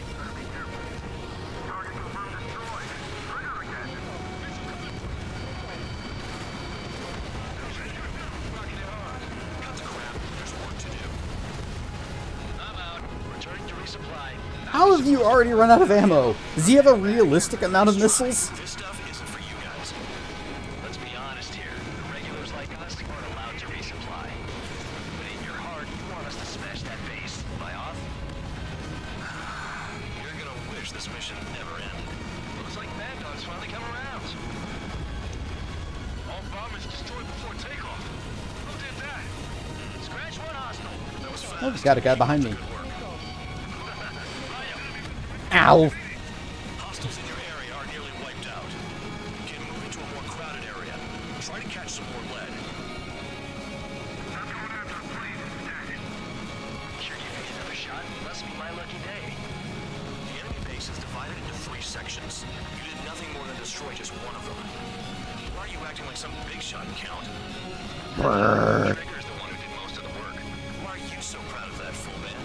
Target confirmed destroyed. Trigger again. Cut the crap. There's work to do. I'm out. Returning to resupply. How have you already run out of ammo? Does he have a realistic amount of missiles? This stuff isn't for you guys. Let's be honest here. The regulars like us aren't allowed to resupply. But in your heart, you want us to smash that base. Am I off? You're gonna wish this mission never ended. Looks like Mad Dog's finally come around. All bombers destroyed before takeoff. Who did that? Scratch one hostile. That was fast. Oh, got a guy behind me. Ow! Hostiles in your area are nearly wiped out. You can move into a more crowded area. Try to catch some more lead. Sure you get another shot? Must be my lucky day. The enemy base is divided into 3 sections. You did nothing more than destroy just one of them. Why are you acting like some big shot, Count? Trigger's the one who did most of the work. Why are you so proud of that, Full Man?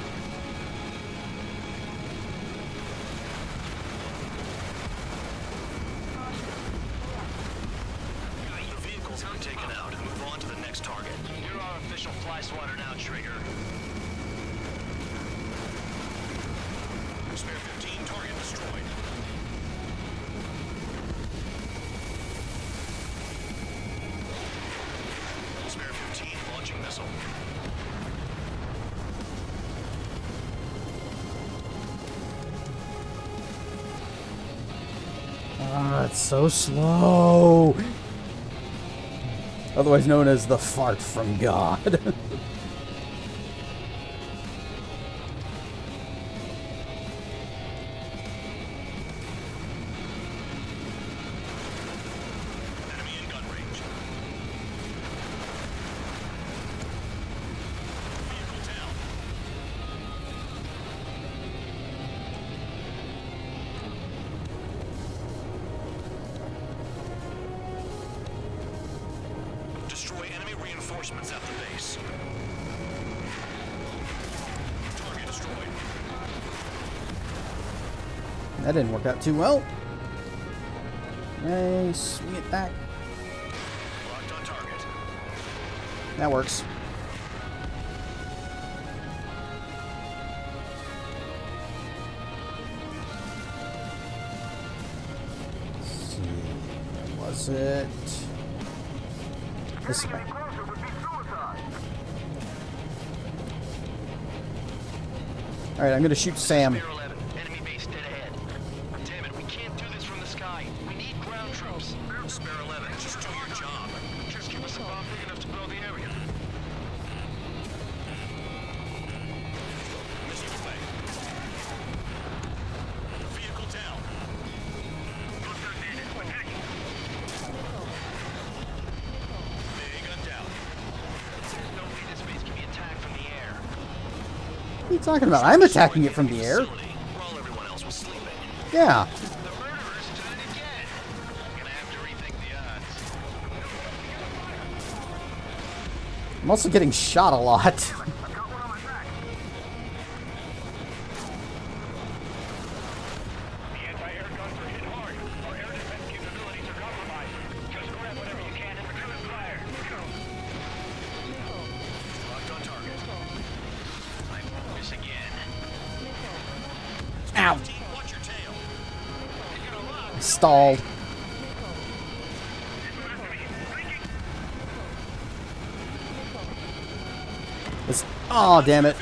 The vehicles have been taken out. Move on to the next target. You're our official fly swatter now, Trigger. Spare 15, target destroyed. Spare 15, launching missile. Ah, it's so slow. Otherwise known as the fart from God. Enemy in gun range. Vehicle down. Destroy enemy reinforcements at the base. Target destroyed. That didn't work out too well. Nice. Swing it back. Locked on target. That works. Let's see. Where was it? This way. Alright, I'm gonna shoot Sam. Spare 11, enemy base dead ahead. Damn it, we can't do this from the sky. We need ground troops. Spare 11, just do your job. Just give us a bomb big enough to blow the area. Missile away. Vehicle down. Big talking about? I'm attacking it from the air. Yeah. I'm also getting shot a lot. Ow. Stalled. Oh, damn it.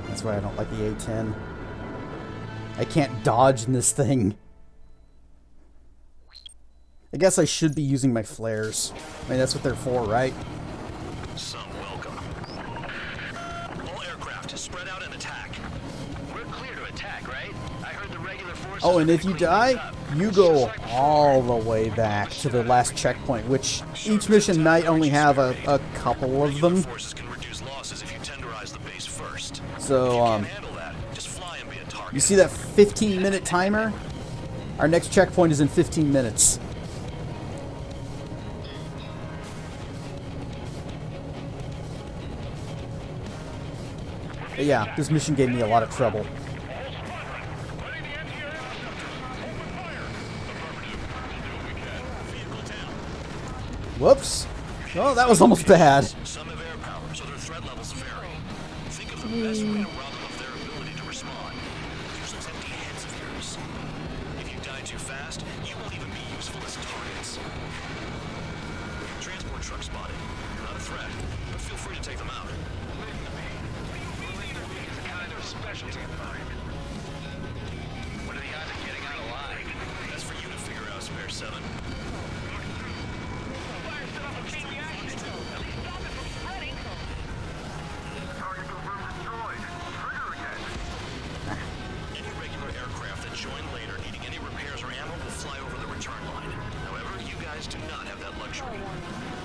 That's why I don't like the A-10. I can't dodge in this thing. I guess I should be using my flares. I mean, that's what they're for, right? Some welcome. All aircraft, spread out and attack. We're clear to attack, right? I heard the regular forces. Oh, and if you die, you go all the way back to the last checkpoint, which each mission might only have a couple of them. So, you see that 15-minute timer? Our next checkpoint is in 15 minutes. But yeah, this mission gave me a lot of trouble. Whoops. Oh, that was almost bad. Some have air power, so their threat levels vary. Think of the best way to rob them of their ability to respond. Use those empty heads of yours. If you die too fast, you won't even be useful as targets. Transport truck spotted. Not a threat, but feel free to take them out. Kind of specialty of mine. What are the odds of getting out alive? That's for you to figure out, Spare 7.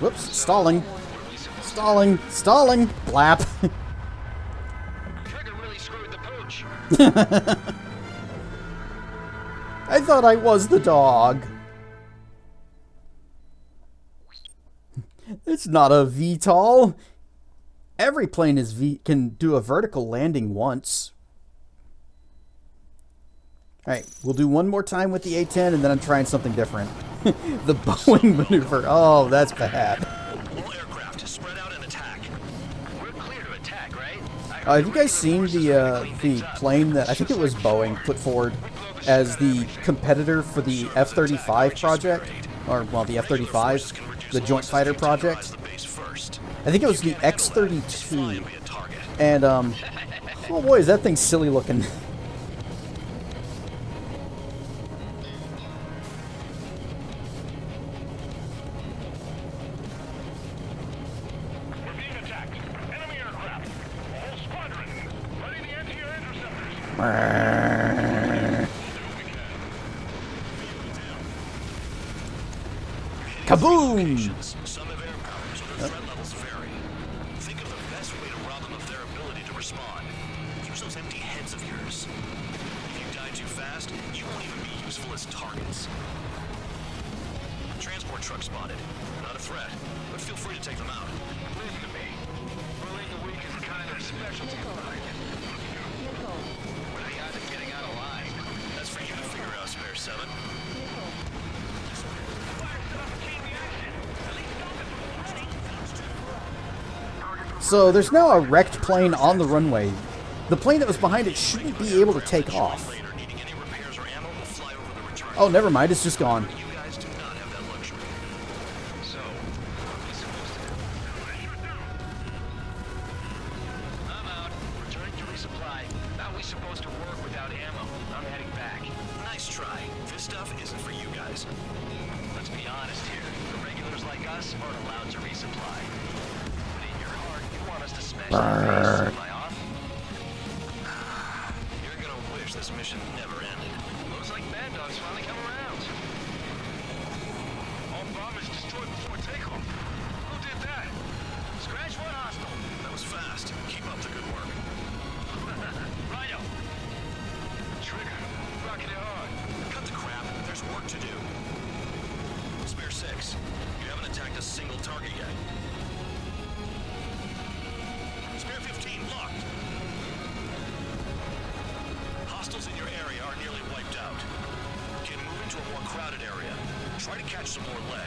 Whoops, stalling. Stalling, stalling, blap. Really screwed the pooch. I thought I was the dog. It's not a VTOL. Every plane can do a vertical landing once. Alright, we'll do one more time with the A-10 and then I'm trying something different. The Boeing maneuver. Oh, that's bad. All aircraft, spread out and attack. We're clear to attack, right? Have you guys seen the plane that I think it was Boeing put forward as the competitor for the F-35 project? Or, well, the F-35, the Joint Fighter project? I think it was the X-32. And, oh boy, is that thing silly looking. Kaboom! Some have air power, so their threat levels vary. Think of the best way to rob them of their ability to respond. Use those empty heads of yours. If you die too fast, you won't even be useful as targets. Transport truck spotted. Not a threat, but feel free to take them out. Listen to me. Rolling the weak is kind of specialty of mine. What are the odds of getting out alive? That's for you to figure out, Spare 7. So there's now a wrecked plane on the runway. The plane that was behind it shouldn't be able to take off. Oh, never mind. It's just gone. You're gonna wish this mission never ended. Looks like Bad Dog's finally come around. All bombers destroyed before takeoff. Who did that? Scratch one hostile. some more lead.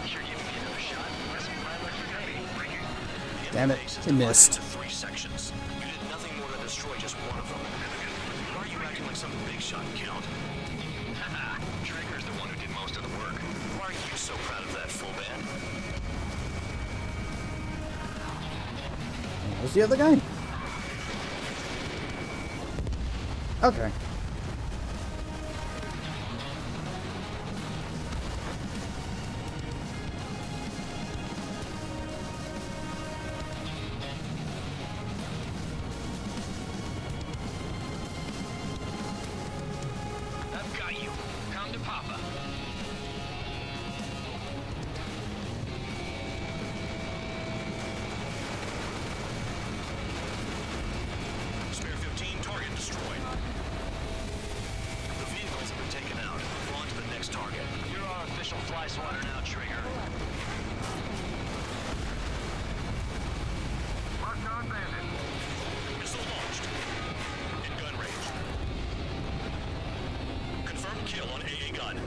You're giving me another shot? That's what I like for me. Damn it, it missed. 3 sections. You did nothing more than destroy just one of them. Why are you acting like some big shot, Count? Haha, Trigger's the one who did most of the work. Why are you so proud of that, full band? Where's the other guy? Okay. I've got you. Come to Papa. Spare 15, target destroyed. The vehicles have been taken out. Move on to the next target. You're our official fly swatter now, Trigger. Marked on bandit. Missile launched. In gun range. Confirmed kill on AA gun.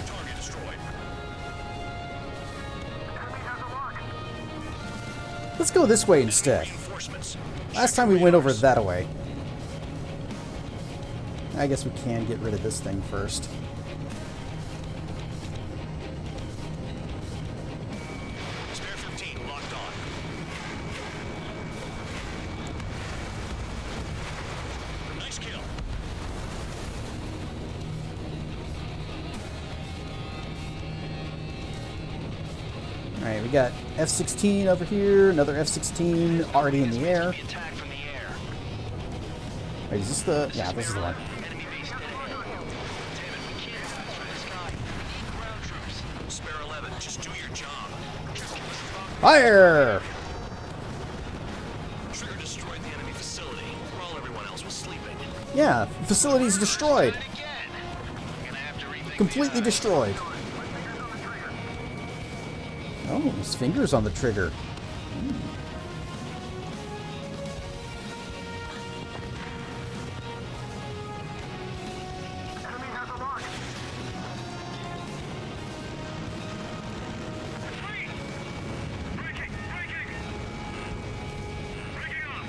Target destroyed. Let's go this way instead. Reinforcements. Last time we went over that way. I guess we can get rid of this thing first. Spare 15 locked on. Nice kill. Alright, we got F-16 over here, another F-16 already in the air. Attack from the air. Wait, is this the... Yeah, this is the one. Enemy base dead ahead. David, we can't pass through the sky. We need ground troops. Spare 11, just do your job. Fire! Trigger destroyed the enemy facility while everyone else was sleeping. Yeah, facility's destroyed. Completely destroyed. Oh, his finger's on the trigger.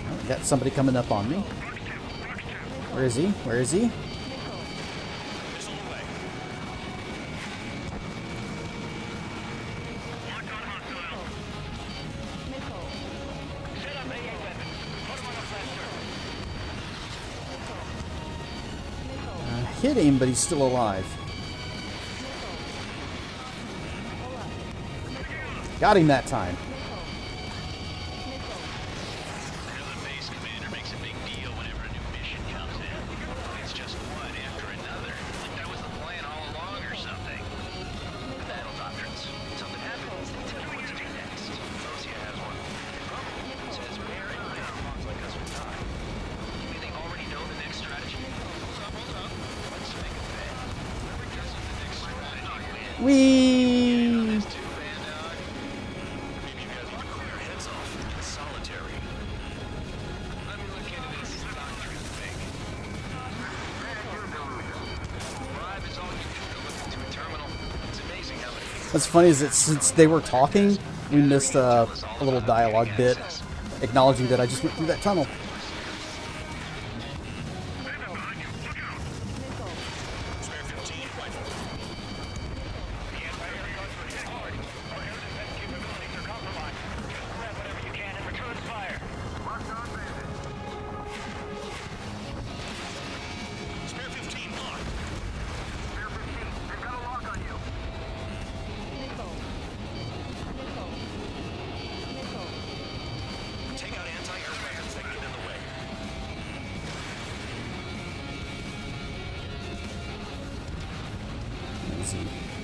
Oh, got somebody coming up on me. Where is he? Where is he? Hit him, but he's still alive. Got him that time. The base commander makes a big deal whenever a new mission comes in. It's just one after another. Like that was the plan all along or something. Battle doctrines. Something happens, they tell you what to do next. Rosia has one. It probably says where and when pawns like us will die. You mean they already know the next strategy? Hold up. Let's make a bet. Whoever guesses the next strategy wins. Whee! What's funny is that since they were talking, we missed a little dialogue bit acknowledging that I just went through that tunnel.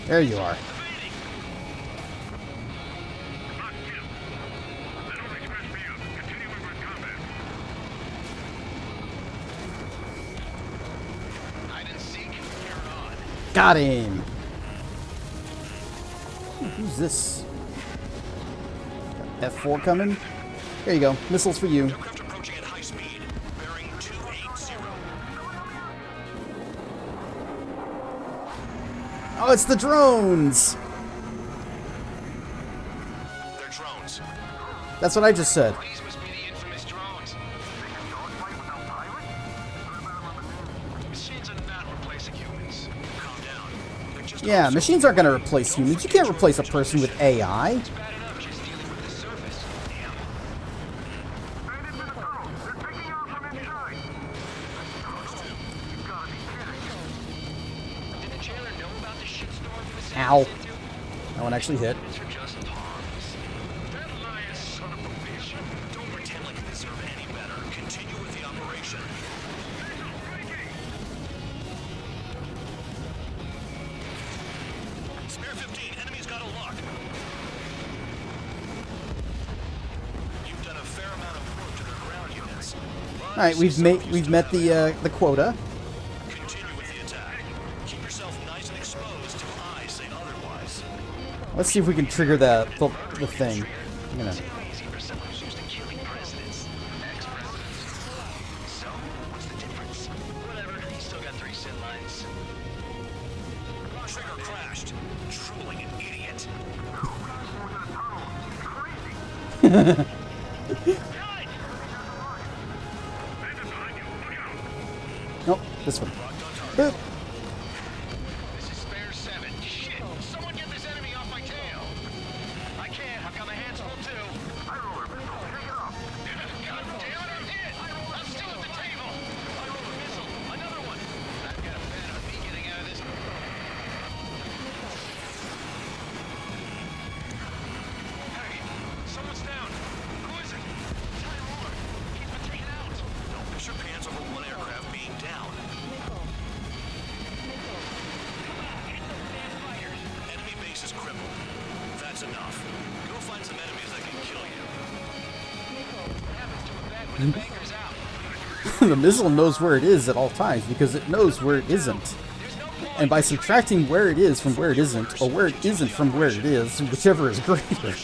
There you are. Got him! Who's this? Got F4 coming? There you go. Missiles for you. Aircraft approaching at high speed. Bearing 280. Oh, it's the drones! They're drones. That's what I just said. These must be the infamous drones. Machines are not replacing humans. Calm down. They're just Yeah, machines aren't going to replace humans. You can't replace a person with AI. Ow. That one actually hit. Don't pretend like you deserve any better. Continue with the operation. Spare 15, enemy's got a lock. You've done a fair amount of work to their ground units. All right, we've met the quota. Continue with the attack. Keep yourself nice and exposed till I say otherwise. Let's see if we can trigger the thing. I'm gonna. So, what's the difference? Whatever, he's still got 3 sin lines. Trigger crashed. Drooling an idiot. Nope, this one. Boop. This is spare 7. Shit! Someone get this enemy off my tail! I can't, I've got my hands full too. God damn it, I'm hit! I'm still at the table! I roll a missile. Another one! I've got a bet on me getting out of this. Hey, someone's down. Who is it? Time Lord. He's been taken out. Don't piss your pants over one aircraft being down. Enemy base is crippled. That's enough. Go find some enemies that can kill you. What happens to a bed when the banker's out? The missile knows where it is at all times because it knows where it isn't. And by subtracting where it is from where it isn't, or where it isn't from where it is, whichever is greater.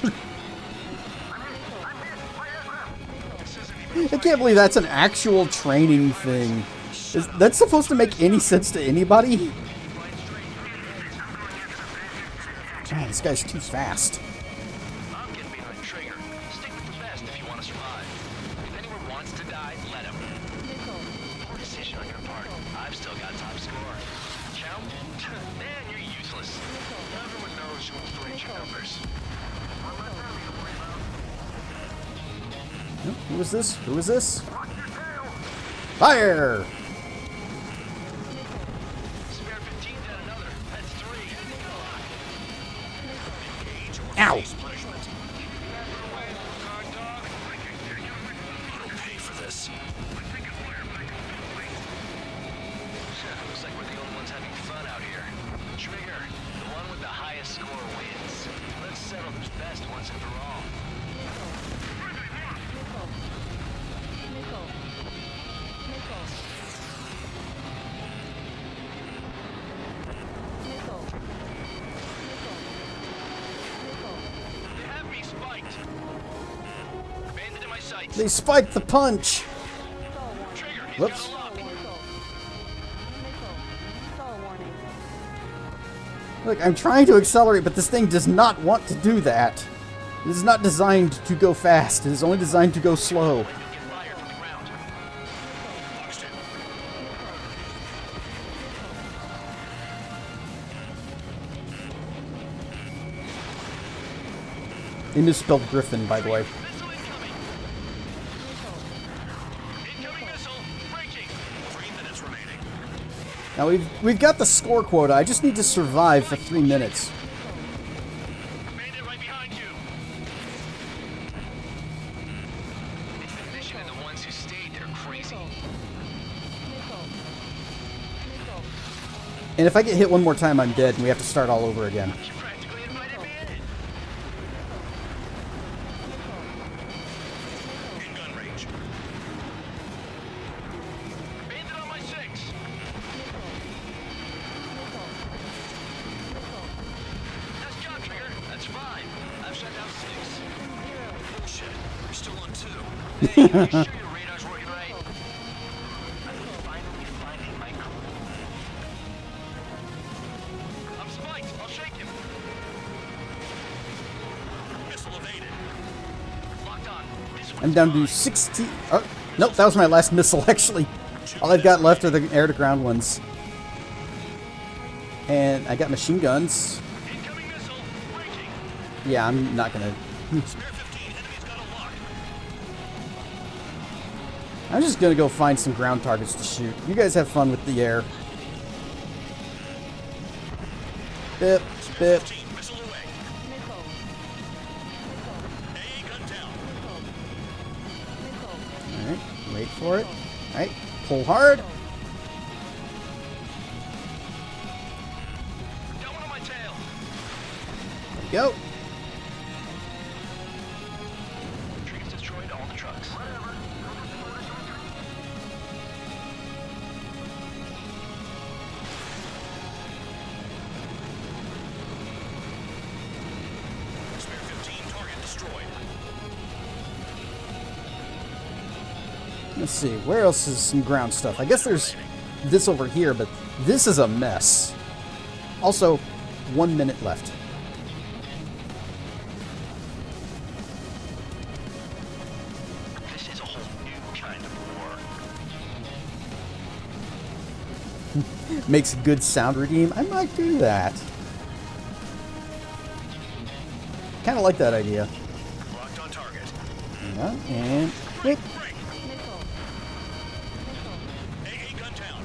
I can't believe that's an actual training thing. Is that supposed to make any sense to anybody? God, this guy's too fast. I'm getting behind the trigger. Stick with the best if you want to survive. If anyone wants to die, let him. Poor decision on your part. I've still got top score. Count? Man, you're useless. Everyone knows you inflate your numbers. Who is this? Who is this? Fire! Spare 15 down another. That's 3. Ow! You'll pay for this. Looks like we're the only ones having fun out here. Trigger, the one with the highest score wins. Let's settle who's best once and for all. They have me spiked. Bandit in my sights. They spiked the punch! Trigger, he's Whoops. got a lock. Look, I'm trying to accelerate, but this thing does not want to do that. It is not designed to go fast. It is only designed to go slow. They misspelled Griffin, by the way. Now we've got the score quota. I just need to survive for 3 minutes. Bandit right behind you. It's the mission and the ones who stayed that are crazy. And if I get hit one more time, I'm dead, and we have to start all over again. In gun range. Bandit on my 6. still on 2. Hey, are you sure your radar's working right? I'm finally finding my crew. I'm spiked. I'll shake him. Missile evaded. Locked on. I'm down to 16. Oh, nope, that was my last missile, actually. All I've got left are the air-to-ground ones. And I got machine guns. Yeah, I'm not gonna... I'm just gonna go find some ground targets to shoot. You guys have fun with the air. Bip, bip. Alright, wait for it. Alright, pull hard. There we go. Trees destroyed all the trucks. Spare 15 target destroyed. Let's see, where else is some ground stuff? I guess there's this over here, but this is a mess. Also, 1 minute left. This is a whole new kind of war. Makes a good sound redeem. I might do that. Kind of like that idea. Locked on target. Yeah, and quick. AA gun down.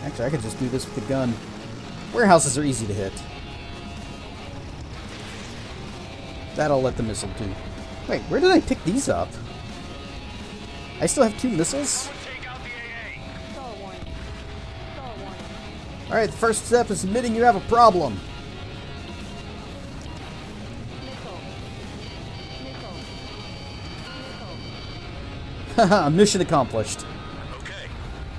Actually, I could just do this with the gun. Warehouses are easy to hit. That I'll let the missile do. Wait, where did I pick these up? I still have 2 missiles? Alright, the first step is admitting you have a problem. Haha, mission accomplished. Okay,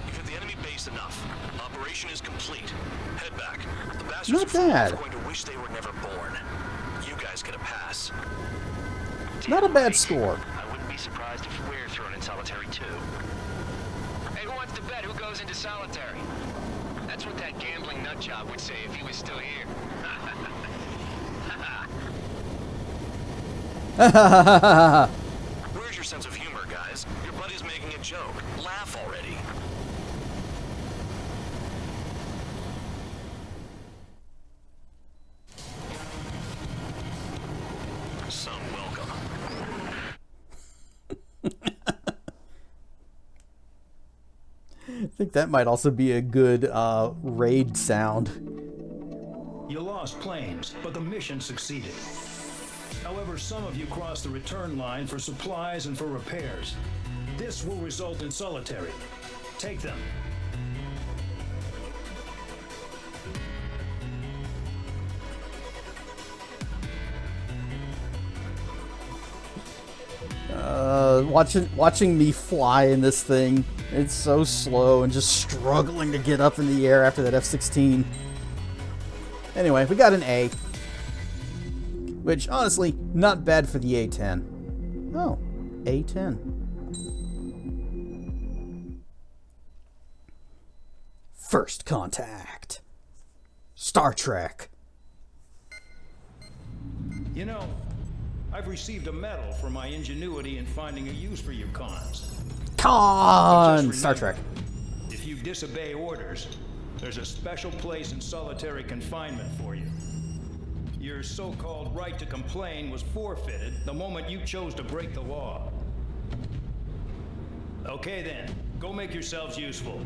you've hit the enemy base enough. Operation is complete. Head back. The bastards Not bad. are going to wish they were never born. You guys get a pass. Not a bad score. I wouldn't be surprised if we're thrown in solitary too. Hey, who wants to bet who goes into solitary? That's what that gambling nutjob would say if he was still here. Where's your sense of humor, guys? Your buddy's making a joke. Laugh already. Some welcome. I think that might also be a good raid sound. You lost planes, but the mission succeeded. However, some of you crossed the return line for supplies and for repairs. This will result in solitary. Take them. Watching me fly in this thing, it's so slow and just struggling to get up in the air after that F-16. Anyway, we got an A. Which, honestly, not bad for the A-10. Oh, A-10. First Contact. Star Trek. You know, I've received a medal for my ingenuity in finding a use for you cons. Star Trek. If you disobey orders, there's a special place in solitary confinement for you. Your so-called right to complain was forfeited the moment you chose to break the law. Okay then, go make yourselves useful.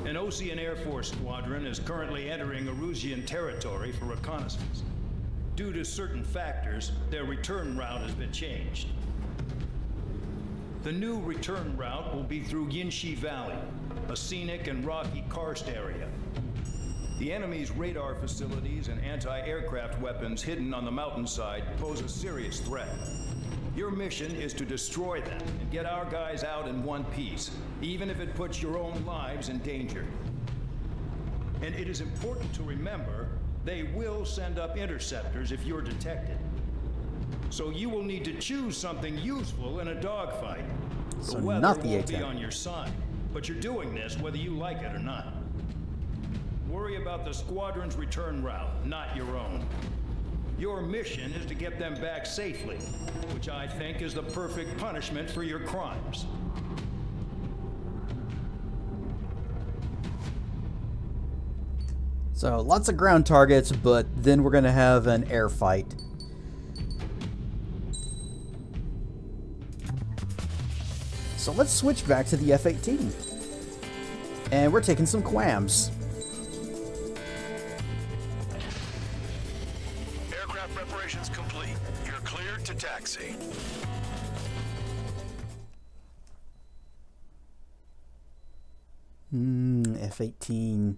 An Osean Air Force squadron is currently entering Erusian territory for reconnaissance. Due to certain factors, their return route has been changed. The new return route will be through Yinshi Valley, a scenic and rocky karst area. The enemy's radar facilities and anti-aircraft weapons hidden on the mountainside pose a serious threat. Your mission is to destroy them and get our guys out in one piece, even if it puts your own lives in danger. And it is important to remember They will send up interceptors if you're detected. So you will need to choose something useful in a dogfight. So The weather not the won't be A-10. on your side, but you're doing this whether you like it or not. Worry about the squadron's return route, not your own. Your mission is to get them back safely, which I think is the perfect punishment for your crimes. So lots of ground targets, but then we're gonna have an air fight. So let's switch back to the F-18. And we're taking some quams. Aircraft preparations complete. You're cleared to taxi. F-18.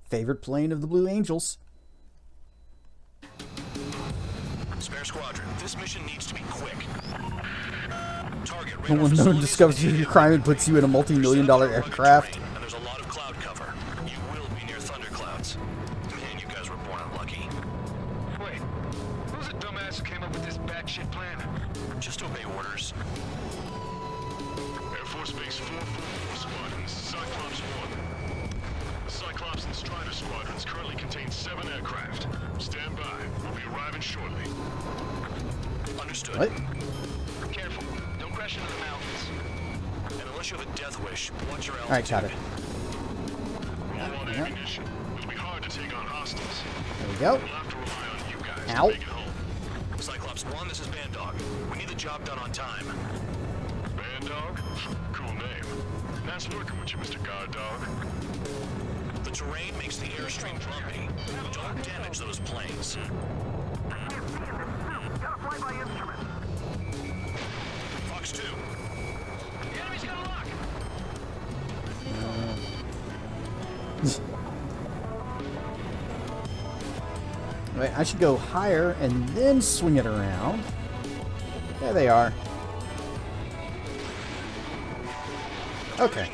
Favorite plane of the Blue Angels. Spare squadron, this mission needs to be quick. Target When no one discovers your crime and puts you in a multi-million-dollar aircraft. and there's a lot of cloud cover. You will be near thunderclouds. Man, you guys were born unlucky. Wait, who's the dumbass who came up with this batshit plan? Just obey orders. Air Force Base 444 Squadron, Cyclops 1. The Cyclops and Strider squadrons currently contain 7 aircraft. Stand by. We'll be arriving shortly. Understood. What? Careful. Don't crash into the mountains. And unless you have a death wish, watch your altitude. Alright, got it. Low on ammunition. It'll be hard to take on hostiles. There we go. We'll have to rely on you guys Ow. to make it home. Cyclops 1, this is Bandog. We need the job done on time. Bandog? Cool name. Nice working with you, Mr. Guard Dog. The terrain makes the airstream bumpy. Don't damage those planes. Fox 2. The enemy's got a lock! Wait, I should go higher and then swing it around. There they are. Okay.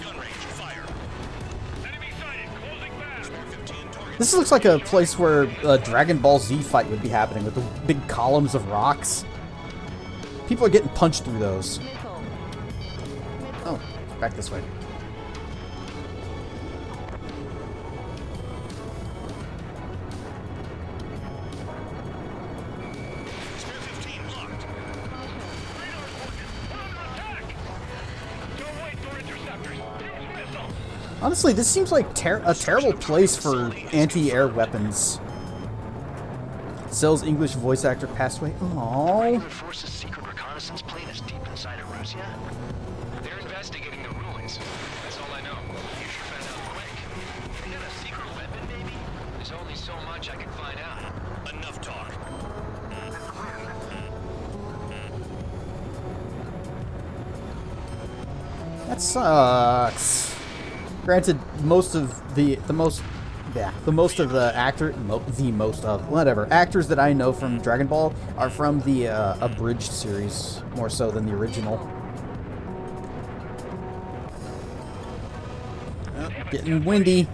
This looks like a place where a Dragon Ball Z fight would be happening with the big columns of rocks. People are getting punched through those. Oh, back this way. Honestly, this seems like a terrible place for anti-air weapons. Cell's English voice actor passed away. Aww. Regular Force's secret reconnaissance plane is deep inside Erusea? They're investigating the ruins. That's all I know. You should find out quick. They got a secret weapon, maybe? There's only so much I can find out. Enough talk. That sucks. Granted, most of the actors that I know from Dragon Ball are from the abridged series more so than the original. Getting windy.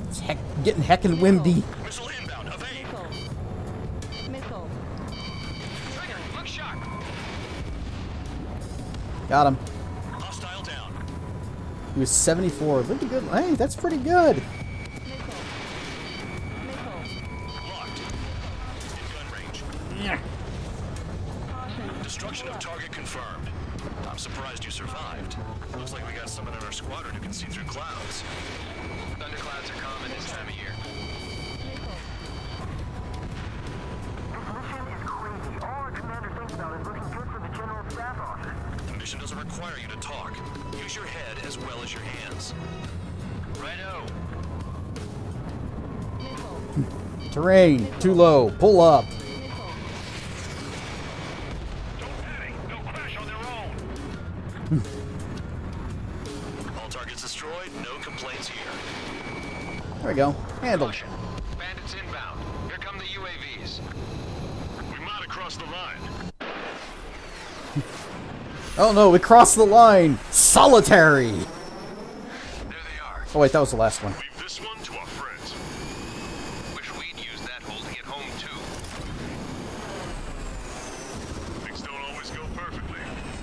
It's getting heckin' windy. Missile inbound. Evade. Missile. Trigger, look sharp. Got him. Hostile down. He was 74. Pretty good. Hey, that's pretty good. Locked. In gun range. Yeah. Destruction of target confirmed. I'm surprised you survived. Looks like we got someone in our squadron who can see through clouds. Thunderclouds are common this time of year. The mission doesn't require you to talk. Use your head as well as your hands. Righto. Terrain. Too low. Pull up. All targets destroyed, no complaints here. There we go. Handled. Bandits inbound. Here come the UAVs. We might have crossed the line. Oh no, we crossed the line. Solitary. There they are. Oh wait, that was the last one. Leave this one to our friends. Which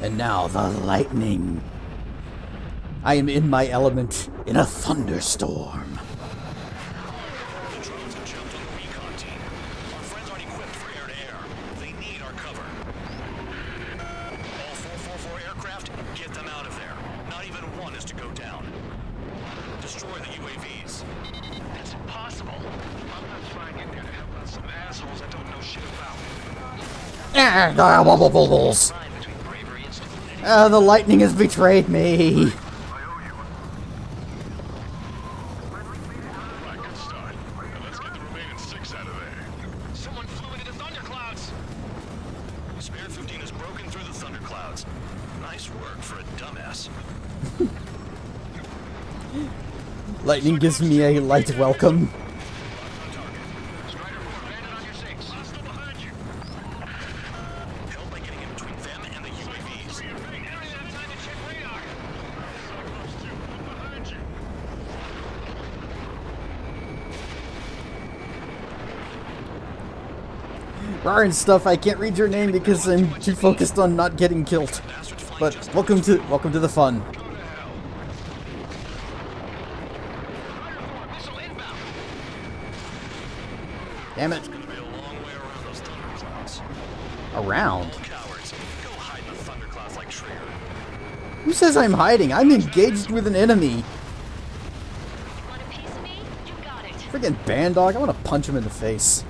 And now the lightning. I am in my element in a thunderstorm. The drones have jumped on the recon team. Our friends aren't equipped for air-to-air. They need our cover. All 444 aircraft, get them out of there. Not even one is to go down. Destroy the UAVs. That's impossible. I'm not flying in there to help out some assholes I don't know shit about. The lightning has betrayed me. Someone flew into the thunderclouds. Spare 15 has broken through the thunderclouds. Nice work for a dumbass. Lightning gives me a light welcome. Help by getting in between them and the UAVs. Rar and stuff, I can't read your name because I'm too focused on not getting killed. But welcome to the fun. Damn it. Around? Who says I'm hiding? I'm engaged with an enemy. Friggin' Bandog, I want to punch him in the face.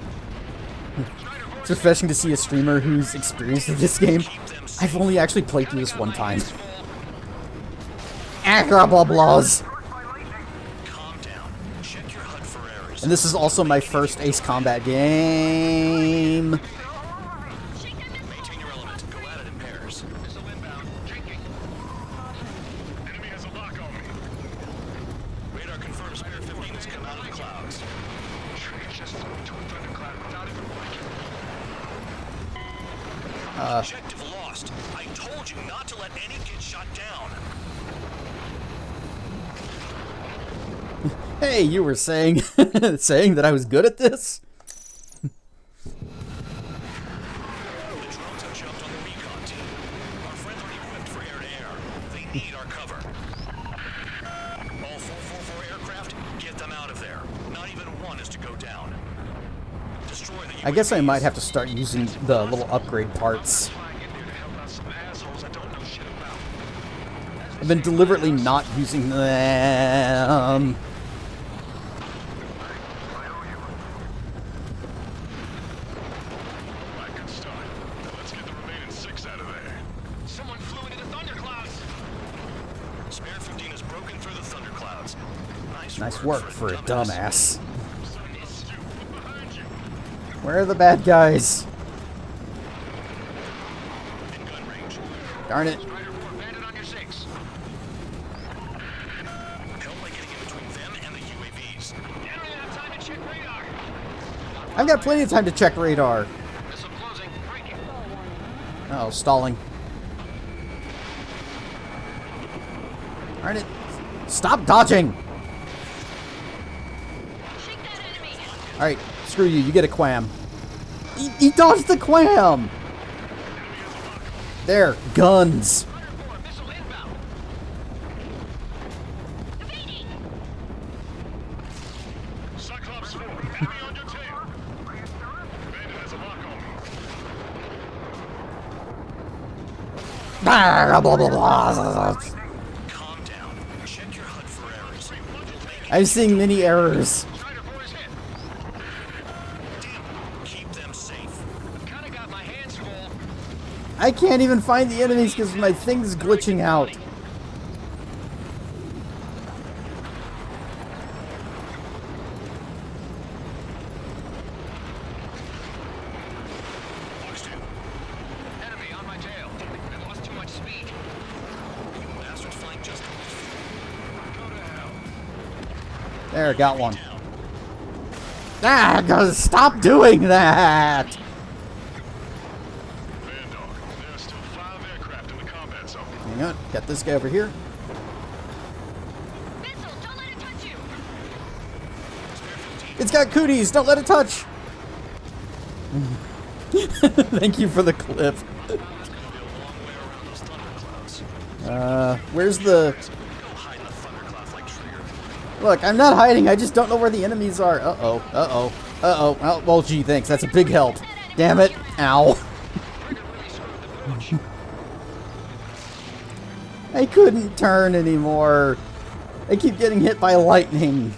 It's refreshing to see a streamer who's experienced in this game. I've only actually played through this one time. Acrobablaws. And this is also my first Ace Combat game. Maintain your element. Go at it in pairs. Missile inbound. Drinking. Enemy has a lock on me. Radar confirms Spare 15 has come out of the clouds. Just to a thundercloud without even working. Objective lost. I told you not to let any get shot down. Hey, you were saying saying that I was good at this? The drones have jumped on the recon team. Our friends aren't equipped for air-to-air. They need our cover. All 444 aircraft, get them out of there. Not even one is to go down. Destroy the I guess I might have to start using the little upgrade parts. I've been deliberately not using them. Someone flew into the thunderclouds. Spare 15 has broken through the thunderclouds. Nice work for a dumbass. Where are the bad guys? Darn it. I've got plenty of time to check radar. Oh, stalling. Darn it. Stop dodging! Alright, screw you. You get a quam. He dodged the quam! There, guns. Cyclops 4, enemy on your tail. Bandit has a lock on me. Calm down. Check your HUD for errors. I'm seeing many errors. Keep them safe. Kinda got my hands full. I can't even find the enemies because my thing's glitching out. Enemy on my tail. I lost too much speed. You bastards flying just go to hell. There, got one. Ah, stop doing that! Hang on, got this guy over here. It's got cooties, don't let it touch! Thank you for the clip. Where's the... Look, I'm not hiding, I just don't know where the enemies are. Uh-oh, uh-oh, uh-oh. Oh, well, gee, thanks, that's a big help. Damn it. Ow. I couldn't turn anymore. I keep getting hit by lightning.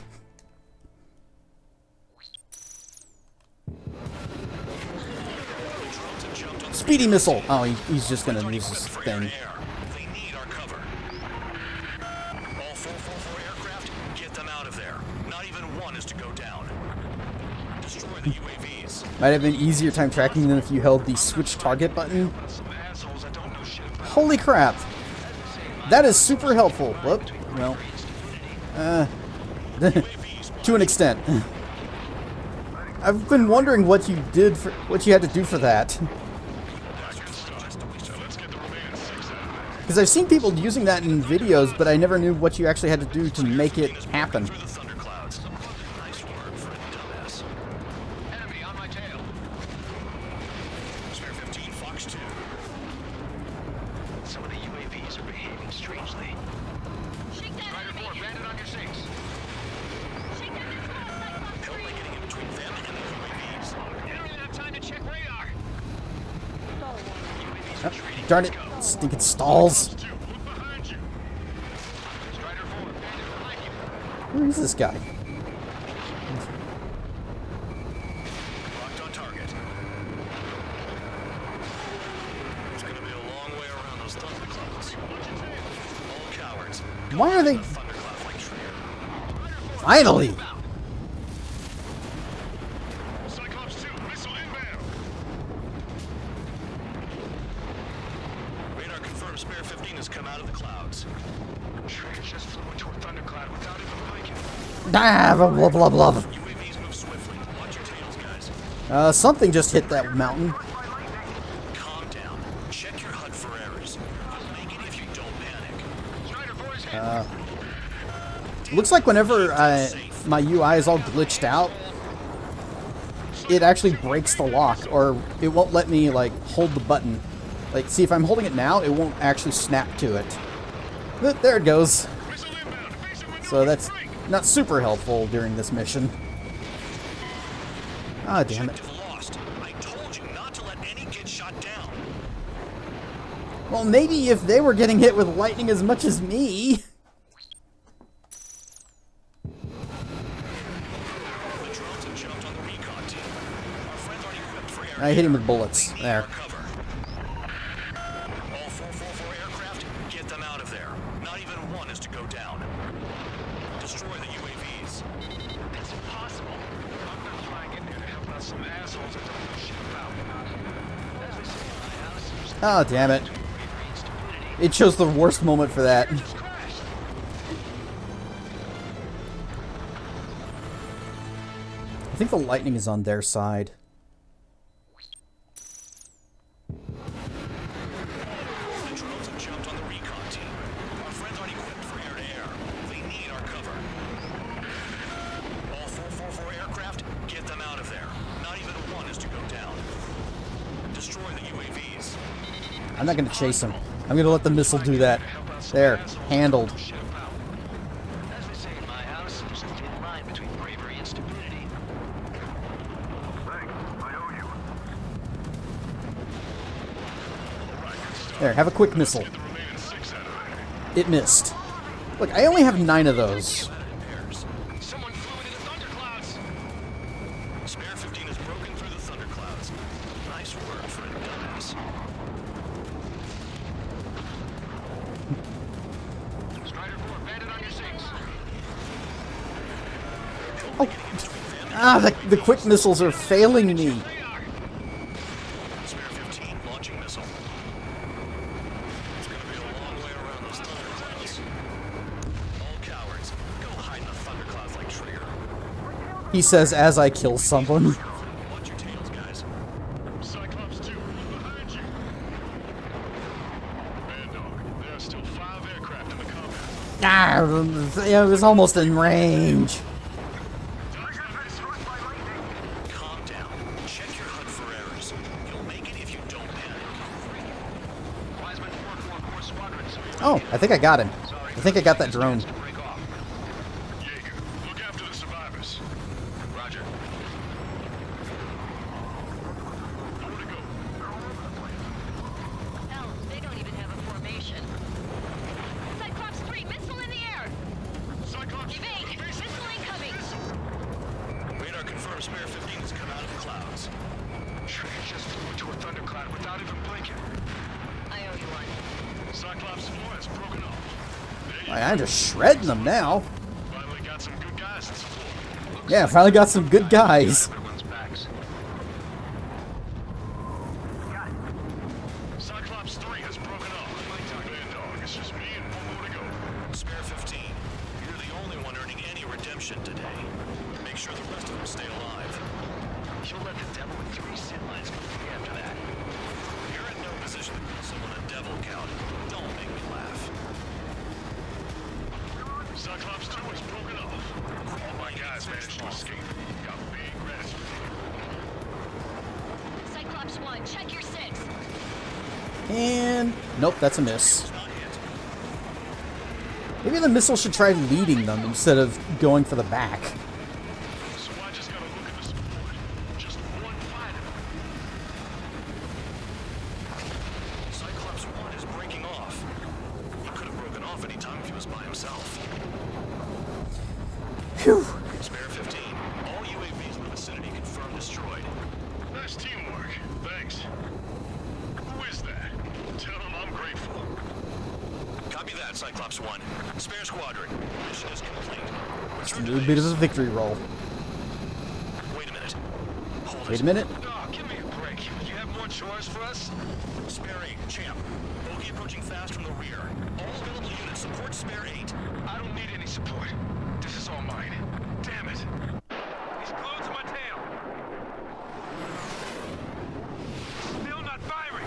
Speedy missile! Oh, he's just gonna use this thing. All 444 aircraft, get them out of there. Not even one is to go down. Destroy the UAVs. Might have been easier time tracking than if you held the switch target button. Holy crap! That is super helpful. Whoop. Well, to an extent. I've been wondering what you did for what you had to do for that. Because I've seen people using that in videos, but I never knew what you actually had to do to make it happen. Some of the UAVs are behaving strangely. Strider 4, bandit on your sinks. Help by getting in between them and the UAVs. You don't even have time to check radar. UAVs retreating. Darn it. Stinking stalls. Where is this guy? Locked on target. It's gonna be a long way around those thunderclouds. All cowards. Why are they... Finally! Cyclops 2, missile inbound. Radar confirms Spare 15 has come out of the clouds. Trader just flew into a thundercloud without even blinking. Ah, blah, blah, blah, blah. UAVs move swiftly. Watch your tails, guys. Something just hit that mountain. Calm down. Check your HUD for errors. You'll make it if you don't panic. Looks like whenever my UI is all glitched out, it actually breaks the lock, or it won't let me like hold the button. Like, see, if I'm holding it now, it won't actually snap to it. But there it goes. So that's not super helpful during this mission. Ah, damn it. I told you not to let any get shot down. Well, maybe if they were getting hit with lightning as much as me. The drones have jumped on the recon team. Our friends aren't equipped for air. I hit him with bullets. There. All 444 aircraft, get them out of there. Not even one is to go down. Destroy the UAVs. That's impossible. I'm not flying in there to help out some assholes that don't know shit about it. As I say in my house, Oh, damn it. It chose the worst moment for that. I think the lightning is on their side. the drones have jumped on the recon team. Our friends aren't equipped for air-to-air. They need our cover. All 444 aircraft, get them out of there. Not even one is to go down. Destroy the UAVs. I'm not going to chase him. I'm going to let the missile do that. There. Handled. As they say in my house, there's a thin line between bravery and stupidity. There, have a quick missile. It missed. Look, I only have 9 of those. Someone flew into the thunderclouds. Spare 15 has broken through the thunderclouds. Nice work for a dumbass. Strider 4, bandit on your sinks. Oh. Ah, the quick missiles are failing me. Spare 15 launching missile. It's gonna be a long way around those thunderclouds. All cowards, go hide in the thunderclouds like Trigger. He says as I kill someone. Watch your tails, guys. Cyclops 2, behind you. Bandog, there are still 5 aircraft in the combat. Ah, it was almost in range. Calm down. Check your HUD for errors. You'll make it if you don't panic. Wiseman 444 Squadron, Oh, I think I got him. I think I got that drone. Look after the survivors. Roger. Hell, they don't even have a formation. Cyclops 3, missile in the air! Cyclops, evade! Missile incoming! Radar confirms Spare 15 has come out of the clouds. Train just flew into a thundercloud without even blinking. I owe you one. Cyclops 4 has broken off. I'm just shredding them now. Finally got some good guys in support. Yeah, finally got some good guys. Everyone's backs. Cyclops 3 has broken off. Bandog, it's just me and one more to go. Spare 15, you're the only one earning any redemption today. Make sure the rest of them stay alive. You'll let the devil with 3 sin lines come free after that. You're in no position to call someone a devil, Count. Don't make me laugh. Cyclops 2 has broken off. All my guys managed to escape. Got big gratitude. Cyclops 1, check your 6. And nope, that's a miss. Maybe the missile should try leading them instead of going for the back. So I just gotta look at the support. Just one fighter. Cyclops 1 is breaking off. He could have broken off any time if he was by himself. Phew. Spare 15, all UAVs in the vicinity confirmed destroyed. Nice teamwork. Thanks. Who is that? Tell him I'm grateful. Copy that, Cyclops 1. Spare squadron. Mission is complete. Just a little bit of a victory roll. Wait a minute. Hold Wait it. a minute. Oh, give me a break. You have more chores for us? Spare 8, Champ. Bogey approaching fast from the rear. All available units support Spare 8. I don't need any support. This is all mine. Damn it. He's glued to my tail. Still not firing.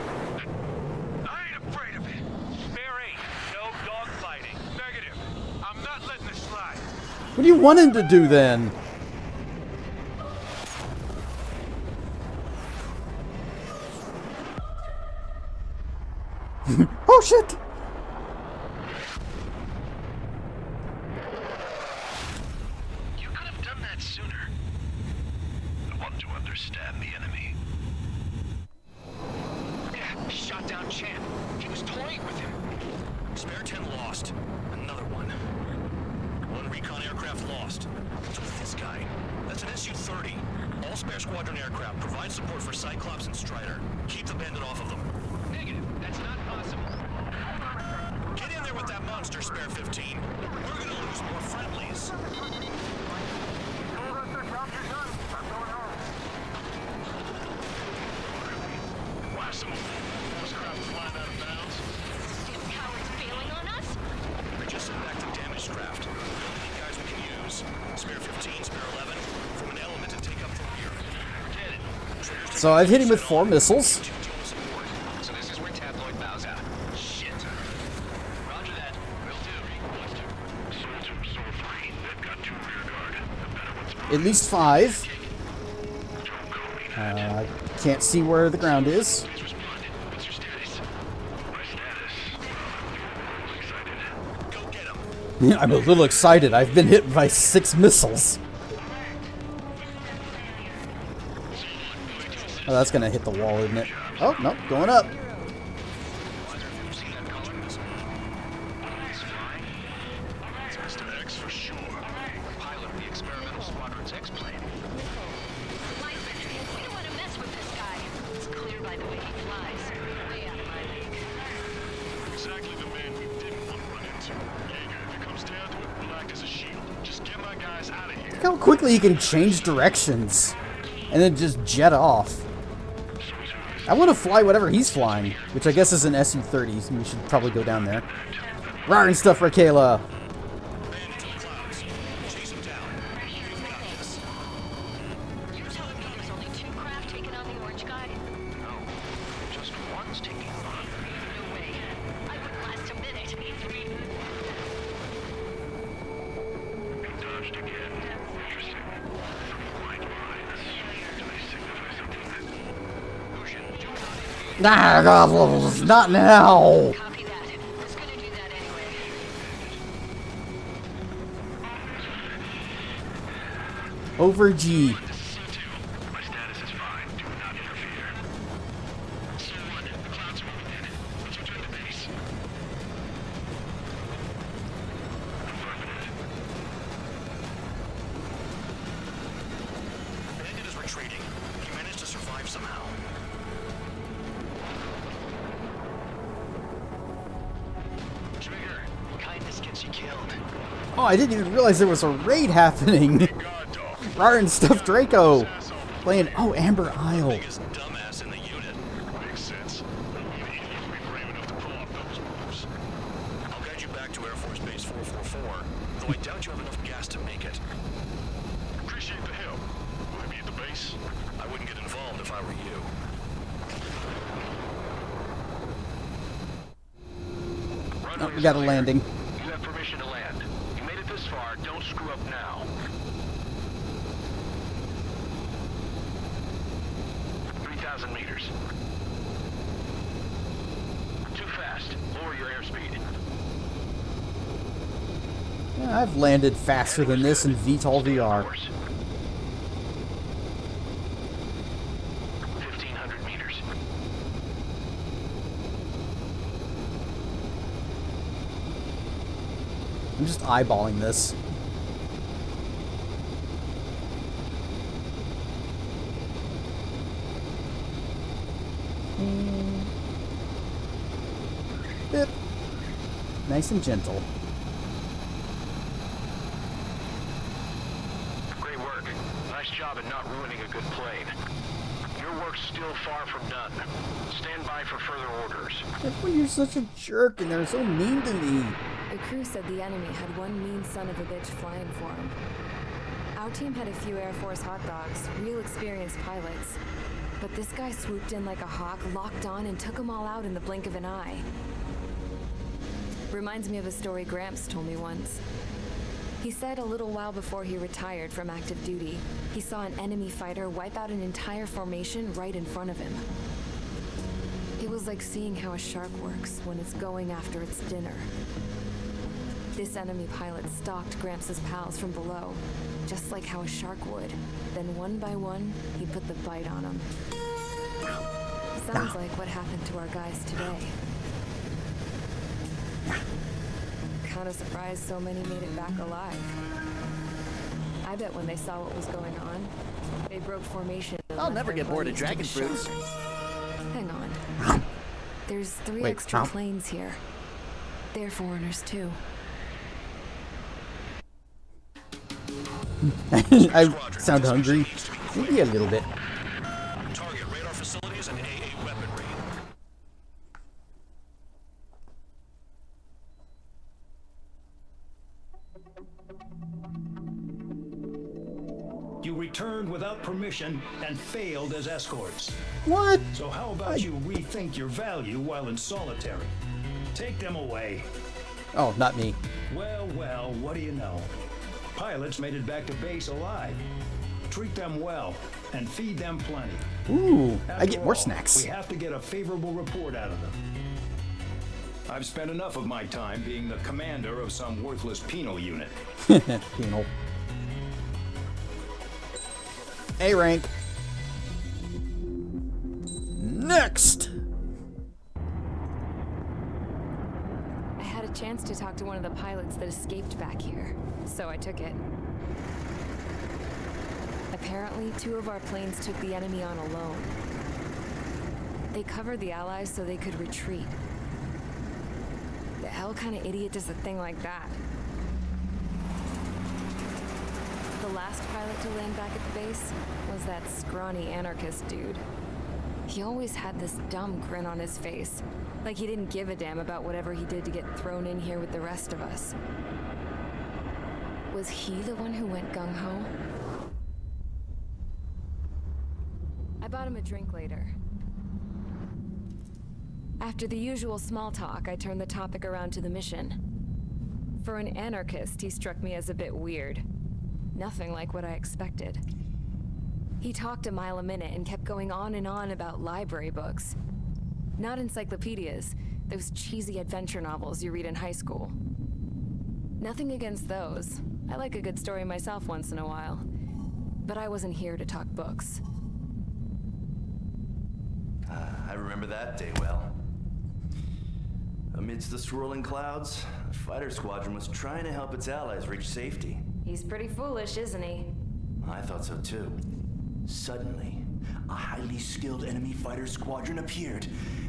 I ain't afraid of it. Spare 8, no dogfighting. Negative. I'm not letting this slide. What do you want him to do then? Oh shit! You could have done that sooner. I want to understand the enemy. Yeah, shot down Champ. He was toying with him. Spare 10 lost. Another one. One recon aircraft lost. What's with this guy? That's an Su-30. All Spare Squadron aircraft provide support for Cyclops and Strider. Keep the bandit off of them. Negative. That's not possible. Get in there with that monster, Spare 15. We're gonna lose more friendlies. Why some force craft flying out of bounds? Damn cowards bailing on us? I just sent back the damaged craft. The only guys we can use. Spare 15, Spare 11. From an element and take up the rear. Get it. So I've hit him with 4 missiles. So this is where Tabloid bows out. Shit. Roger that. Will do. So afraid. They've got 2 rear guard. The better ones. At least 5. I can't see where the ground is. What's your status? My status? Excited. Go get him. I'm a little excited. I've been hit by 6 missiles. Oh, that's gonna hit the wall, isn't it? Oh, nope, going up. It's Mr. X for sure. Pilot the experimental squadron's X-plane. Lineman, we don't want to mess with this guy. It's clear by the way he flies. Way out of my league. Exactly the man we didn't want to run into. Jaeger, if it comes down to it, we'll act as a shield. Just get my guys out of here. Look how quickly he can change directions and then just jet off. I want to fly whatever he's flying, which I guess is an Su-30, so we should probably go down there. Roaring stuff, Raquela. Bandits in the clouds. Chase them down. You've got this. You're telling me there's only 2 craft taking on the orange guy? No, just one's taking on. No way. I wouldn't last a minute. He dodged again. Interesting. White lines. Do they signify something? Nah, God, not now. Copy that. Who's gonna do that Over G. My status is fine. Do not interfere. C1, the clouds are moving in. Let's return to base. Bandit is retreating. He managed to survive somehow. Trigger, kindness gets you killed. Oh, I didn't even realize there was a raid happening. Rar and Stuff Draco playing. Oh, Amber Isle. Dumbass in the unit. Makes sense. You idiots will be brave enough to pull off those moves. I'll guide you back to Air Force Base 444, though I doubt you have enough gas to make it. Appreciate the help. Will I be at the base? I wouldn't get involved if I were you. Oh, we got a landing. You have permission to land. You made it this far. Don't screw up now. Meters. Too fast. Lower your airspeed. Yeah, I've landed faster than this in VTOL VR. 1,500 meters. I'm just eyeballing this. Bip. Nice and gentle. Great work. Nice job at not ruining a good plane. Your work's still far from done. Stand by for further orders. Everyone, you're such a jerk and they're so mean to me. The crew said the enemy had one mean son of a bitch flying for him. Our team had a few Air Force hot dogs, real experienced pilots. But this guy swooped in like a hawk, locked on, and took them all out in the blink of an eye. Reminds me of a story Gramps told me once. He said a little while before he retired from active duty, he saw an enemy fighter wipe out an entire formation right in front of him. It was like seeing how a shark works when it's going after its dinner. This enemy pilot stalked Gramps' pals from below, just like how a shark would. Then one by one, he put the bite on them. Sounds like what happened to our guys today. Kinda surprised so many made it back alive. I bet when they saw what was going on, they broke formation. I'll never get bored of dragon fruits. Hang on. There's 3 extra planes here. They're foreigners too. I sound hungry. Maybe a little bit. Target radar facilities and AA weaponry. You returned without permission and failed as escorts. What? So how about you rethink your value while in solitary? Take them away. Oh, not me. Well, well, what do you know? Pilots made it back to base alive. Treat them well and feed them plenty. Ooh, I After get more all, snacks. We have to get a favorable report out of them. I've spent enough of my time being the commander of some worthless penal unit. Penal. A rank. Next. I had a chance to talk to one of the pilots that escaped back here, so I took it. Apparently, 2 of our planes took the enemy on alone. They covered the Allies so they could retreat. The hell kind of idiot does a thing like that? The last pilot to land back at the base was that scrawny anarchist dude. He always had this dumb grin on his face, like he didn't give a damn about whatever he did to get thrown in here with the rest of us. Was he the one who went gung-ho? I bought him a drink later. After the usual small talk, I turned the topic around to the mission. For an anarchist, he struck me as a bit weird. Nothing like what I expected. He talked a mile a minute and kept going on and on about library books. Not encyclopedias, those cheesy adventure novels you read in high school. Nothing against those. I like a good story myself once in a while. But I wasn't here to talk books. I remember that day well. Amidst the swirling clouds, a fighter squadron was trying to help its allies reach safety. He's pretty foolish, isn't he? I thought so too. Suddenly, a highly skilled enemy fighter squadron appeared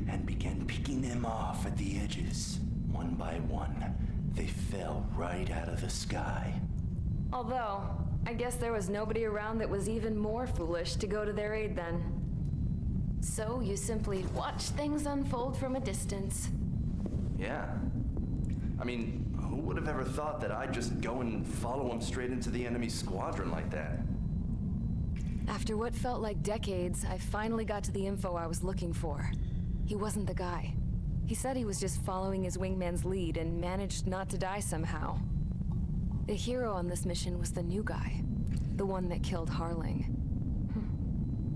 and began picking them off at the edges. One by one, they fell right out of the sky. Although, I guess there was nobody around that was even more foolish to go to their aid then. So you simply watch things unfold from a distance. Yeah. I mean, who would have ever thought that I'd just go and follow him straight into the enemy squadron like that? After what felt like decades, I finally got to the info I was looking for. He wasn't the guy. He said he was just following his wingman's lead and managed not to die somehow. The hero on this mission was the new guy. The one that killed Harling.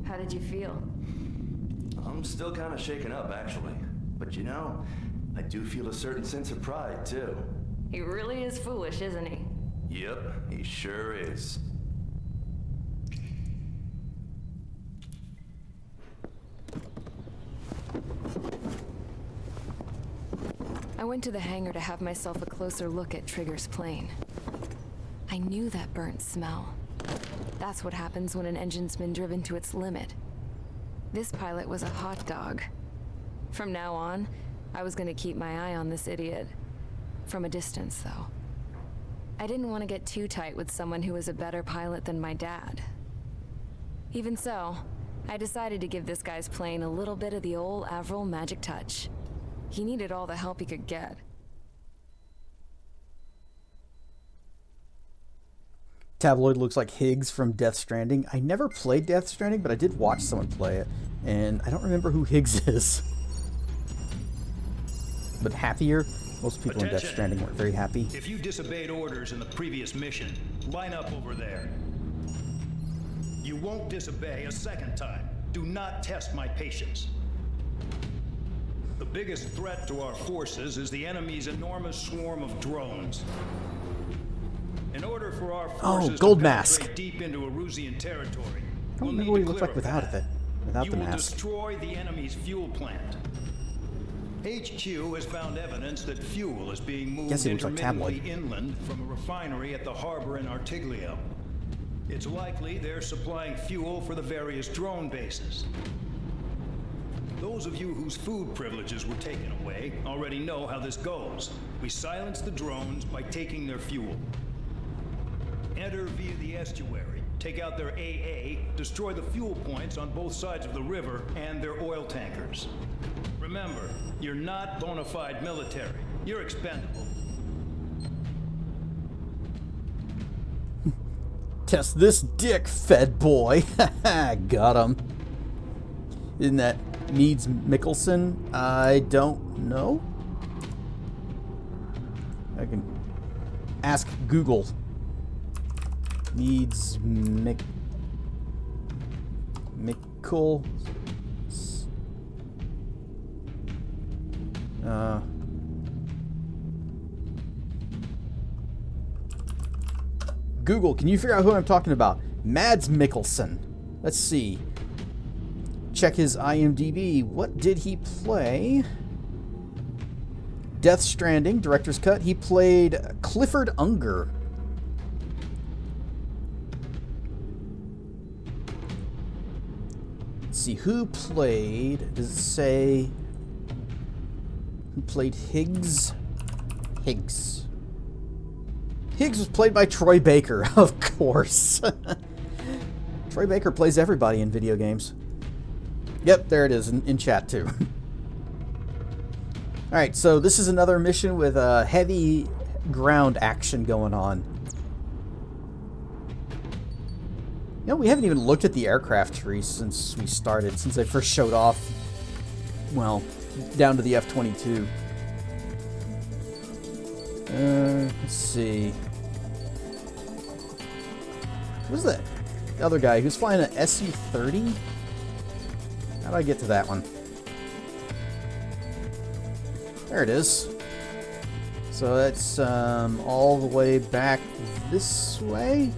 How did you feel? I'm still kind of shaken up, actually. But you know, I do feel a certain sense of pride, too. He really is foolish, isn't he? Yep, he sure is. I went to the hangar to have myself a closer look at Trigger's plane. I knew that burnt smell. That's what happens when an engine's been driven to its limit. This pilot was a hot dog. From now on, I was gonna keep my eye on this idiot. From a distance, though. I didn't want to get too tight with someone who was a better pilot than my dad. Even so, I decided to give this guy's plane a little bit of the old Avril magic touch. He needed all the help he could get. Tabloid looks like Higgs from Death Stranding. I never played Death Stranding, but I did watch someone play it, and I don't remember who Higgs is. But happier? Most people in Death Stranding weren't very happy. If you disobeyed orders in the previous mission, line up over there. You won't disobey a second time. Do not test my patience. The biggest threat to our forces is the enemy's enormous swarm of drones. In order for our forces Gold to Mask. penetrate deep into Erusian territory, I don't remember what he looked like without it. Without you the will mask. destroy the enemy's fuel plant. HQ has found evidence that fuel is being moved Guess he looks like intermittently Tabloid. inland from a refinery at the harbor in Artiglio. It's likely they're supplying fuel for the various drone bases. Those of you whose food privileges were taken away already know how this goes. We silence the drones by taking their fuel. Enter via the estuary, take out their AA, destroy the fuel points on both sides of the river and their oil tankers. Remember, you're not bona fide military. You're expendable. Test this dick, Fed boy. Got him. Isn't that Needs Mikkelsen? I don't know. I can ask Google. Needs Mikkel. Google, can you figure out who I'm talking about? Mads Mikkelsen. Let's see. Check his IMDb. What did he play? Death Stranding, director's cut. He played Clifford Unger. Let's see, who played? Does it say who played Higgs? Higgs. Higgs was played by Troy Baker, of course. Troy Baker plays everybody in video games. Yep, there it is in chat too. Alright, so this is another mission with heavy ground action going on. You know, we haven't even looked at the aircraft tree since we started, since they first showed off, well, down to the F-22. Let's see. Who's that other guy who's flying an SU-30? How do I get to that one? There it is. So that's all the way back this way.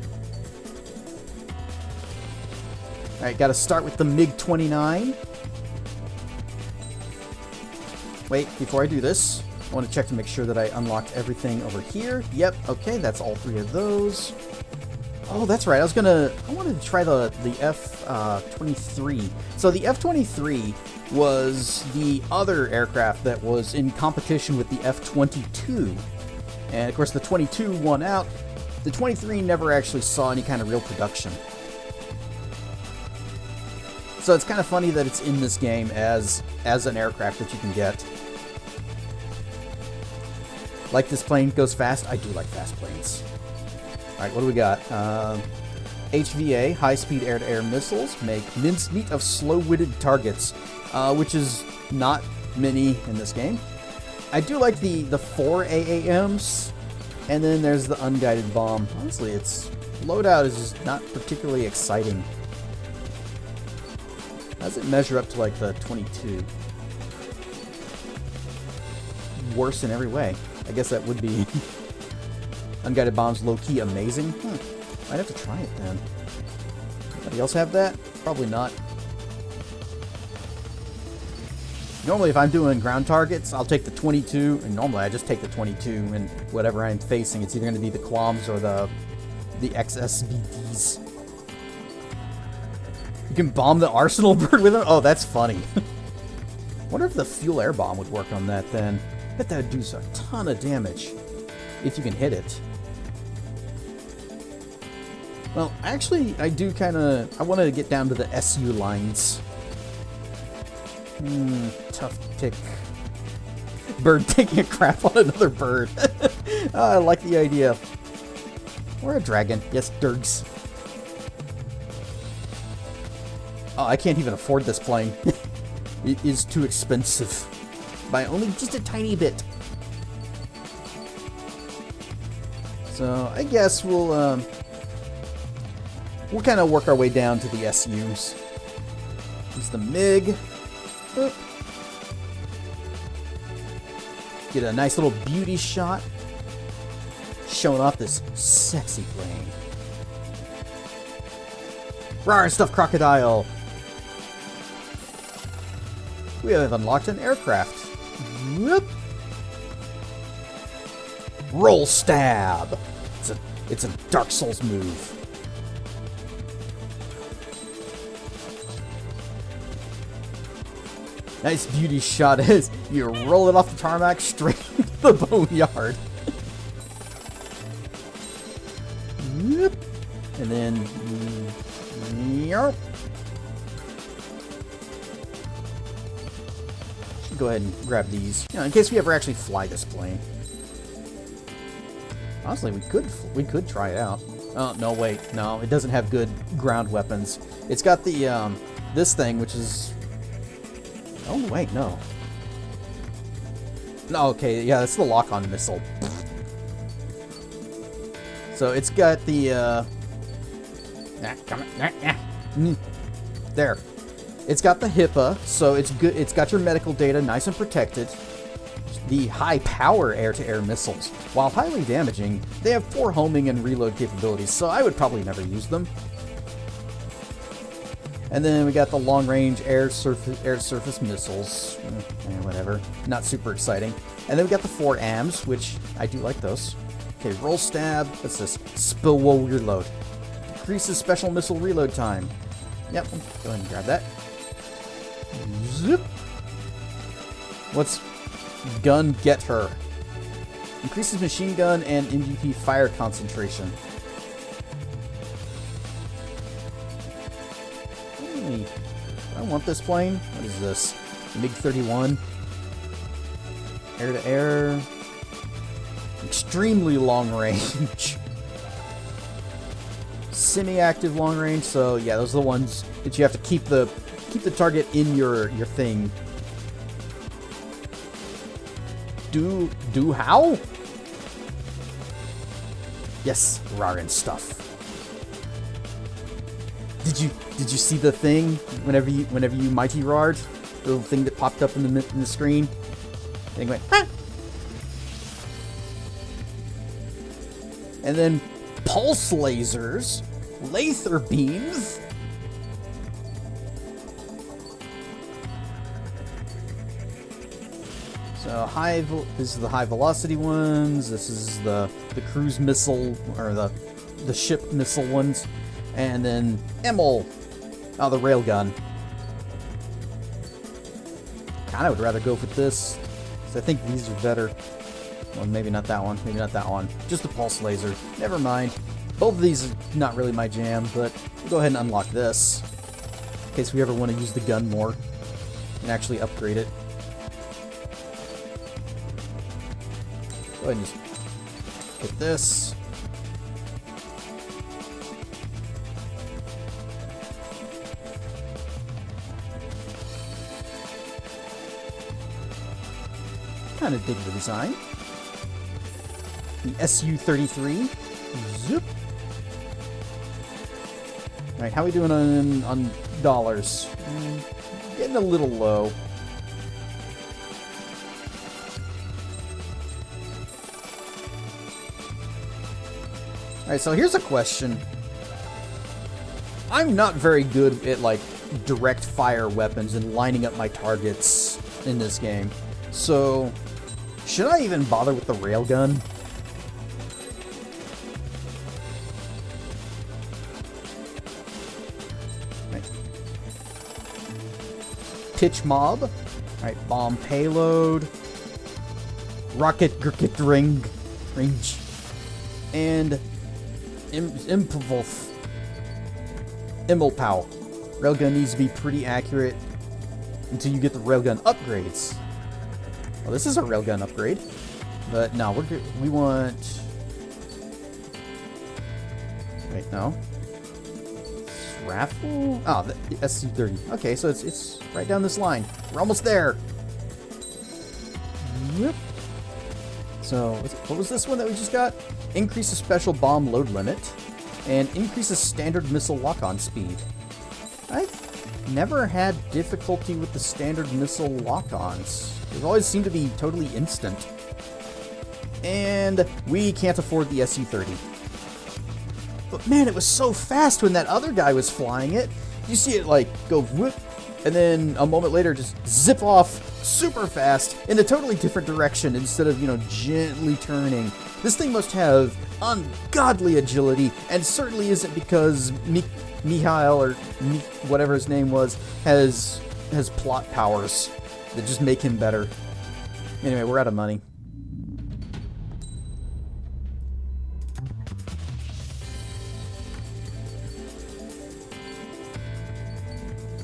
Alright, gotta start with the MiG-29. Wait, before I do this, I want to check to make sure that I unlocked everything over here. Yep, okay, that's all 3 of those. Oh, that's right, I wanted to try the F-23. So the F-23 was the other aircraft that was in competition with the F-22. And of course the 22 won out. The 23 never actually saw any kind of real production. So it's kind of funny that it's in this game as an aircraft that you can get. Like this plane goes fast. I do like fast planes. Alright, what do we got? HVA, high-speed air-to-air missiles, make mincemeat of slow-witted targets, which is not many in this game. I do like the 4 AAMs, and then there's the unguided bomb. Honestly, its loadout is just not particularly exciting. How does it measure up to like the 22? Worse in every way. I guess that would be unguided bombs low-key amazing. Might have to try it then. Anybody else have that? Probably not. Normally if I'm doing ground targets, I'll take the 22, and normally I just take the 22 and whatever I'm facing. It's either going to be the Qualms or the XSBDs. You can bomb the arsenal bird with them? Oh, that's funny. Wonder if the fuel air bomb would work on that then. I bet that would do a ton of damage if you can hit it. Well, actually, I do kind of... I want to get down to the SU lines. Tough pick. Bird taking a crap on another bird. Oh, I like the idea. Or a dragon. Yes, Durgs. Oh, I can't even afford this plane. It is too expensive. By only just a tiny bit. So, I guess we'll kind of work our way down to the SUs. Here's the MiG. Boop. Get a nice little beauty shot. Showing off this sexy plane. Rawr, stuffed crocodile. We have unlocked an aircraft. Whoop. Roll stab. It's a Dark Souls move. Nice beauty shot as you roll it off the tarmac straight into the boneyard. Whoop. And then yarp. Go ahead and grab these, in case we ever actually fly this plane. Honestly, we could try it out. Oh no, wait, no, it doesn't have good ground weapons. It's got the this thing, which is. Oh wait, no. No, okay, yeah, that's the lock-on missile. So it's got the there. It's got the HIPAA, so it's good. It's got your medical data nice and protected. The high-power air-to-air missiles, while highly damaging, they have 4 homing and reload capabilities, so I would probably never use them. And then we got the long-range air-to-surface missiles. Whatever. Not super exciting. And then we got the 4 AMs, which I do like those. Okay, roll stab. What's this? Spillwell reload. Decreases special missile reload time. Yep, go ahead and grab that. Zip. What's gun get her? Increases machine gun and MVP fire concentration. Hey, I want this plane. What is this? MiG-31. Air-to-air. Extremely long range. Semi-active long range, so yeah, those are the ones that you have to keep the target in your thing. Do how? Yes, Rarin stuff. Did you see the thing whenever you mighty roared? The little thing that popped up in the screen? And it went, ah! And then pulse lasers, laser beams. This is the high velocity ones. This is the cruise missile, or the ship missile ones. And then Emil, the railgun. Kinda would rather go with this, because I think these are better. Well, maybe not that one, maybe not that one. Just the pulse laser. Never mind. Both of these are not really my jam, but we'll go ahead and unlock this, in case we ever want to use the gun more and actually upgrade it. Go ahead and just get this. Kind of dig the design. The Su-33. Zoop. Alright, how are we doing on dollars? Getting a little low. Alright, so here's a question. I'm not very good at, like, direct fire weapons and lining up my targets in this game. So, should I even bother with the railgun? Right. Pitch mob. Alright, bomb payload. Rocket Gricket range. And Impulse. Immelpow. Railgun needs to be pretty accurate until you get the railgun upgrades. Well, this is a railgun upgrade, but no, we're good. We want. Wait, no. Raffle? Oh, the SC-30. Okay, so it's right down this line. We're almost there. Yep. So, what was this one that we just got? Increases special bomb load limit, and increases standard missile lock-on speed. I've never had difficulty with the standard missile lock-ons. They always seem to be totally instant. And we can't afford the SU-30. But man, it was so fast when that other guy was flying it. You see it like go whoop, and then a moment later just zip off super fast in a totally different direction instead of, gently turning. This thing must have ungodly agility, and certainly isn't because Mikhail, or whatever his name was, has plot powers that just make him better. Anyway, we're out of money.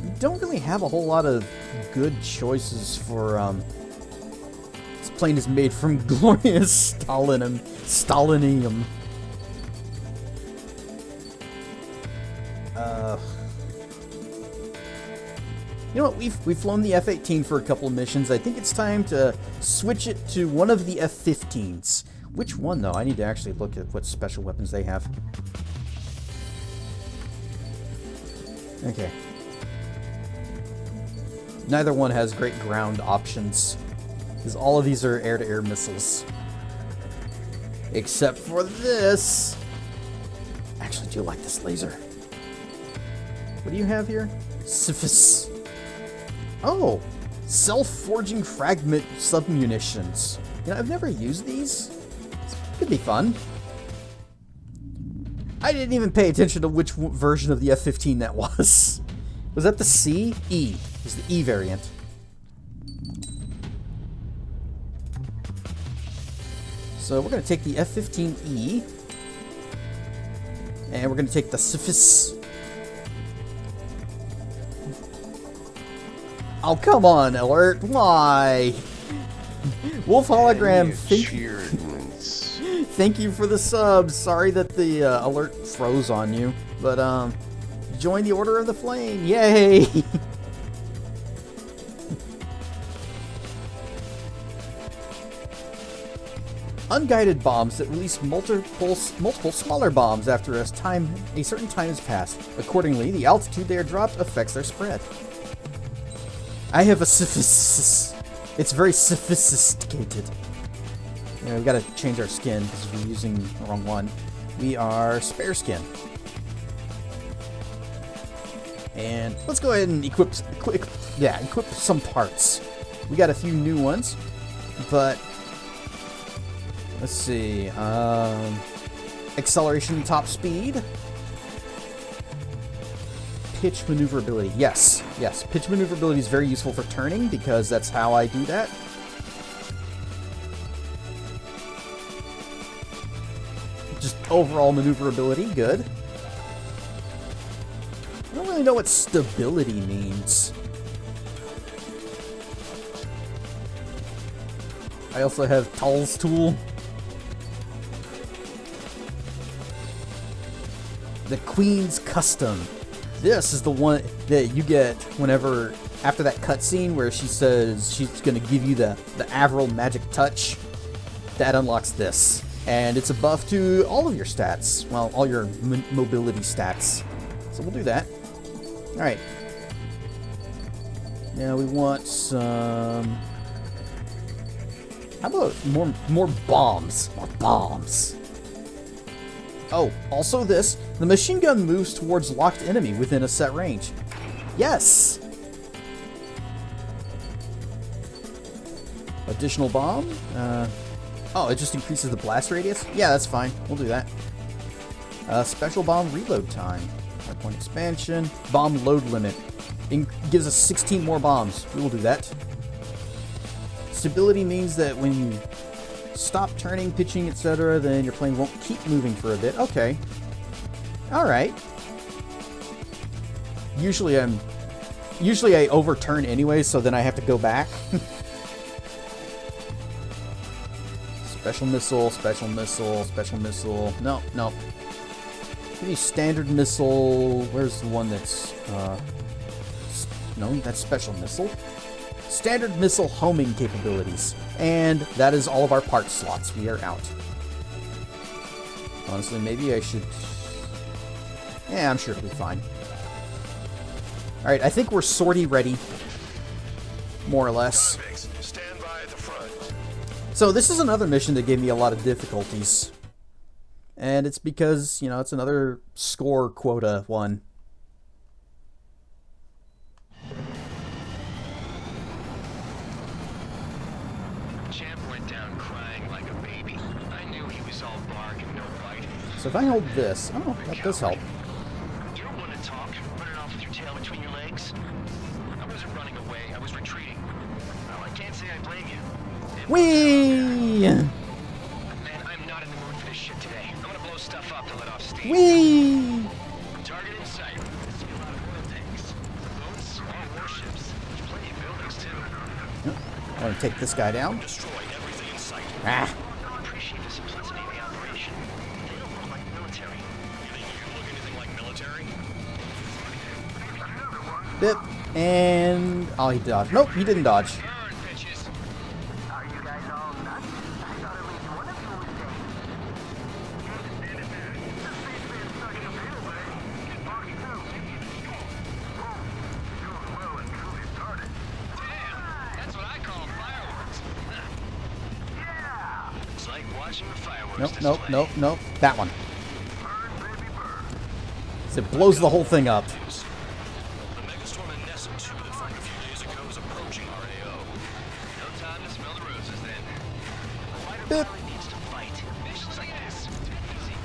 We don't really have a whole lot of good choices for, this plane is made from glorious Stalinium. You know what, we've flown the F-18 for a couple of missions. I think it's time to switch it to one of the F-15s. Which one, though? I need to actually look at what special weapons they have. Okay. Neither one has great ground options, because all of these are air-to-air missiles. Except for this. I actually do like this laser. What do you have here? Syphis. Oh, self-forging fragment submunitions. I've never used these. This could be fun. I didn't even pay attention to which version of the F-15 that was. Was that the C? E. It was the E variant. So we're going to take the F-15E. And we're going to take the Syphis. Oh, come on, Alert. Why? Wolf Hologram, thank you for the sub. Sorry that the alert froze on you. But, join the Order of the Flame. Yay! Unguided bombs that release multiple smaller bombs after a certain time has passed. Accordingly, the altitude they are dropped affects their spread. I have a Syphis. It's very sophisticated. We've got to change our skin because we're using the wrong one. We are spare skin. And let's go ahead and equip some parts. We got a few new ones. But let's see. Acceleration, top speed. Pitch maneuverability. Yes, yes. Pitch maneuverability is very useful for turning because that's how I do that. Just overall maneuverability, good. I don't really know what stability means. I also have Tull's tool. The Queen's Custom. This is the one that you get whenever, after that cutscene where she says she's going to give you the Avril Magic Touch. That unlocks this. And it's a buff to all of your stats. Well, all your mobility stats. So we'll do that. Alright. Now we want some... How about more bombs? More bombs. Oh, also this. The machine gun moves towards locked enemy within a set range. Yes! Additional bomb? Oh, it just increases the blast radius? Yeah, that's fine. We'll do that. Special bomb reload time. Hardpoint expansion. Bomb load limit. Gives us 16 more bombs. We will do that. Stability means that when you stop turning, pitching, etc., then your plane won't keep moving for a bit. Okay. Alright. Usually I overturn anyway, so then I have to go back. Special missile, special missile, special missile. No, no. Maybe standard missile. Where's the one that's... No, that's special missile. Standard missile homing capabilities. And that is all of our part slots. We are out. Honestly, maybe I should... Yeah, I'm sure it'll be fine. Alright, I think we're sortie ready. More or less. Stand by at the front. So this is another mission that gave me a lot of difficulties. And it's because, you know, it's another score quota one. Champ went down crying like a baby. I knew he was all bark and no bite. So if I hold this... Oh, that does help. You don't want to talk, running off with your tail between your legs. I wasn't running away, I was retreating. Well, I can't say I blame you. Whee! Man, I'm not in the mood for this shit today. I'm gonna blow stuff up to let off steam. Whee! Target in sight. See a lot of oil tanks. Boats, all warships. There's plenty of buildings too. I want to take this guy down. Destroy everything in sight. Ah. I appreciate the simplicity of the operation. They don't look like military. You think you look anything like military? Bip. And... Oh, he dodged. Nope, he didn't dodge. Nope, nope, nope, nope. That one. So it blows the whole thing up. The Megastorm and Nessa 2 that formed a few days ago is approaching RAO. No time to smell the roses then. The fighter pilot needs to fight. Missions like this, too easy.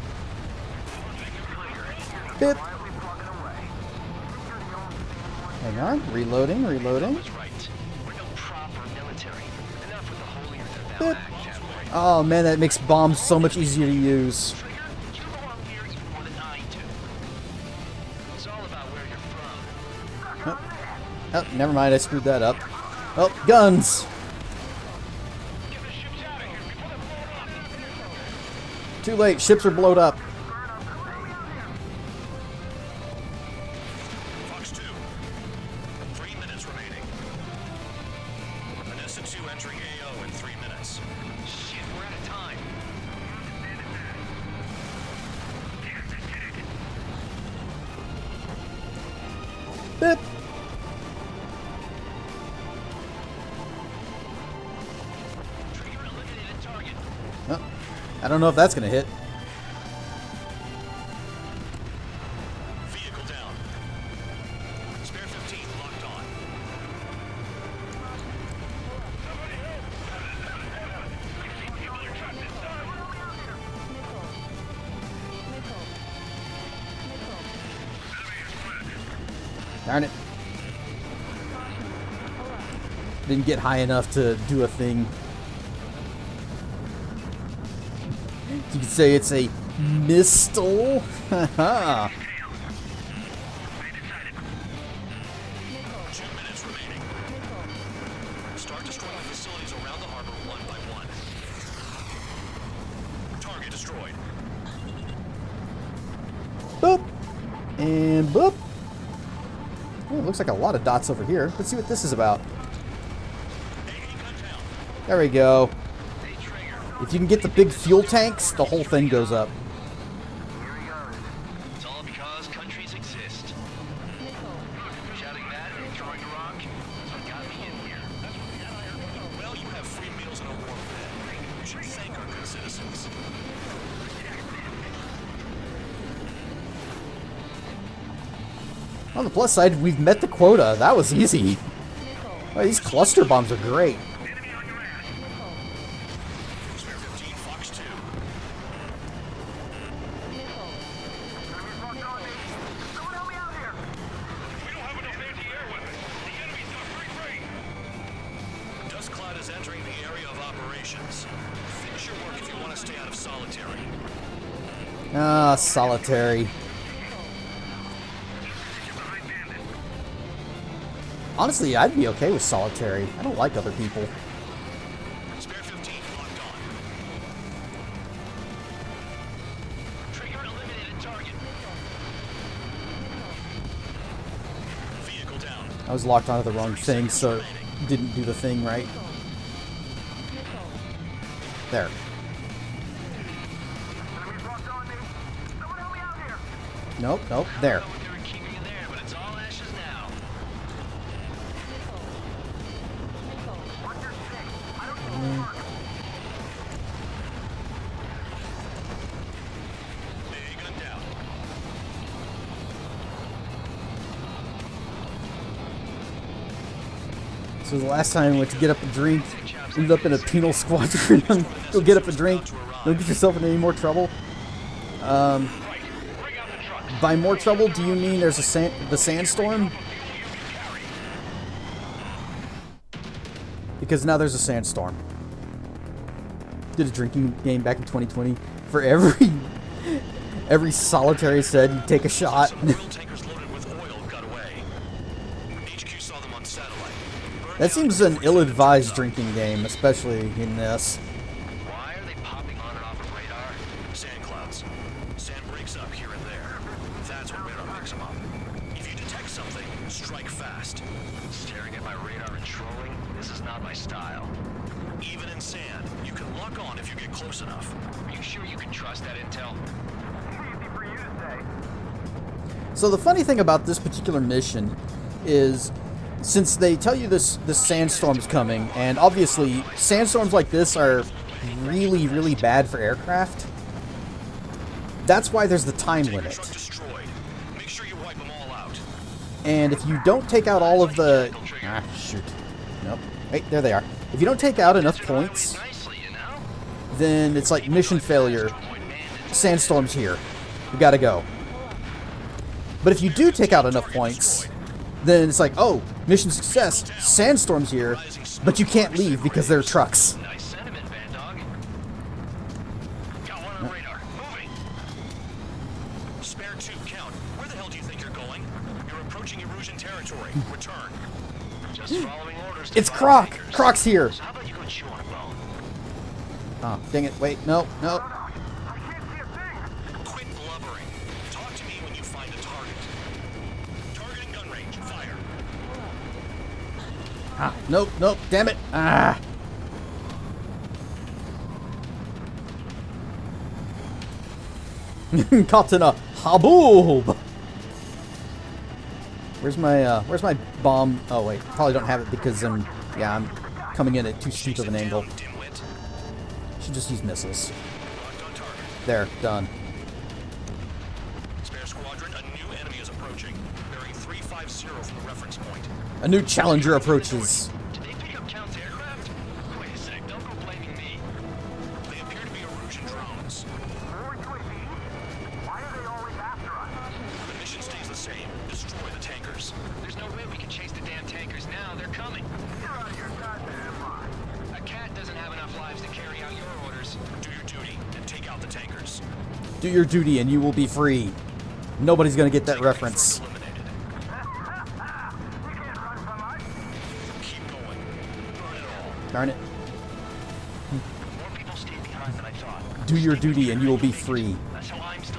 Bip. Hang on. Reloading, reloading. Bip. Oh man, that makes bombs so much easier to use. Oh, oh, never mind, I screwed that up. Oh, guns! Too late, ships are blowed up. Fox 2, 3 minutes remaining. Vanessa 2 entering AO in 3 minutes. Shit, we're out of time. Bip. Oh, I don't know if that's gonna hit. Vehicle down. Spare 15 locked on. Darn it. Didn't get high enough to do a thing. You could say it's a missile. Haha. 2 minutes remaining. Start destroying the facilities around the harbor one by one. Target destroyed. Boop. And boop. Oh, it looks like a lot of dots over here. Let's see what this is about. There we go. If you can get the big fuel tanks, the whole thing goes up. It's all because countries exist. Shouting that and throwing a rock is what got me in here. Well, you have free meals and a warm bed. You should thank our good citizens. On the plus side, we've met the quota. That was easy. Oh, these cluster bombs are great. Spare 15, Fox 2. Dust Cloud is entering the area of operations. Finish your work if you want to stay out of solitary. Ah, solitary. Honestly, I'd be okay with solitary. I don't like other people. Spare 15, locked on. Trigger eliminated target. Vehicle down. I was locked onto the wrong thing, so it didn't do the thing right. There. Nope, nope, there. So the last time I went to get up a drink, ended up in a penal squadron. Go get up a drink. Don't get yourself in any more trouble. By more trouble, do you mean there's the sandstorm? Because now there's a sandstorm. Did a drinking game back in 2020. For every solitary said you take a shot. That seems an ill-advised drinking game, especially in this. Why are they popping on and off of radar? Sand clouds. Sand breaks up here and there. That's what radar picks them up. If you detect something, strike fast. Staring at my radar and trolling? This is not my style. Even in sand, you can lock on if you get close enough. Are you sure you can trust that intel? Easy for you to say. So the funny thing about this particular mission is, since they tell you this sandstorm's coming, and obviously sandstorms like this are really, really bad for aircraft, that's why there's the time limit. Make sure you wipe them all out. And if you don't take out all of the... Ah, shoot. Nope. Wait, there they are. If you don't take out enough points, then it's like mission failure. Sandstorm's here. We gotta go. But if you do take out enough points, then it's like, oh, mission success, sandstorm's here, but you can't leave because there are trucks. Nice sentiment, Bad Dog. Got one on radar. Moving. Spare 2, count. Where the hell do you think you're going? You're approaching Erusian territory. Return. Just following orders. It's Croc! Croc's here! How about you go chew on a bone? Oh, dang it. Wait, no, no. Quit blubbering. Talk to me when you find a target. Target in gun range. Fire. Ah, nope, nope, damn it. Ah. Caught in a haboob. Where's my bomb? Oh wait, probably don't have it because I'm coming in at too steep of an angle. Should just use missiles. There, done. Spare squadron, a new enemy is approaching. Bearing 350 from the reference point. A new Challenger approaches. Did they pick up Count's aircraft? Wait a sec, don't go blaming me. They appear to be Erusian drones. More UAVs? Why are they always after us? The mission stays the same. Destroy the tankers. There's no way we can chase the damn tankers now. They're coming. You're out of your goddamn mind. A cat doesn't have enough lives to carry out your orders. Do your duty and take out the tankers. Do your duty and you will be free. Nobody's gonna get that reference. Keep going. Burn it all. Darn it. More people stayed behind than I thought. Do your duty and you will be free.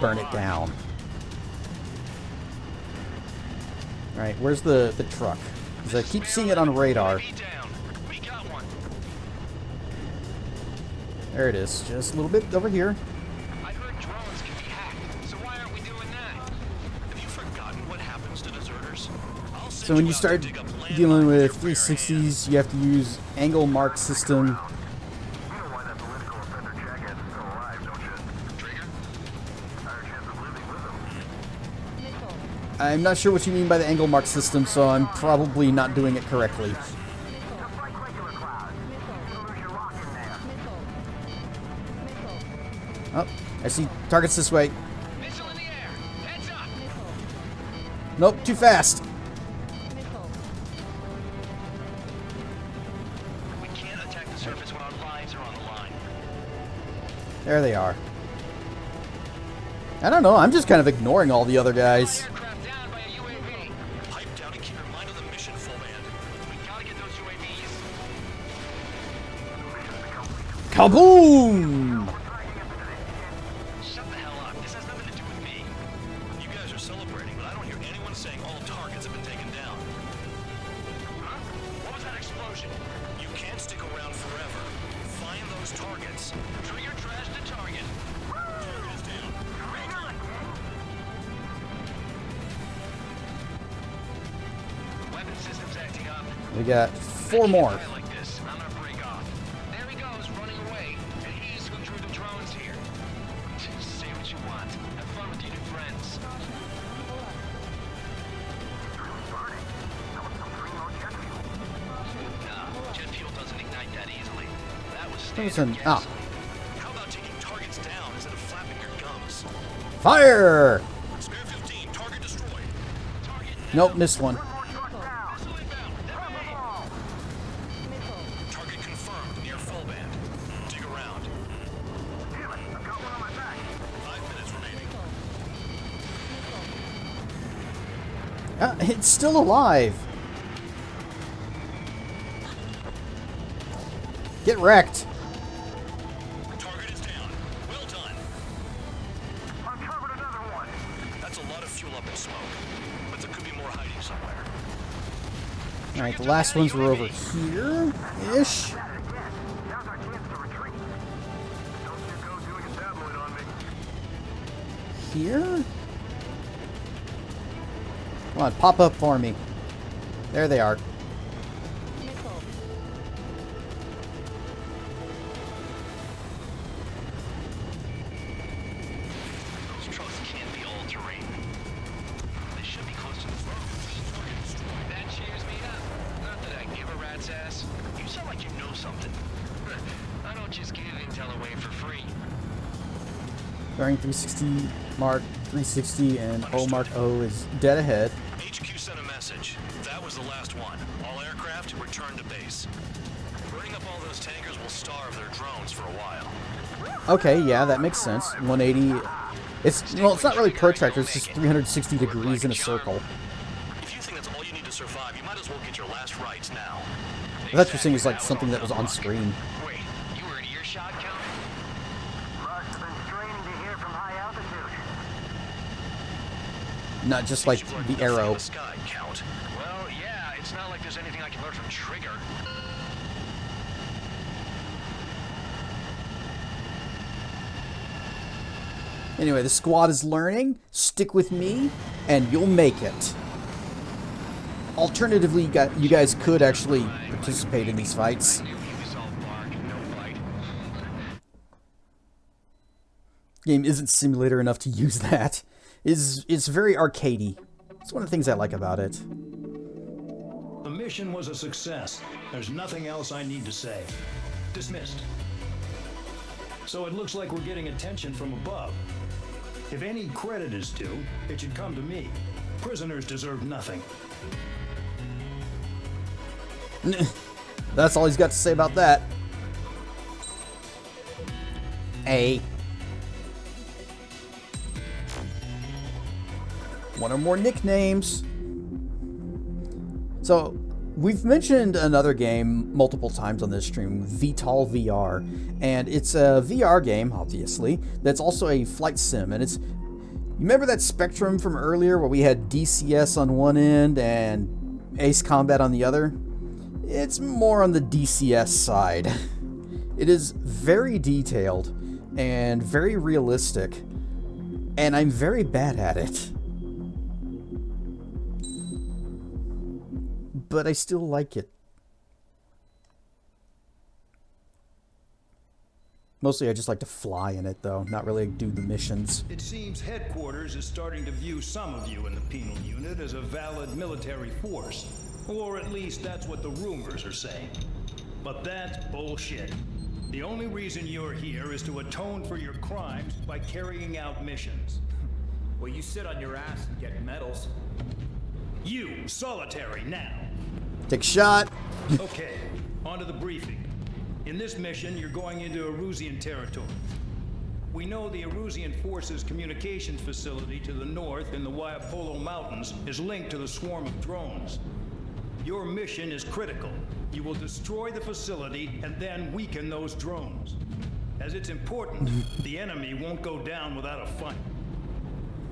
Burn it down. Alright, where's the truck? Because I keep seeing it on radar. There it is. Just a little bit over here. I heard drones can be hacked, so why aren't we doing that? Have you forgotten what happens to deserters? I'll send So when you you out start to dig up dealing with 360s, you have to use angle mark system. I'm not sure what you mean by the angle mark system, so I'm probably not doing it correctly. Oh, I see targets this way. Nope, too fast. We can't attack the surface when our lives are on the line. There they are. I don't know, I'm just kind of ignoring all the other guys. Pipe down and keep your mind on the mission, full band. We gotta get those UAVs. Kaboom! Shut the hell up. This has nothing to do with me. You guys are celebrating, but I don't hear anyone saying all targets have been taken down. Huh? What was that explosion? You can't stick around forever. Find those targets. Trigger trash to target. Target is down. Hang on. Weapon system's acting up. We got 4 more. Like this, I'm gonna break off. There he goes, running away. And he's who drew the drones here. Say what you want. Have fun with your new friends. Nah, jet fuel doesn't ignite that easily. That was standard Ah, How about taking targets down instead of flapping your gums? fire! Spare 15, target destroyed. Nope, missed one. Target confirmed near full band. Dig around. 5 minutes remaining. It's still alive. Get wrecked. Target is down. Well done. Uncovered another one. That's a lot of fuel up in smoke. But there could be more hiding somewhere. Alright, the last ones were over here-ish. Here? Come on, pop up for me. There they are. Those trucks can't be all terrain. They should be close to the roads. That cheers me up. Not that I give a rat's ass. You sound like you know something. I don't just give intel away for free. Bearing 360, Mark 360, and O Mark O is dead ahead. HQ sent a message. That was the last one. All aircraft return to base. Burning up all those tankers will starve their drones for a while. Okay, yeah, that makes sense. 180. It's not really protractor. It's just 360 degrees in a circle. If you think that's all you need to survive, you might as well get your last rites now. I thought you were saying it was like something that was on screen. Wait, you were in earshot, Count? Must have been straining to hear from high altitude. Not just like the arrow. Sky, Count. Well, yeah, it's not like there's anything I can learn from Trigger. Anyway, the squad is learning. Stick with me, and you'll make it. Alternatively, you guys could actually participate in these fights. Game isn't simulator enough to use that. It's very arcadey. It's one of the things I like about it. The mission was a success. There's nothing else I need to say. Dismissed. So it looks like we're getting attention from above. If any credit is due, it should come to me. Prisoners deserve nothing. That's all he's got to say about that. One or more nicknames. So, we've mentioned another game multiple times on this stream, VTOL VR, and it's a VR game, obviously, that's also a flight sim, and it's... You remember that Spectrum from earlier where we had DCS on one end and Ace Combat on the other? It's more on the DCS side. It is very detailed and very realistic, and I'm very bad at it. But I still like it. Mostly I just like to fly in it, though, not really do the missions. It seems headquarters is starting to view some of you in the penal unit as a valid military force. Or at least that's what the rumors are saying. But that's bullshit. The only reason you're here is to atone for your crimes by carrying out missions. Well, you sit on your ass and get medals. You, Solitary, now. Take a shot. Okay, on to the briefing. In this mission, you're going into Erusian territory. We know the Erusian Forces communications facility to the north in the Waiapolo Mountains is linked to the swarm of drones. Your mission is critical. You will destroy the facility and then weaken those drones. As it's important, the enemy won't go down without a fight.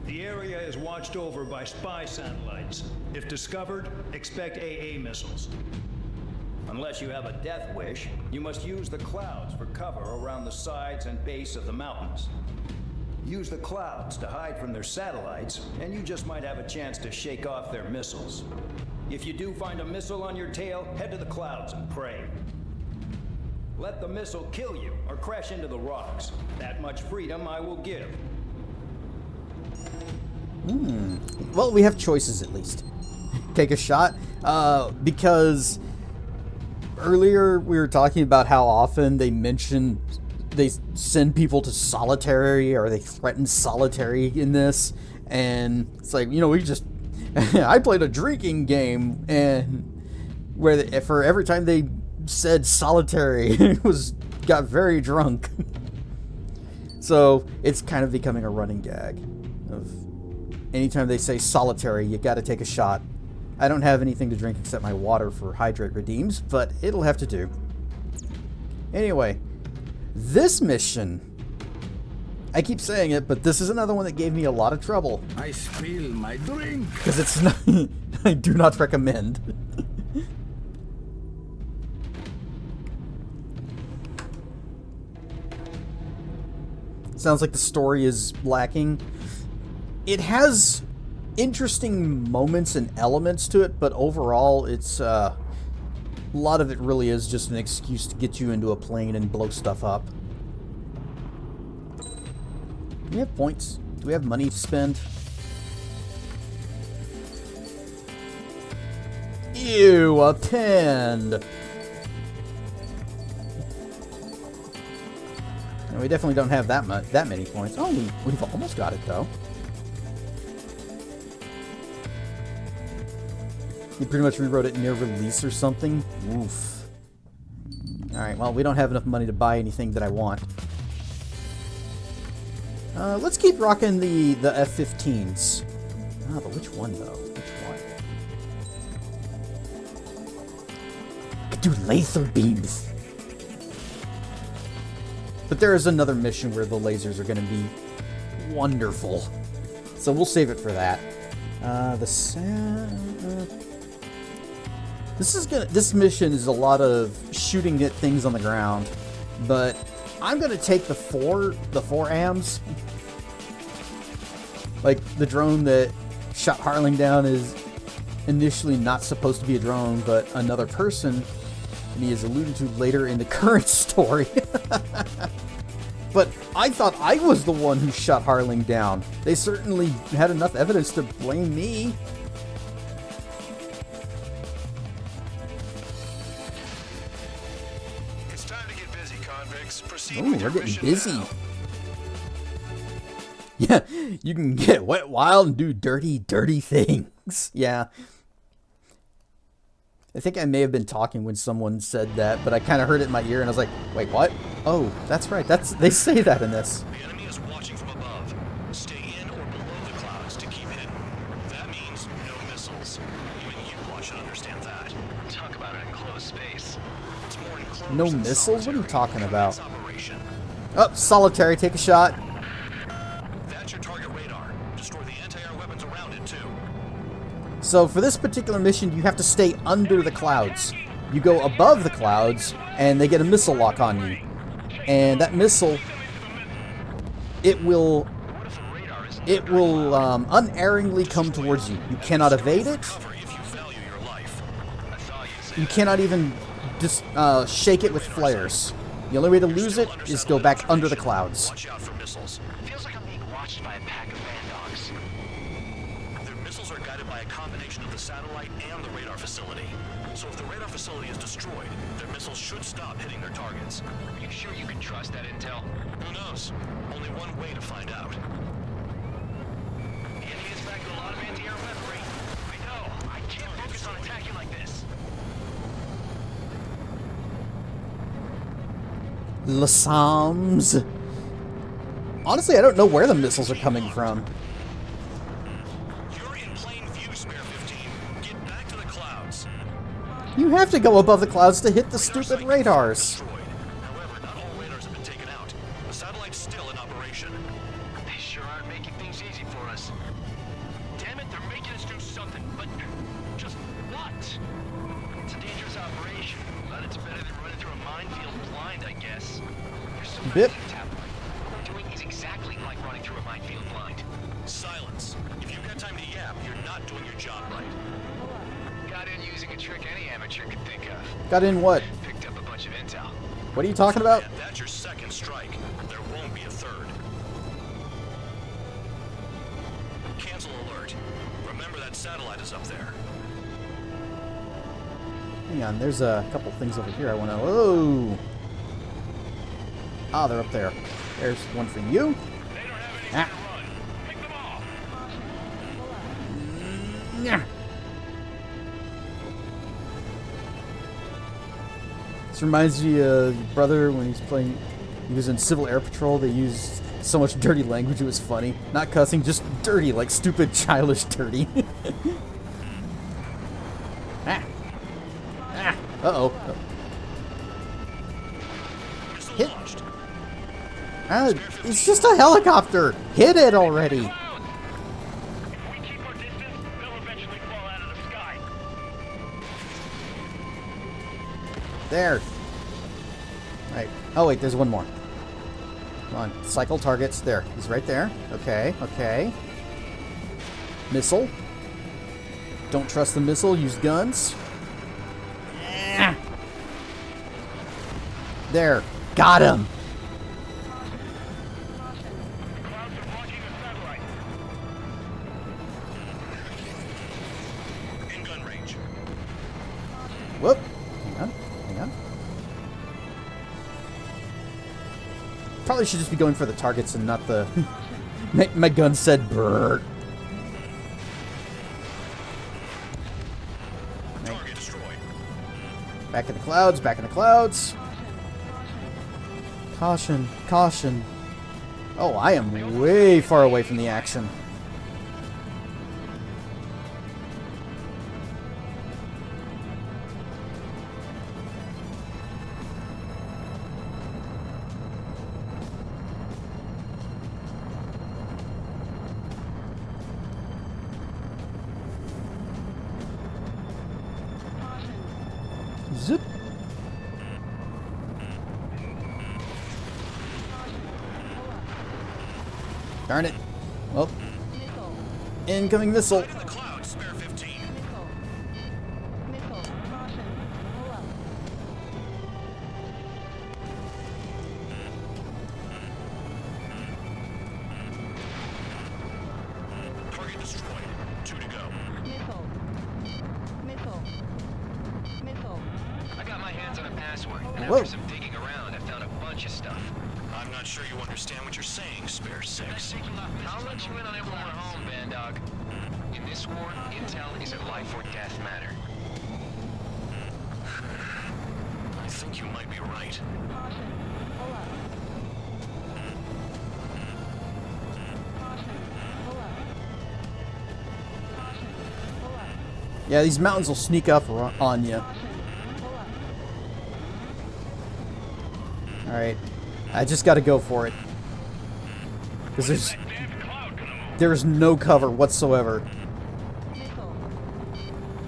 The area is watched over by spy satellites. If discovered, expect AA missiles. Unless you have a death wish, you must use the clouds for cover around the sides and base of the mountains. Use the clouds to hide from their satellites, and you just might have a chance to shake off their missiles. If you do find a missile on your tail, head to the clouds and pray. Let the missile kill you or crash into the rocks. That much freedom I will give. Well, we have choices at least. Take a shot, because earlier we were talking about how often they send people to solitary, or they threaten solitary in this, and it's like, you know, we just I played a drinking game, and where for every time they said solitary, got very drunk. So it's kind of becoming a running gag of anytime they say solitary, you got to take a shot. I don't have anything to drink except my water for hydrate redeems, but it'll have to do. Anyway, this mission, I keep saying it, but this is another one that gave me a lot of trouble. I spill my drink. Because it's not, I do not recommend. Sounds like the story is lacking. It has interesting moments and elements to it, but overall it's a lot of it really is just an excuse to get you into a plane and blow stuff up. Do we have points? Do we have money to spend? Ew, a pen! And we definitely don't have that many points. Oh, we've almost got it though. You pretty much rewrote it near release or something? Oof. Alright, well, we don't have enough money to buy anything that I want. Let's keep rocking the F-15s. Ah, but which one, though? Which one? I could do laser beams. But there is another mission where the lasers are going to be wonderful. So we'll save it for that. This mission is a lot of shooting at things on the ground, but I'm gonna take the four AMs. Like the drone that shot Harling down is initially not supposed to be a drone, but another person, and he is alluded to later in the current story. But I thought I was the one who shot Harling down. They certainly had enough evidence to blame me. It's time to get busy, convicts. Proceed Oh, with your we're getting mission busy. now. Yeah, you can get wet wild and do dirty, dirty things. Yeah. I think I may have been talking when someone said that, but I kind of heard it in my ear and I was like, wait, what? Oh, that's right. They say that in this. The enemy is watching from above. Stay in or below the clouds to keep hidden. That means no missiles. Even you should understand that. Talk about an enclosed space. It's more enclosed No than missiles? What are you talking about? operation. Oh, solitary. Take a shot. That's your target radar. Destroy the anti-air weapons around it, too. So for this particular mission, you have to stay under the clouds. You go above the clouds, and they get a missile lock on you. And that missile, it will unerringly come towards you. You cannot evade it. You cannot even just shake it with flares. The only way to lose it is go back under the clouds. Watch out for missiles. Feels like I'm being watched by a pack of bandogs. Their missiles are guided by a combination of the satellite and the radar facility. So if the radar facility is destroyed, their missiles should stop hitting their targets. Are you sure you can trust that intel? Who knows? Only one way to find out. The enemy is back to a lot of anti-air weaponry. I know. I can't focus on attacking like this. Lassams. Honestly, I don't know where the missiles are coming from. You're in plain view, Spare 15. Get back to the clouds. You have to go above the clouds to hit the stupid radars. However, not all radars have been taken out. The satellite's still in operation. They sure aren't making things easy for us. Damn it, they're making us do something, but just what? It's a dangerous operation, but it's better than running through a minefield blind, I guess. You're so Bip. right, Tabloid. What we're doing is exactly like running through a minefield blind. Silence. If you've got time to yap, you're not doing your job right. Got in using a trick any amateur could think of. Got in what? Picked up a bunch of intel. What are you talking about? And that's your second strike. There won't be a third. Cancel alert. Remember that satellite is up there. Hang on, there's a couple things over here I want to... Whoa! Ah, they're up there. There's one for you. Ah. Yeah. This reminds me of your brother when he's playing... He was in Civil Air Patrol. They used so much dirty language, it was funny. Not cussing, just dirty, like stupid, childish dirty. Ah. Ah. Uh-oh. Hit. Ah, it's just a helicopter. Hit it already. There. Right. Oh, wait, there's one more. Come on. Cycle targets. There. He's right there. Okay. Okay. Missile. Don't trust the missile. Use guns. There. Got him. In gun range. Whoop. Hang on. Hang on. Probably should just be going for the targets and not the... my gun said Bert. Target destroyed. Back in the clouds. Back in the clouds. Caution. Caution. Oh, I am way far away from the action. Zip. Darn it. Well. Incoming missile. In the clouds, Spare 15. Target destroyed. 2 to go. I got my hands on a password, and Whoa. after some digging around, I found a bunch of stuff. I'm not sure you want understand what you're saying, Spare 6. I'll let you in on everyone at home, Bandog. In this war, intel is a life or death matter. I think you might be right. Yeah, these mountains will sneak up on you. Alright. I just gotta go for it. Because there's no cover whatsoever.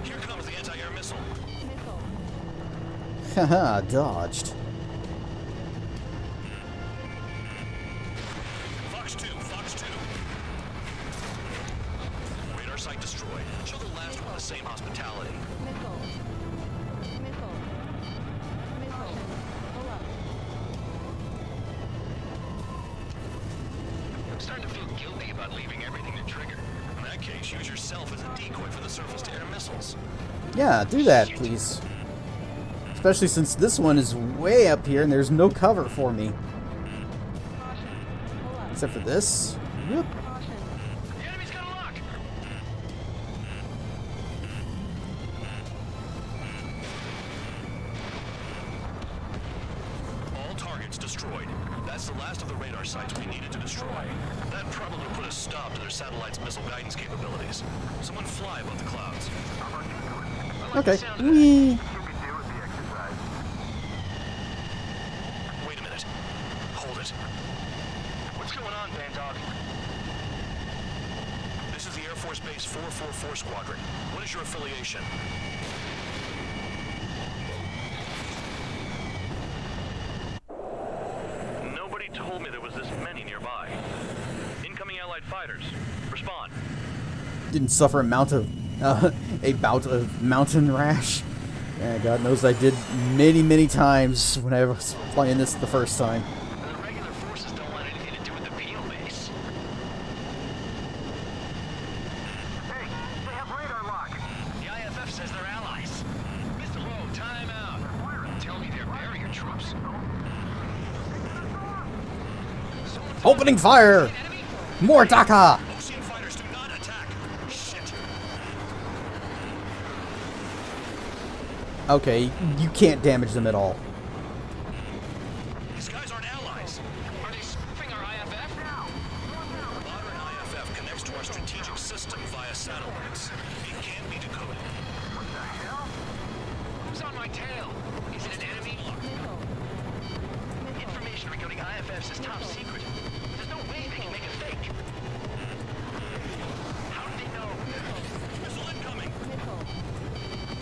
Here comes the anti-air missile. Haha, dodged. Fox 2, Fox 2. Radar site destroyed. Show the last one the same hospitality. I'm starting to feel guilty about leaving everything to Trigger. In that case, use yourself as a decoy for the surface-to-air missiles. Yeah, do that, please. Especially since this one is way up here and there's no cover for me. Except for this. Whoop. All targets destroyed. That's the last of the radar sites we needed to destroy. That probably put a stop to their satellite's missile guidance capabilities. Someone fly above the clouds. Okay. Whee. Wait a minute. Hold it. What's going on, Bandog? This is the Air Force Base 444 Squadron. What is your affiliation? Nobody told me there was this many nearby. Incoming Allied fighters. Respond. Didn't suffer a bout of mountain rash. Yeah, God knows I did many, many times when I was playing this the first time. The regular forces don't want anything to do with the Peel base. Hey, they have radar lock. The IFF says they're allies. Mr. Lowe, time out. Tell me they're barrier troops. Opening fire! More Daka! Ocean fighters do not attack. Shit. Okay, you can't damage them at all. These guys aren't allies. Are they spoofing our IFF now? Modern IFF connects to our strategic system via satellites. It can be decoded. What the hell? Who's on my tail? Is it an enemy? Information regarding IFFs is top secret. There's no way they can make a fake. How do they know? Missile incoming.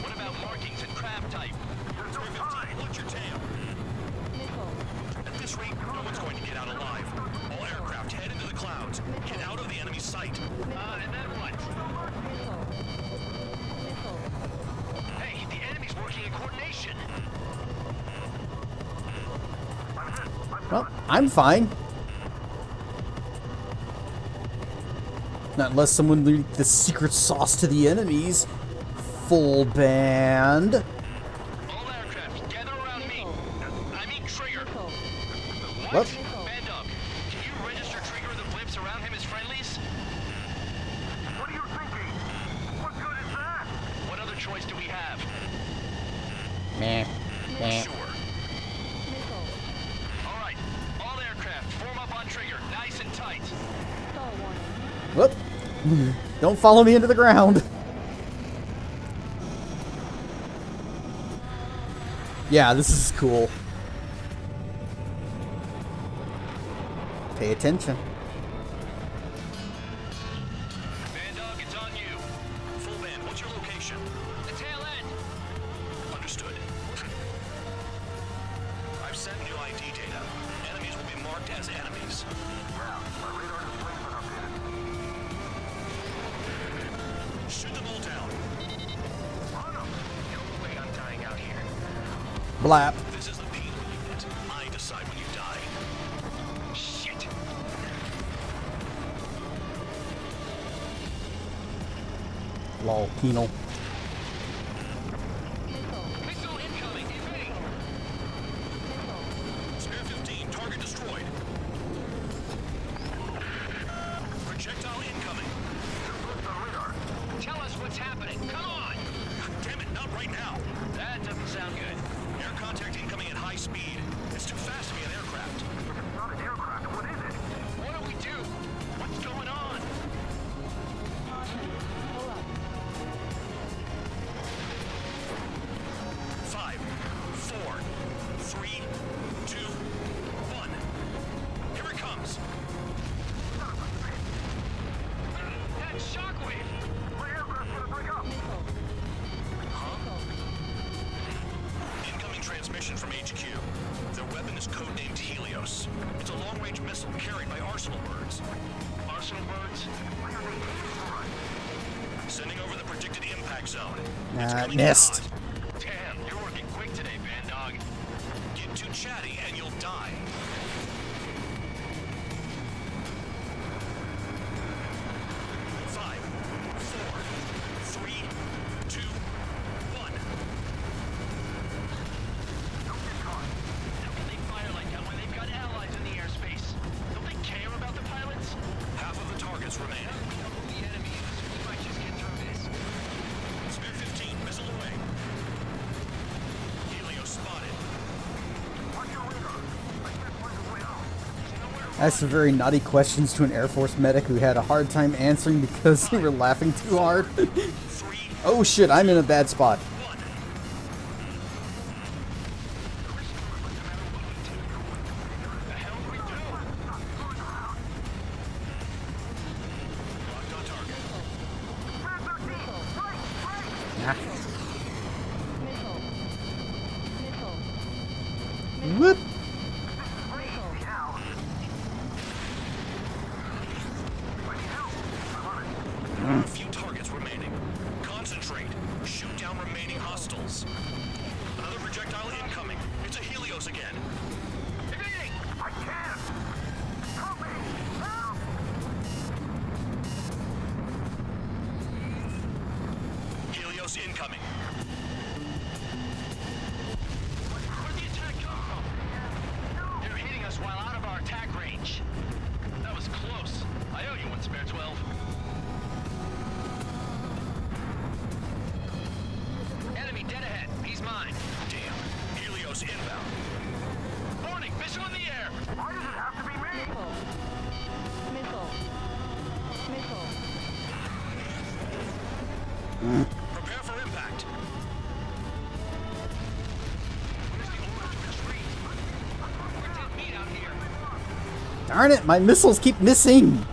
What about markings and craft type? 315, watch your tail. At this rate, no one's going to get out alive. All aircraft head into the clouds. Get out of the enemy sight. And then what? Hey, the enemy's working in coordination. Well, I'm fine. Not unless someone leaked the secret sauce to the enemies. Full band. All aircraft, gather around me. I mean Trigger. What? Bandog, can you register Trigger and the blips around him as friendlies? What are you thinking? What good is that? What other choice do we have? Meh. Meh. Sure. All right, all aircraft, form up on Trigger, nice and tight. Whoop. Don't follow me into the ground. Yeah, this is cool. Pay attention. Bandog, it's on you. Full band, what's your location? The tail end. Understood. I've sent new ID data. Enemies will be marked as enemies. Shoot them all down. No way I'm dying out here. Blap. This is the Peel unit. I decide when you die. Shit. Lol, penal. Missile incoming, evade. Spare 15, target destroyed. information from HQ. Their weapon is codenamed Helios. It's a long-range missile carried by Arsenal birds. Arsenal birds? Sending over the predicted impact zone. Missed. Damn, you're working quick today, Bandog. Get too chatty and you'll die. Asked some very naughty questions to an Air Force medic who had a hard time answering because they were laughing too hard. Oh shit, I'm in a bad spot. Whoop. A few targets remaining. Concentrate. Shoot down remaining hostiles. Another projectile incoming. It's a Helios again. Evading! I can't! Help me! Help! Helios incoming. Where'd the attack come from? They're hitting us while out of our attack range. That was close. I owe you one, Spare 12. Enemy dead ahead. He's mine. Damn. Helios inbound. Warning! Missile in the air! Why does it have to be me? Missile. Prepare for impact. Where's the order to retreat? We didn't meet out here. Darn it, my missiles keep missing.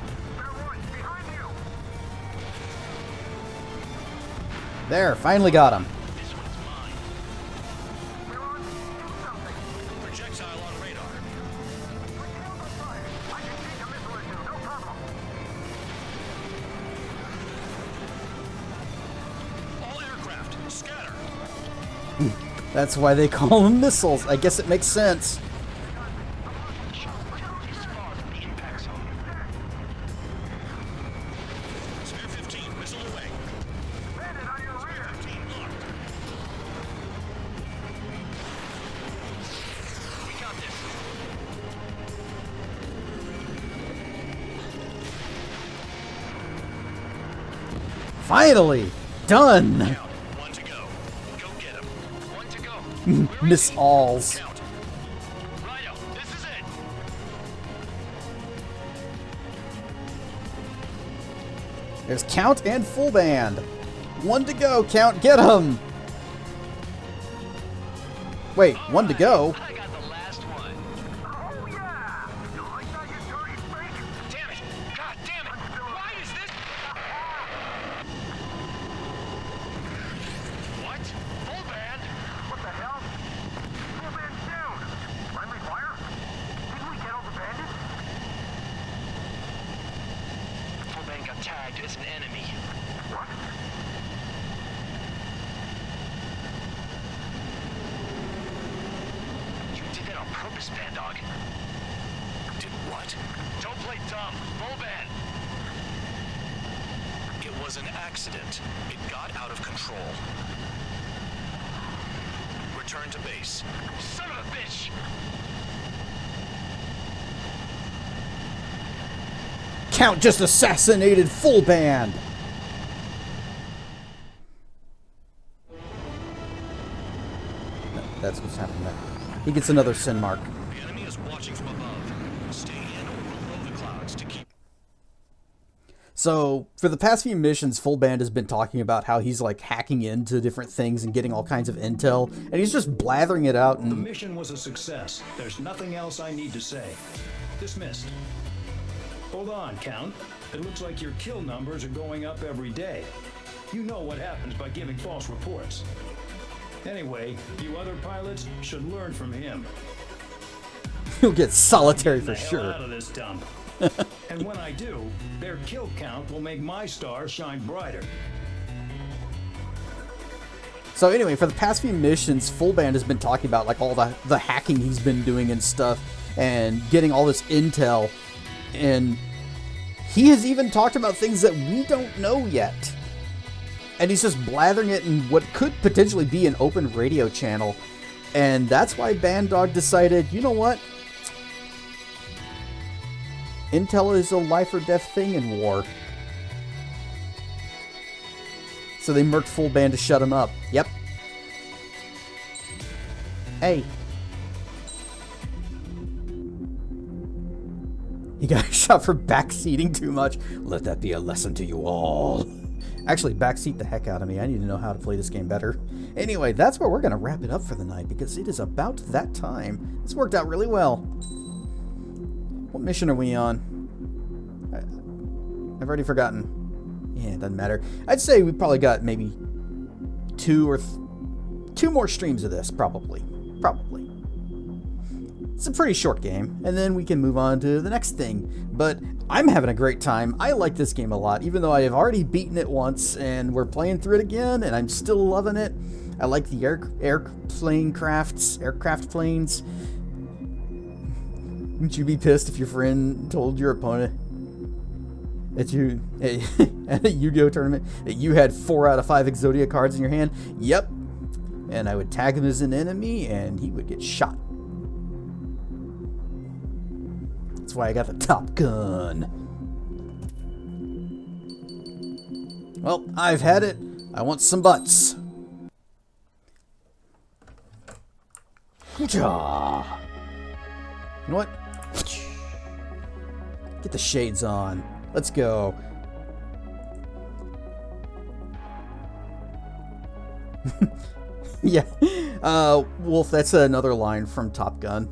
There, finally got him. Projectile on radar. All aircraft, scatter. That's why they call them missiles. I guess it makes sense. Spare 15, missile away. Landed on your rear. 15 marked. We got this. Finally! Done! One to go. Go get him. One to go. Miss Alls. Rhino, this is it. There's Count and Full Band. One to go, Count, get him! Wait, one to go? I got the last one. Oh yeah! You like that, you dirty freak? Damn it! God damn it! Why is this? What? Full band? What the hell? Full band's down. Friendly fire? Didn't we get all the bandits? Full band got tagged as an enemy. What? You did that on purpose, Bandog. Did what? Don't play dumb. Full band. It was an accident. It got out of control. Return to base. Son of a bitch! Count just assassinated Full Band! That's what's happening there. He gets another sin mark. The enemy is watching from above. Stay in or below the clouds to keep. So, for the past few missions, Full Band has been talking about how he's like hacking into different things and getting all kinds of intel, and he's just blathering it out. The And mission was a success. There's nothing else I need to say. Dismissed. Hold on, Count. It looks like your kill numbers are going up every day. You know what happens by giving false reports. Anyway, you other pilots should learn from him. You'll get solitary for Get the hell sure. out of this dump. And when I do, their kill count will make my star shine brighter. So anyway, for the past few missions, Full Band has been talking about like all the hacking he's been doing and stuff, and getting all this intel, and he has even talked about things that we don't know yet. And he's just blathering it in what could potentially be an open radio channel. And that's why Bandog decided, you know what? Intel is a life or death thing in war. So they murked Full Band to shut him up. Yep. Hey. You got shot for backseating too much. Let that be a lesson to you all. Actually, backseat the heck out of me. I need to know how to play this game better. Anyway, that's where we're going to wrap it up for the night, because it is about that time. This worked out really well. What mission are we on? I've already forgotten. Yeah, it doesn't matter. I'd say we probably got maybe two more streams of this, probably. It's a pretty short game, and then we can move on to the next thing. But I'm having a great time. I like this game a lot, even though I have already beaten it once, and we're playing through it again, and I'm still loving it. I like the aircraft planes. Wouldn't you be pissed if your friend told your opponent at a Yu-Gi-Oh tournament that you had 4 out of 5 Exodia cards in your hand? Yep. And I would tag him as an enemy, and he would get shot. That's why I got the Top Gun. Well, I've had it. I want some butts. You know what? Get the shades on. Let's go. Yeah. Wolf, that's another line from Top Gun.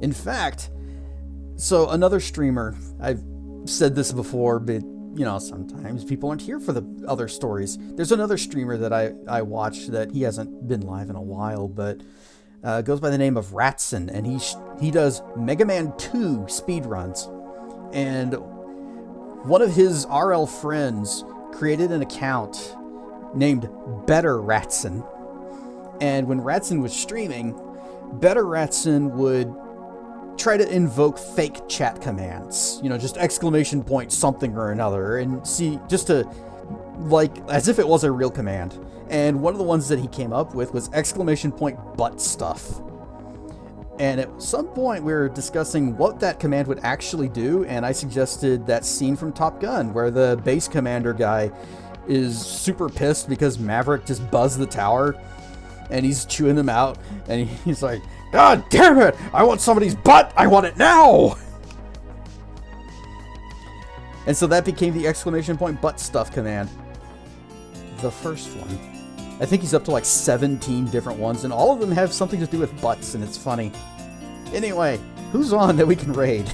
In fact, so another streamer, I've said this before, but you know, sometimes people aren't here for the other stories. There's another streamer that I watch that he hasn't been live in a while, but goes by the name of Ratson, and he does Mega Man 2 speedruns. And one of his RL friends created an account named Better Ratson. And when Ratson was streaming, Better Ratson would try to invoke fake chat commands, you know, just exclamation point something or another, and see, just to, like, as if it was a real command. And one of the ones that he came up with was exclamation point butt stuff. And at some point we were discussing what that command would actually do, and I suggested that scene from Top Gun where the base commander guy is super pissed because Maverick just buzzed the tower and he's chewing them out, and he's like, God damn it! I want somebody's butt! I want it now! And so that became the exclamation point butt stuff command. The first one. I think he's up to like 17 different ones, and all of them have something to do with butts, and it's funny. Anyway, who's on that we can raid?